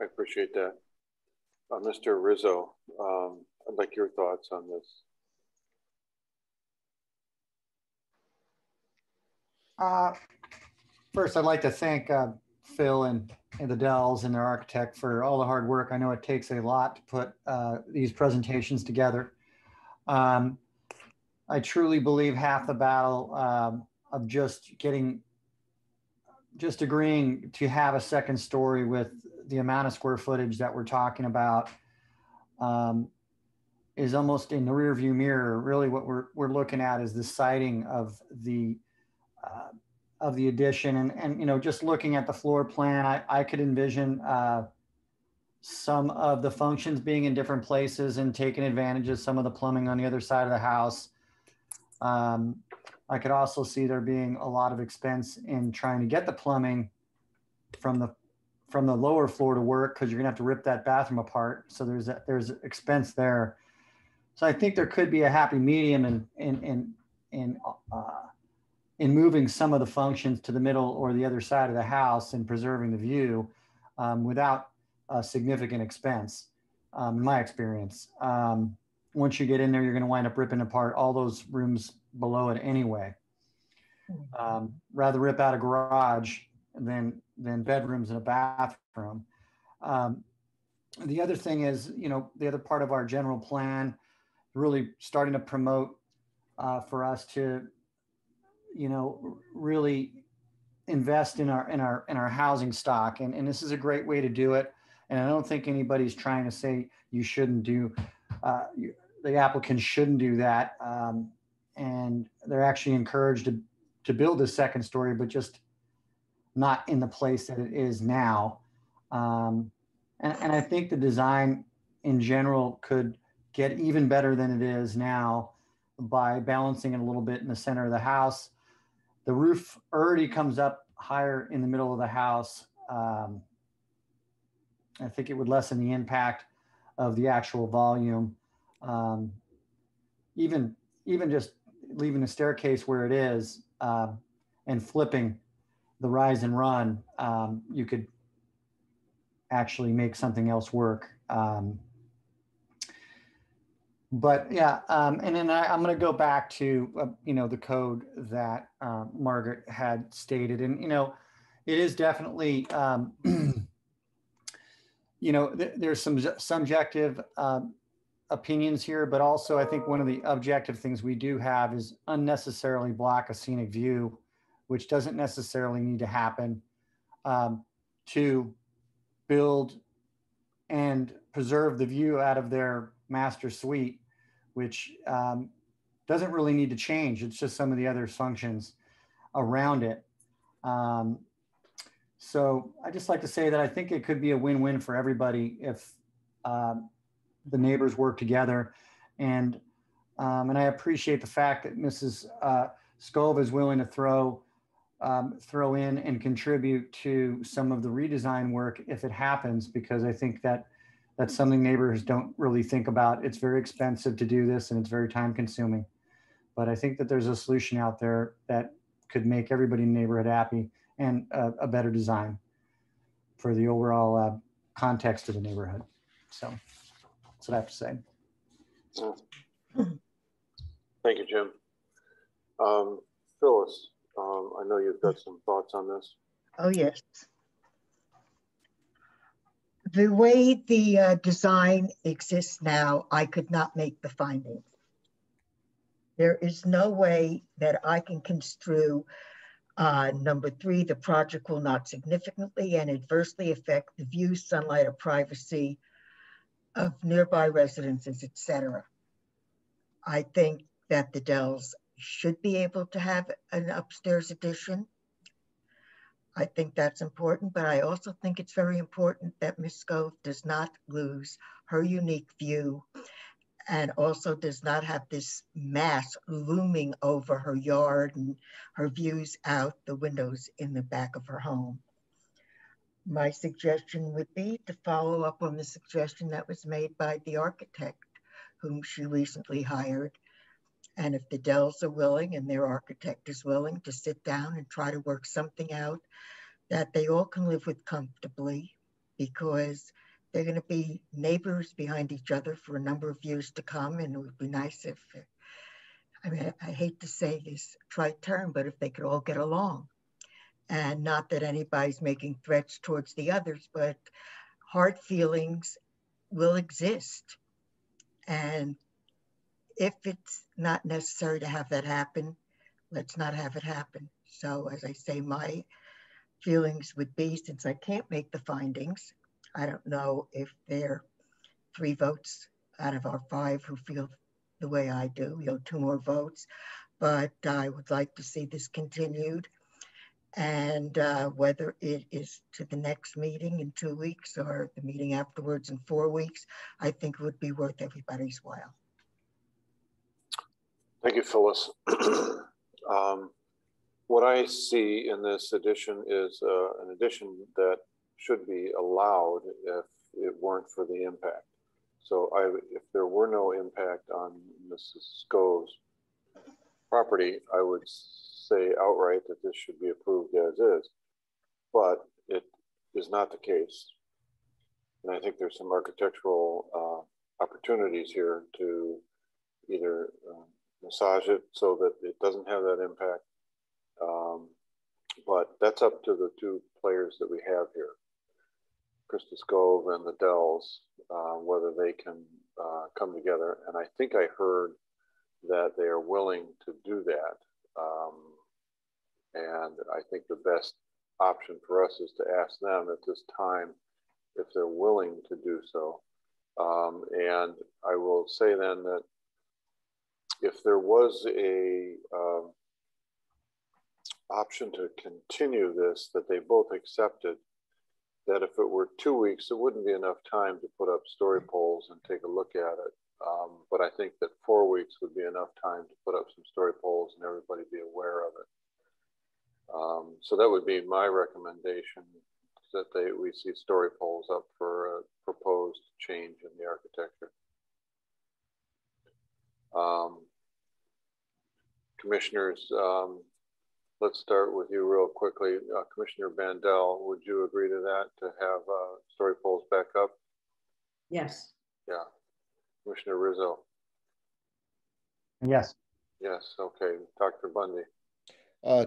I appreciate that. Mr. Rizzo, I'd like your thoughts on this. First, I'd like to thank Phil and the Dells and their architect for all the hard work. I know it takes a lot to put these presentations together. I truly believe half the battle of just agreeing to have a second story with the amount of square footage that we're talking about is almost in the rear view mirror. Really what we're looking at is the siding of the addition, and you know, just looking at the floor plan, I could envision some of the functions being in different places and taking advantage of some of the plumbing on the other side of the house. I could also see there being a lot of expense in trying to get the plumbing from the lower floor to work, because you're gonna have to rip that bathroom apart. So there's expense there. So I think there could be a happy medium in moving some of the functions to the middle or the other side of the house and preserving the view without significant expense, in my experience. Once you get in there, you're going to wind up ripping apart all those rooms below it anyway. Rather rip out a garage than bedrooms and a bathroom. The other thing is, you know, the other part of our general plan, really starting to promote for us to, you know, really invest in our housing stock. And this is a great way to do it. And I don't think anybody's trying to say you shouldn't do, the applicants shouldn't do that. And they're actually encouraged to build a second story, but just not in the place that it is now. And I think the design in general could get even better than it is now by balancing it a little bit in the center of the house. The roof already comes up higher in the middle of the house. I think it would lessen the impact of the actual volume. Even just leaving the staircase where it is and flipping the rise and run, you could actually make something else work. But yeah, and then I'm going to go back to, you know, the code that Margaret had stated. And, you know, it is definitely, you know, there's some subjective opinions here, but also I think one of the objective things we do have is unnecessarily block a scenic view, which doesn't necessarily need to happen, to build and preserve the view out of their master suite, which doesn't really need to change. It's just some of the other functions around it. So I just like to say that I think it could be a win-win for everybody if the neighbors work together. And I appreciate the fact that Mrs. Scove is willing to throw in and contribute to some of the redesign work if it happens, because I think that that's something neighbors don't really think about. It's very expensive to do this and it's very time consuming. But I think that there's a solution out there that could make everybody in the neighborhood happy and a better design for the overall context of the neighborhood. So that's what I have to say. Thank you, Jim. Phyllis, I know you've got some thoughts on this. Oh, yes. The way the design exists now, I could not make the findings. There is no way that I can construe number 3, the project will not significantly and adversely affect the view, sunlight, or privacy of nearby residences, etc. I think that the Dells should be able to have an upstairs addition. I think that's important, but I also think it's very important that Ms. Scove does not lose her unique view and also does not have this mass looming over her yard and her views out the windows in the back of her home. My suggestion would be to follow up on the suggestion that was made by the architect whom she recently hired. And if the Dells are willing and their architect is willing to sit down and try to work something out that they all can live with comfortably, because they're going to be neighbors behind each other for a number of years to come. And it would be nice if, I mean, I hate to say this trite term, but if they could all get along. And not that anybody's making threats towards the others, but hard feelings will exist. And if it's not necessary to have that happen, let's not have it happen. So as I say, my feelings would be, since I can't make the findings, I don't know if there are 3 votes out of our 5 who feel the way I do, 2 more votes, but I would like to see this continued. And whether it is to the next meeting in 2 weeks or the meeting afterwards in 4 weeks, I think it would be worth everybody's while. Thank you, Phyllis. What I see in this addition is an addition that should be allowed if it weren't for the impact. So if there were no impact on Mrs. Scove's property, I would say outright that this should be approved as is, but it is not the case. And I think there's some architectural opportunities here to either massage it so that it doesn't have that impact. But that's up to the 2 players that we have here, Krista Scove and the Dells, whether they can come together. And I think I heard that they are willing to do that. And I think the best option for us is to ask them at this time if they're willing to do so. And I will say then that if there was a option to continue this, that they both accepted, that if it were 2 weeks, it wouldn't be enough time to put up story poles and take a look at it. But I think that 4 weeks would be enough time to put up some story poles and everybody be aware of it. So that would be my recommendation, that we see story poles up for a proposed change in the architecture. Commissioners, let's start with you real quickly. Commissioner Bandel, would you agree to that, to have story poles back up? Yes. Yeah. Commissioner Rizzo? Yes. Yes, okay. Dr. Bundy?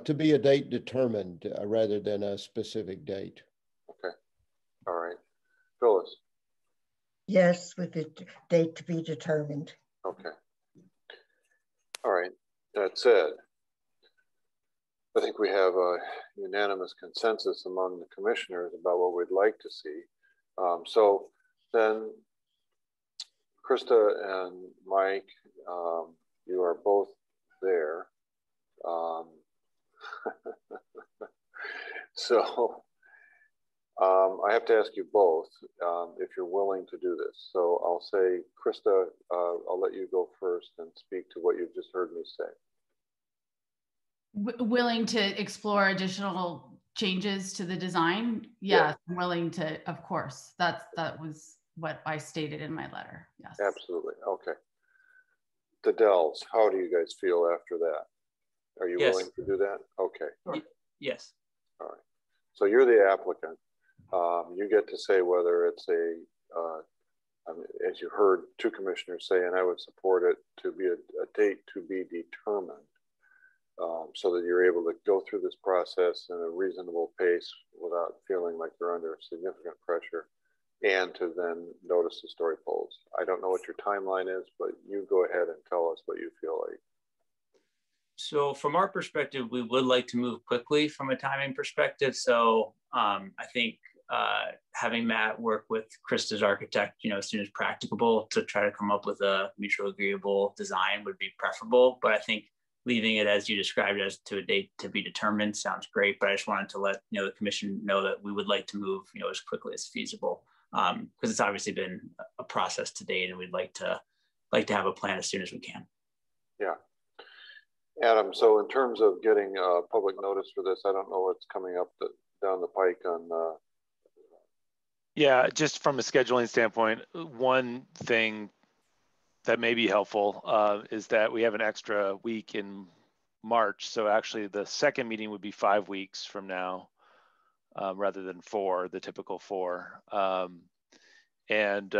To be a date determined rather than a specific date. Okay, all right. Phyllis? Yes, with the date to be determined. Okay. All right, that said, I think we have a unanimous consensus among the commissioners about what we'd like to see. So then, Krista and Mike, you are both there. So I have to ask you both if you're willing to do this. So I'll say, Krista, I'll let you go first and speak to what you've just heard me say. Willing to explore additional changes to the design? Yes, I'm willing to, of course. That was what I stated in my letter. Yes. Absolutely. Okay. The Dells, how do you guys feel after that? Are you willing to do that? Okay. Yes. All right. So you're the applicant. You get to say whether it's as you heard two commissioners say, and I would support it to be a date to be determined, so that you're able to go through this process in a reasonable pace without feeling like you're under significant pressure, and to then notice the story polls. I don't know what your timeline is, but you go ahead and tell us what you feel like. So from our perspective, we would like to move quickly from a timing perspective. So I think having Matt work with Krista's architect, as soon as practicable to try to come up with a mutually agreeable design would be preferable. But I think leaving it as you described as to a date to be determined sounds great. But I just wanted to let the commission know that we would like to move as quickly as feasible, because it's obviously been a process to date, and we'd like to have a plan as soon as we can. Yeah. Adam, so in terms of getting public notice for this, I don't know what's coming up down the pike on. Yeah, just from a scheduling standpoint, one thing that may be helpful is that we have an extra week in March. So actually the second meeting would be 5 weeks from now, rather than 4, the typical 4. And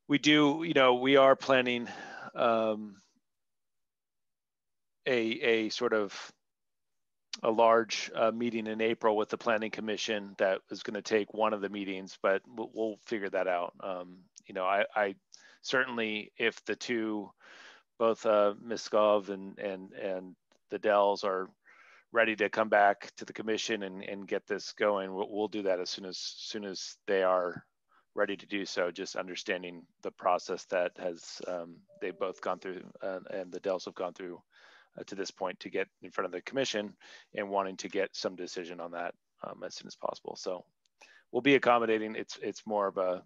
we are planning a sort of a large meeting in April with the Planning Commission that is going to take one of the meetings, but we'll figure that out. I certainly, if the two, both Ms. Skov and the Dells are ready to come back to the commission and get this going, we'll do that as soon as they are ready to do so, just understanding the process that has they've both gone through and the Dells have gone through to this point to get in front of the commission, and wanting to get some decision on that as soon as possible. So we'll be accommodating. It's more of a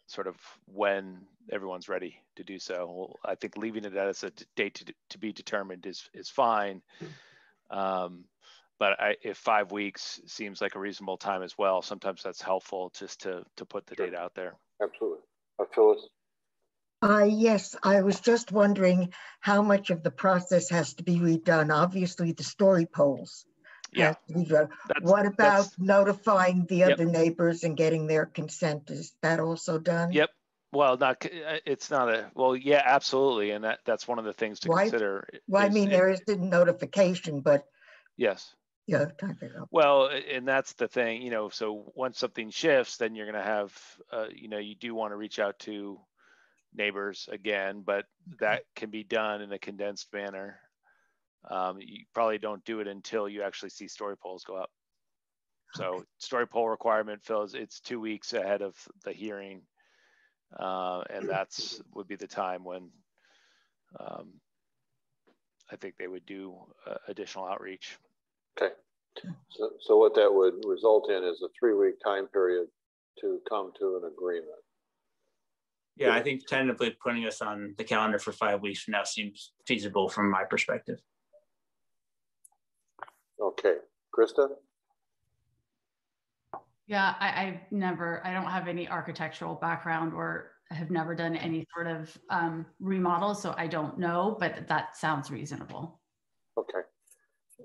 sort of when everyone's ready to do so. I think leaving it as a date to be determined is fine. But if 5 weeks seems like a reasonable time as well, sometimes that's helpful just to put the date out there. Absolutely. Phyllis? Yes, I was just wondering how much of the process has to be redone. Obviously, the story polls. Yeah. What about notifying the other neighbors and getting their consent? Is that also done? Yep. Well, yeah, absolutely. And that's one of the things to consider. Well, I mean, there is the notification, but. Yes. Yeah. Well, and that's the thing, so once something shifts, then you're going to have, you do want to reach out to neighbors again, but that can be done in a condensed manner. You probably don't do it until you actually see story polls go up. So story poll requirement, Phil, it's 2 weeks ahead of the hearing. And that's would be the time when I think they would do additional outreach. Okay. So what that would result in is a 3-week time period to come to an agreement. Yeah, I think tentatively putting us on the calendar for 5 weeks from now seems feasible from my perspective. Okay, Krista? Yeah, I don't have any architectural background or have never done any sort of remodel, so I don't know, but that sounds reasonable. Okay.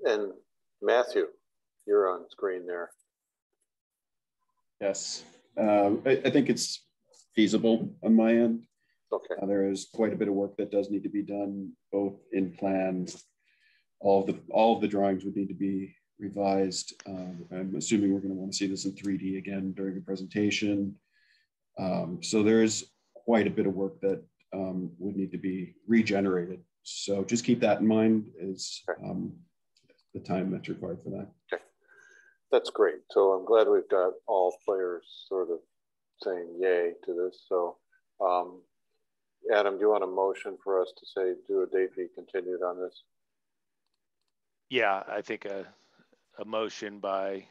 And Matthew, you're on screen there. Yes, I think it's feasible on my end. Okay. There is quite a bit of work that does need to be done, both in plans. All of the drawings would need to be revised. I'm assuming we're going to want to see this in 3D again during the presentation. So there is quite a bit of work that would need to be regenerated. So just keep that in mind as the time that's required for that. Okay. That's great. So I'm glad we've got all players sort of saying yay to this. So Adam, do you want a motion for us to say do a date be continued on this? Yeah, I think a motion by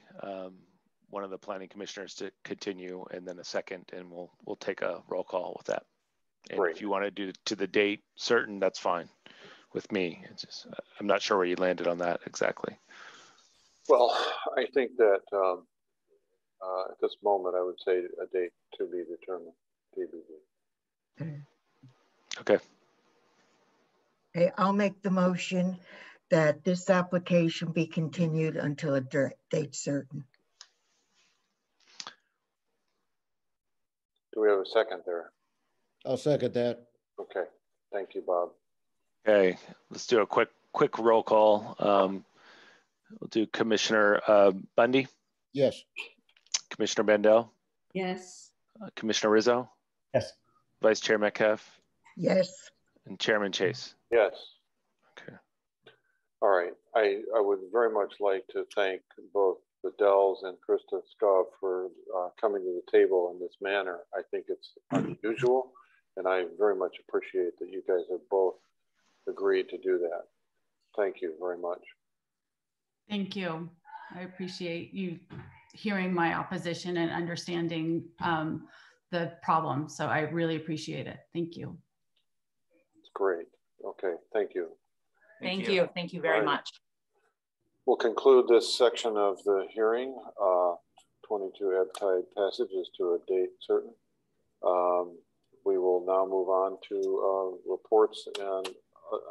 one of the planning commissioners to continue, and then a second, and we'll take a roll call with that. And Great. if you want to do to the date certain, that's fine with me. It's just, I'm not sure where you landed on that exactly. Well, I think that at this moment, I would say a date to be determined, TBD. Okay. Okay, I'll make the motion that this application be continued until a date certain. Do we have a second there? I'll second that. Okay, thank you, Bob. Okay, let's do a quick roll call. We'll do Commissioner Bundy. Yes. Commissioner Bandel. Yes. Commissioner Rizzo. Yes. Vice Chair Metcalf. Yes. And Chairman Chase. Yes. Okay. All right. I would very much like to thank both the Dells and Krista Skov for coming to the table in this manner. I think it's unusual, and I very much appreciate that you guys have both agreed to do that. Thank you very much. Thank you. I appreciate you hearing my opposition and understanding the problem. So I really appreciate it. Thank you. It's great. Okay, thank you. Thank you. Thank you very much. We'll conclude this section of the hearing. 22 ebb tide passages to a date certain. We will now move on to reports and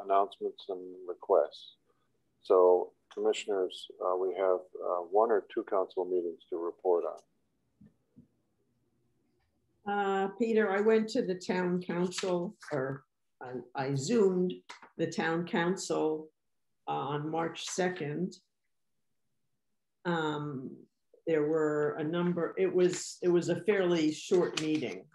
announcements and requests. So commissioners, we have 1 or 2 council meetings to report on. Peter, I went to the town council, or I Zoomed the town council on March 2nd. There were a number, it was a fairly short meeting.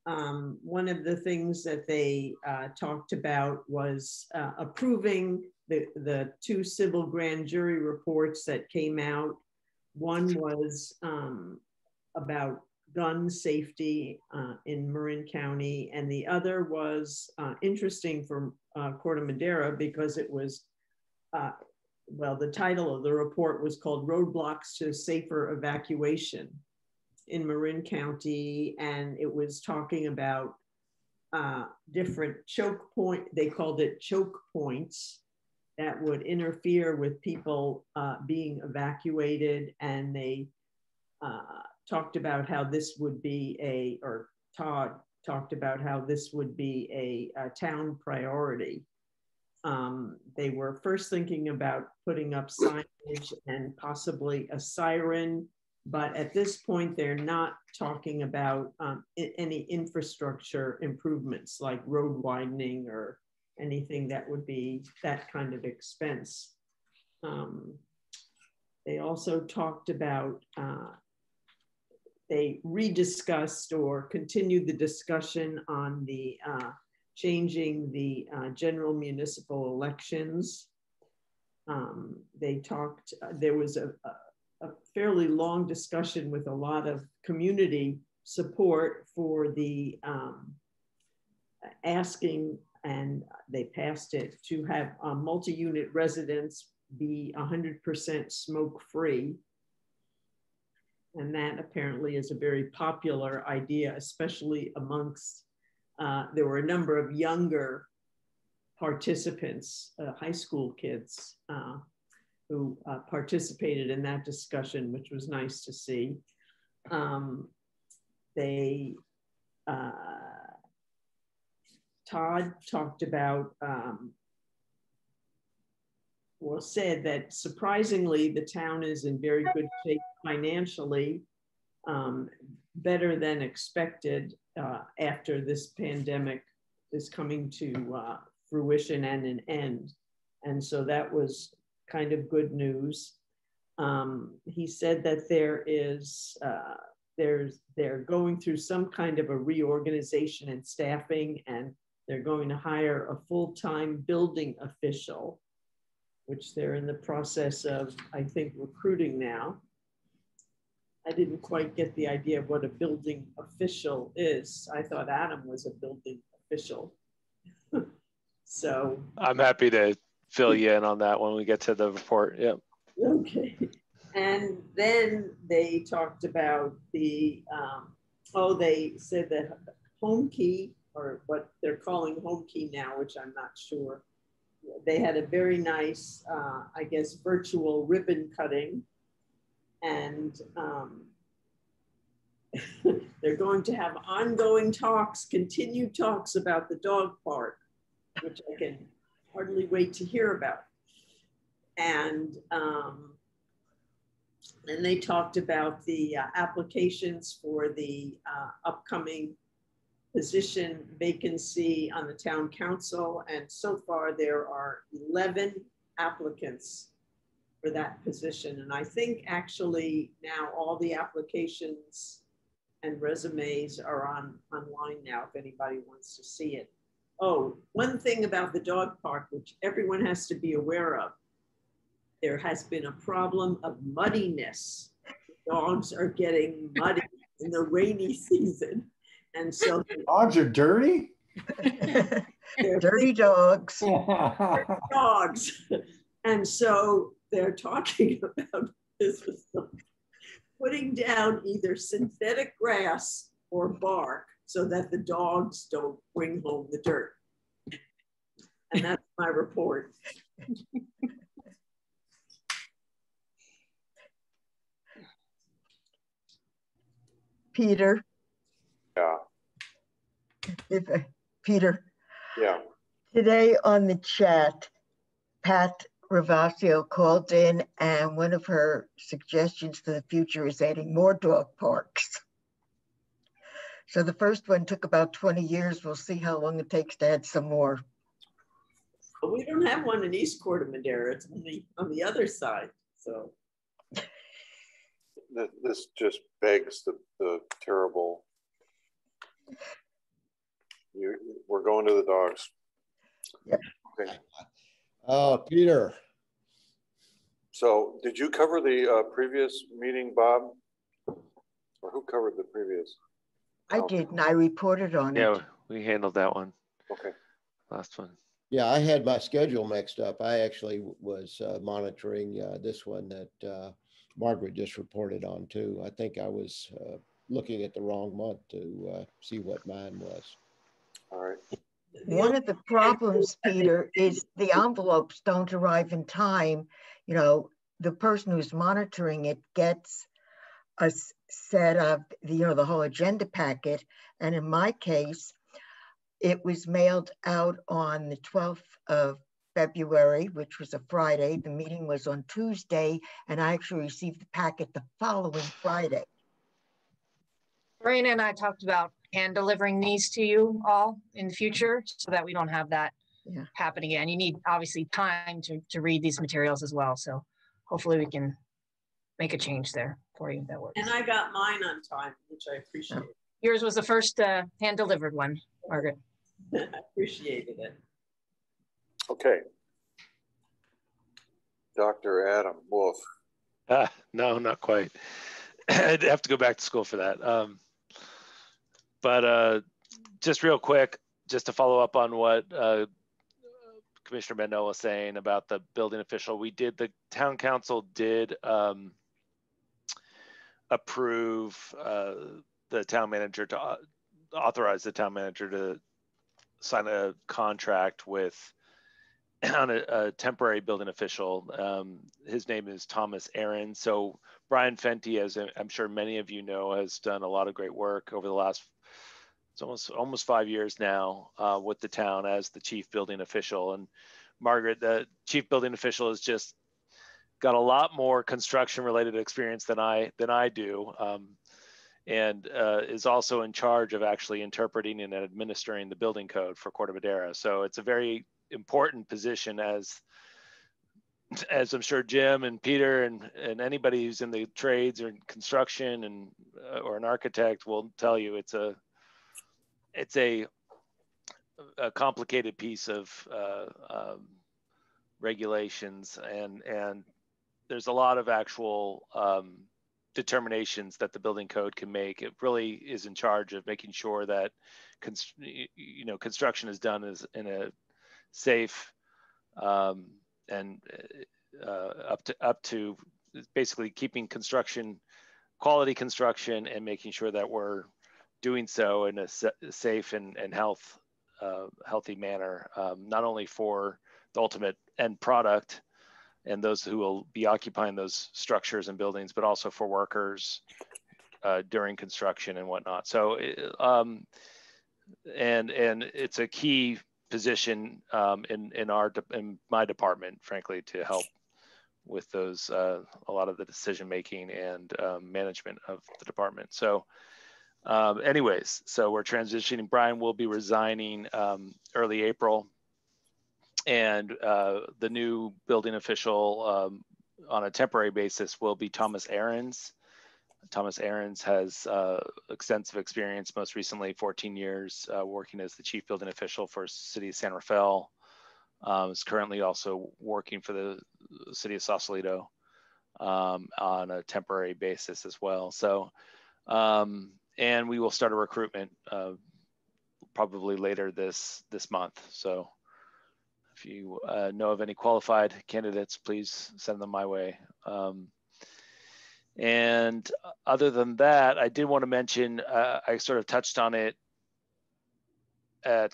One of the things that they talked about was approving the 2 civil grand jury reports that came out. One was about gun safety in Marin County, and the other was interesting for Corte Madera because it was, well, the title of the report was called Roadblocks to Safer Evacuation in Marin County, and it was talking about different choke point, they called it choke points, that would interfere with people being evacuated, and they talked about how this would be or Todd talked about how this would be a town priority. They were first thinking about putting up signage and possibly a siren, but at this point, they're not talking about any infrastructure improvements like road widening or anything that would be that kind of expense. They also talked about, they rediscussed or continued the discussion on the changing the general municipal elections. They talked, there was a fairly long discussion with a lot of community support for the asking, and they passed it, to have multi-unit residents be 100% smoke-free. And that apparently is a very popular idea, especially amongst, there were a number of younger participants, high school kids, who participated in that discussion, which was nice to see. Todd talked about, well, said that surprisingly, the town is in very good shape financially, better than expected after this pandemic is coming to fruition and an end. And so that was kind of good news. He said that they're going through some kind of a reorganization and staffing, and they're going to hire a full-time building official, which they're in the process of, I think, recruiting now. I didn't quite get the idea of what a building official is. I thought Adam was a building official. So I'm happy to fill you in on that when we get to the report. Yep. Okay. And then they talked about the, they said that home key, or what they're calling home key now, which I'm not sure. They had a very nice, I guess, virtual ribbon cutting. And they're going to have ongoing talks, continued talks about the dog park, which I can hardly wait to hear about. And then they talked about the applications for the upcoming position vacancy on the town council. And so far there are 11 applicants for that position. And I think actually now all the applications and resumes are online now if anybody wants to see it. Oh, one thing about the dog park, which everyone has to be aware of, there has been a problem of muddiness. Dogs are getting muddy in the rainy season. And so dogs are dirty? Dirty dogs. Dogs. And so they're talking about this, putting down either synthetic grass or bark so that the dogs don't bring home the dirt. And that's my report. Peter. Yeah. Peter. Yeah. Today on the chat, Pat Ravasio called in, and one of her suggestions for the future is adding more dog parks. So the first one took about 20 years. We'll see how long it takes to add some more. But we don't have one in East Corte Madera. It's only on the other side. So this just begs the terrible. We're going to the dogs. Yep. Okay. Peter. So did you cover the previous meeting, Bob? Or who covered the previous? I did, and I reported on it. Yeah, we handled that one. Okay. Last one. Yeah, I had my schedule mixed up. I actually was monitoring this one that Margaret just reported on too. I think I was looking at the wrong month to see what mine was. All right. One of the problems, Peter, is the envelopes don't arrive in time. You know, the person who's monitoring it gets a set of the whole agenda packet. And in my case, it was mailed out on the 12th of February, which was a Friday. The meeting was on Tuesday, and I actually received the packet the following Friday. Raina and I talked about hand delivering these to you all in the future so that we don't have that happen again. You need obviously time to read these materials as well. So hopefully we can make a change there for you that works. And I got mine on time, which I appreciate. Yours was the first hand delivered one, Margaret. I appreciated it. Okay. Dr. Adam Wolf. No, not quite. I'd have to go back to school for that. But just real quick, just to follow up on what Commissioner Bendel was saying about the building official, the town council did approve the town manager to authorize the town manager to sign a contract with on a temporary building official. His name is Thomas Aaron. So Brian Fenty, as I'm sure many of you know, has done a lot of great work over the last, it's almost 5 years now with the town as the chief building official. And Margaret, the chief building official, has just got a lot more construction related experience than I do. And is also in charge of actually interpreting and administering the building code for Corte Madera. So it's a very important position, as I'm sure Jim and Peter and anybody who's in the trades or in construction and or an architect will tell you. It's a complicated piece of regulations, and there's a lot of actual determinations that the building code can make. It really is in charge of making sure that construction is done in a safe and up to basically keeping construction, quality construction, and making sure that we're doing so in a safe and healthy manner, not only for the ultimate end product and those who will be occupying those structures and buildings, but also for workers during construction and whatnot. So, and it's a key position in my department, frankly, to help with those a lot of the decision making and management of the department. So, anyways, so we're transitioning. Brian will be resigning early April, and the new building official on a temporary basis will be Thomas Ahrens. Thomas Ahrens has extensive experience, most recently 14 years working as the chief building official for City of San Rafael. Is currently also working for the City of Sausalito on a temporary basis as well. So, and we will start a recruitment probably later this month. So if you know of any qualified candidates, please send them my way. And other than that, I did want to mention, I sort of touched on it at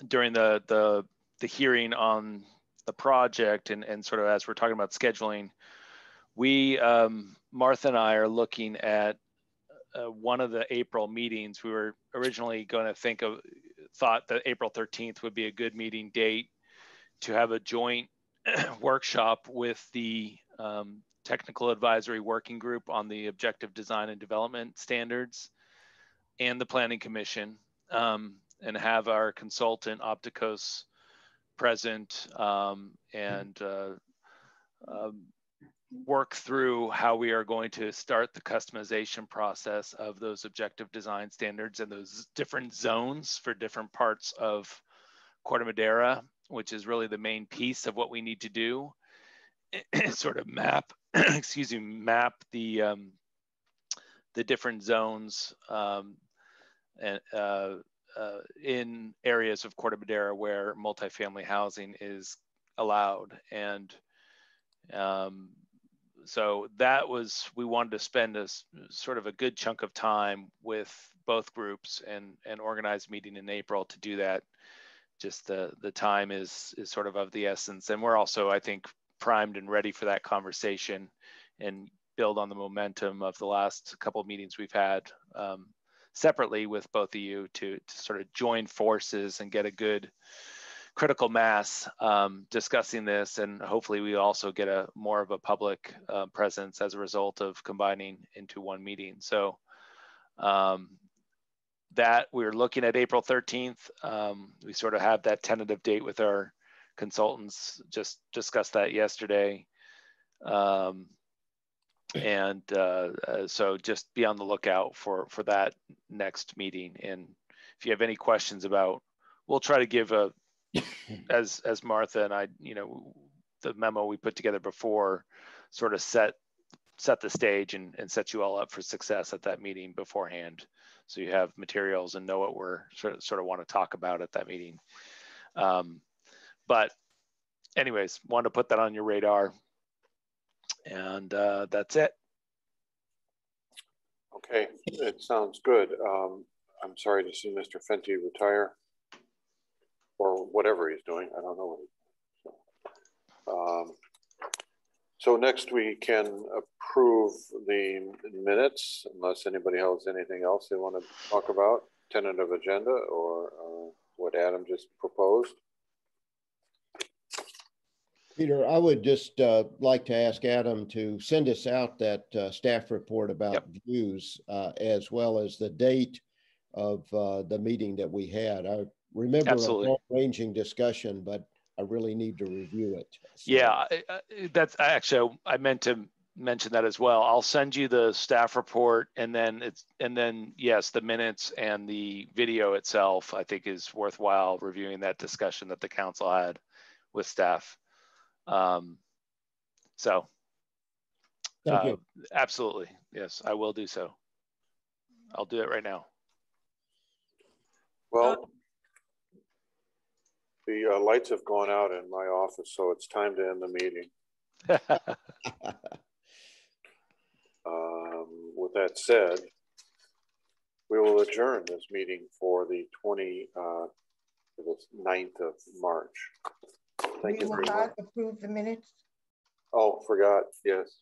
during the hearing on the project, and sort of as we're talking about scheduling, we, Martha and I are looking at one of the April meetings. We were originally going to thought that April 13th would be a good meeting date to have a joint workshop with the Technical Advisory Working Group on the Objective Design and Development Standards and the Planning Commission, and have our consultant Opticos present and work through how we are going to start the customization process of those objective design standards and those different zones for different parts of Corte Madera, which is really the main piece of what we need to do. Sort of map, map the different zones in areas of Corte Madera where multifamily housing is allowed. And so that was, we wanted to spend a sort of a good chunk of time with both groups and organize a meeting in April to do that. Just the time is sort of the essence. And we're also, I think, primed and ready for that conversation and build on the momentum of the last couple of meetings we've had separately with both of you to sort of join forces and get a good critical mass discussing this. And hopefully we also get more of a public presence as a result of combining into one meeting. So that we're looking at April 13th. We sort of have that tentative date with our consultants, just discussed that yesterday. So just be on the lookout for that next meeting. And if you have any questions about, we'll try to give as Martha and I, the memo we put together before sort of set the stage and set you all up for success at that meeting beforehand. So you have materials and know what we're sort of want to talk about at that meeting. But anyways, wanted to put that on your radar. And that's it. Okay, it sounds good. I'm sorry to see Mr. Fenty retire, or whatever he's doing. I don't know what he's doing. So next we can approve the minutes, unless anybody has anything else they want to talk about, tentative agenda, or what Adam just proposed. Peter, I would just like to ask Adam to send us out that staff report about views, as well as the date of the meeting that we had. I remember a long-ranging discussion, but I really need to review it. So. Yeah, that's actually, I meant to mention that as well. I'll send you the staff report, and then yes, the minutes and the video itself, I think, is worthwhile reviewing that discussion that the council had with staff. So thank you. Absolutely. Yes, I will do so. I'll do it right now. Well, The lights have gone out in my office, so it's time to end the meeting. With that said, we will adjourn this meeting for the 9th of March. Thank you very much. Approve the minutes. Oh, forgot. Yes.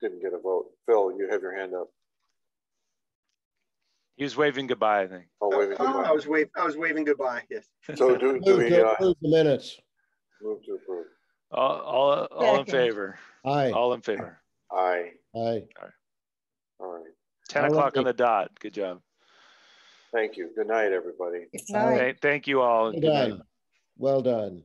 Didn't get a vote. Phil, you have your hand up. He was waving goodbye, I think. Oh, waving goodbye. I was waving goodbye. Yes. So do we approve the minutes? Move to approve. All in favor? Aye. All in favor? Aye. Aye. All right. 10 o'clock on the dot. Good job. Thank you. Good night, everybody. Good night. Thank you all. And Well good night. done. Well done.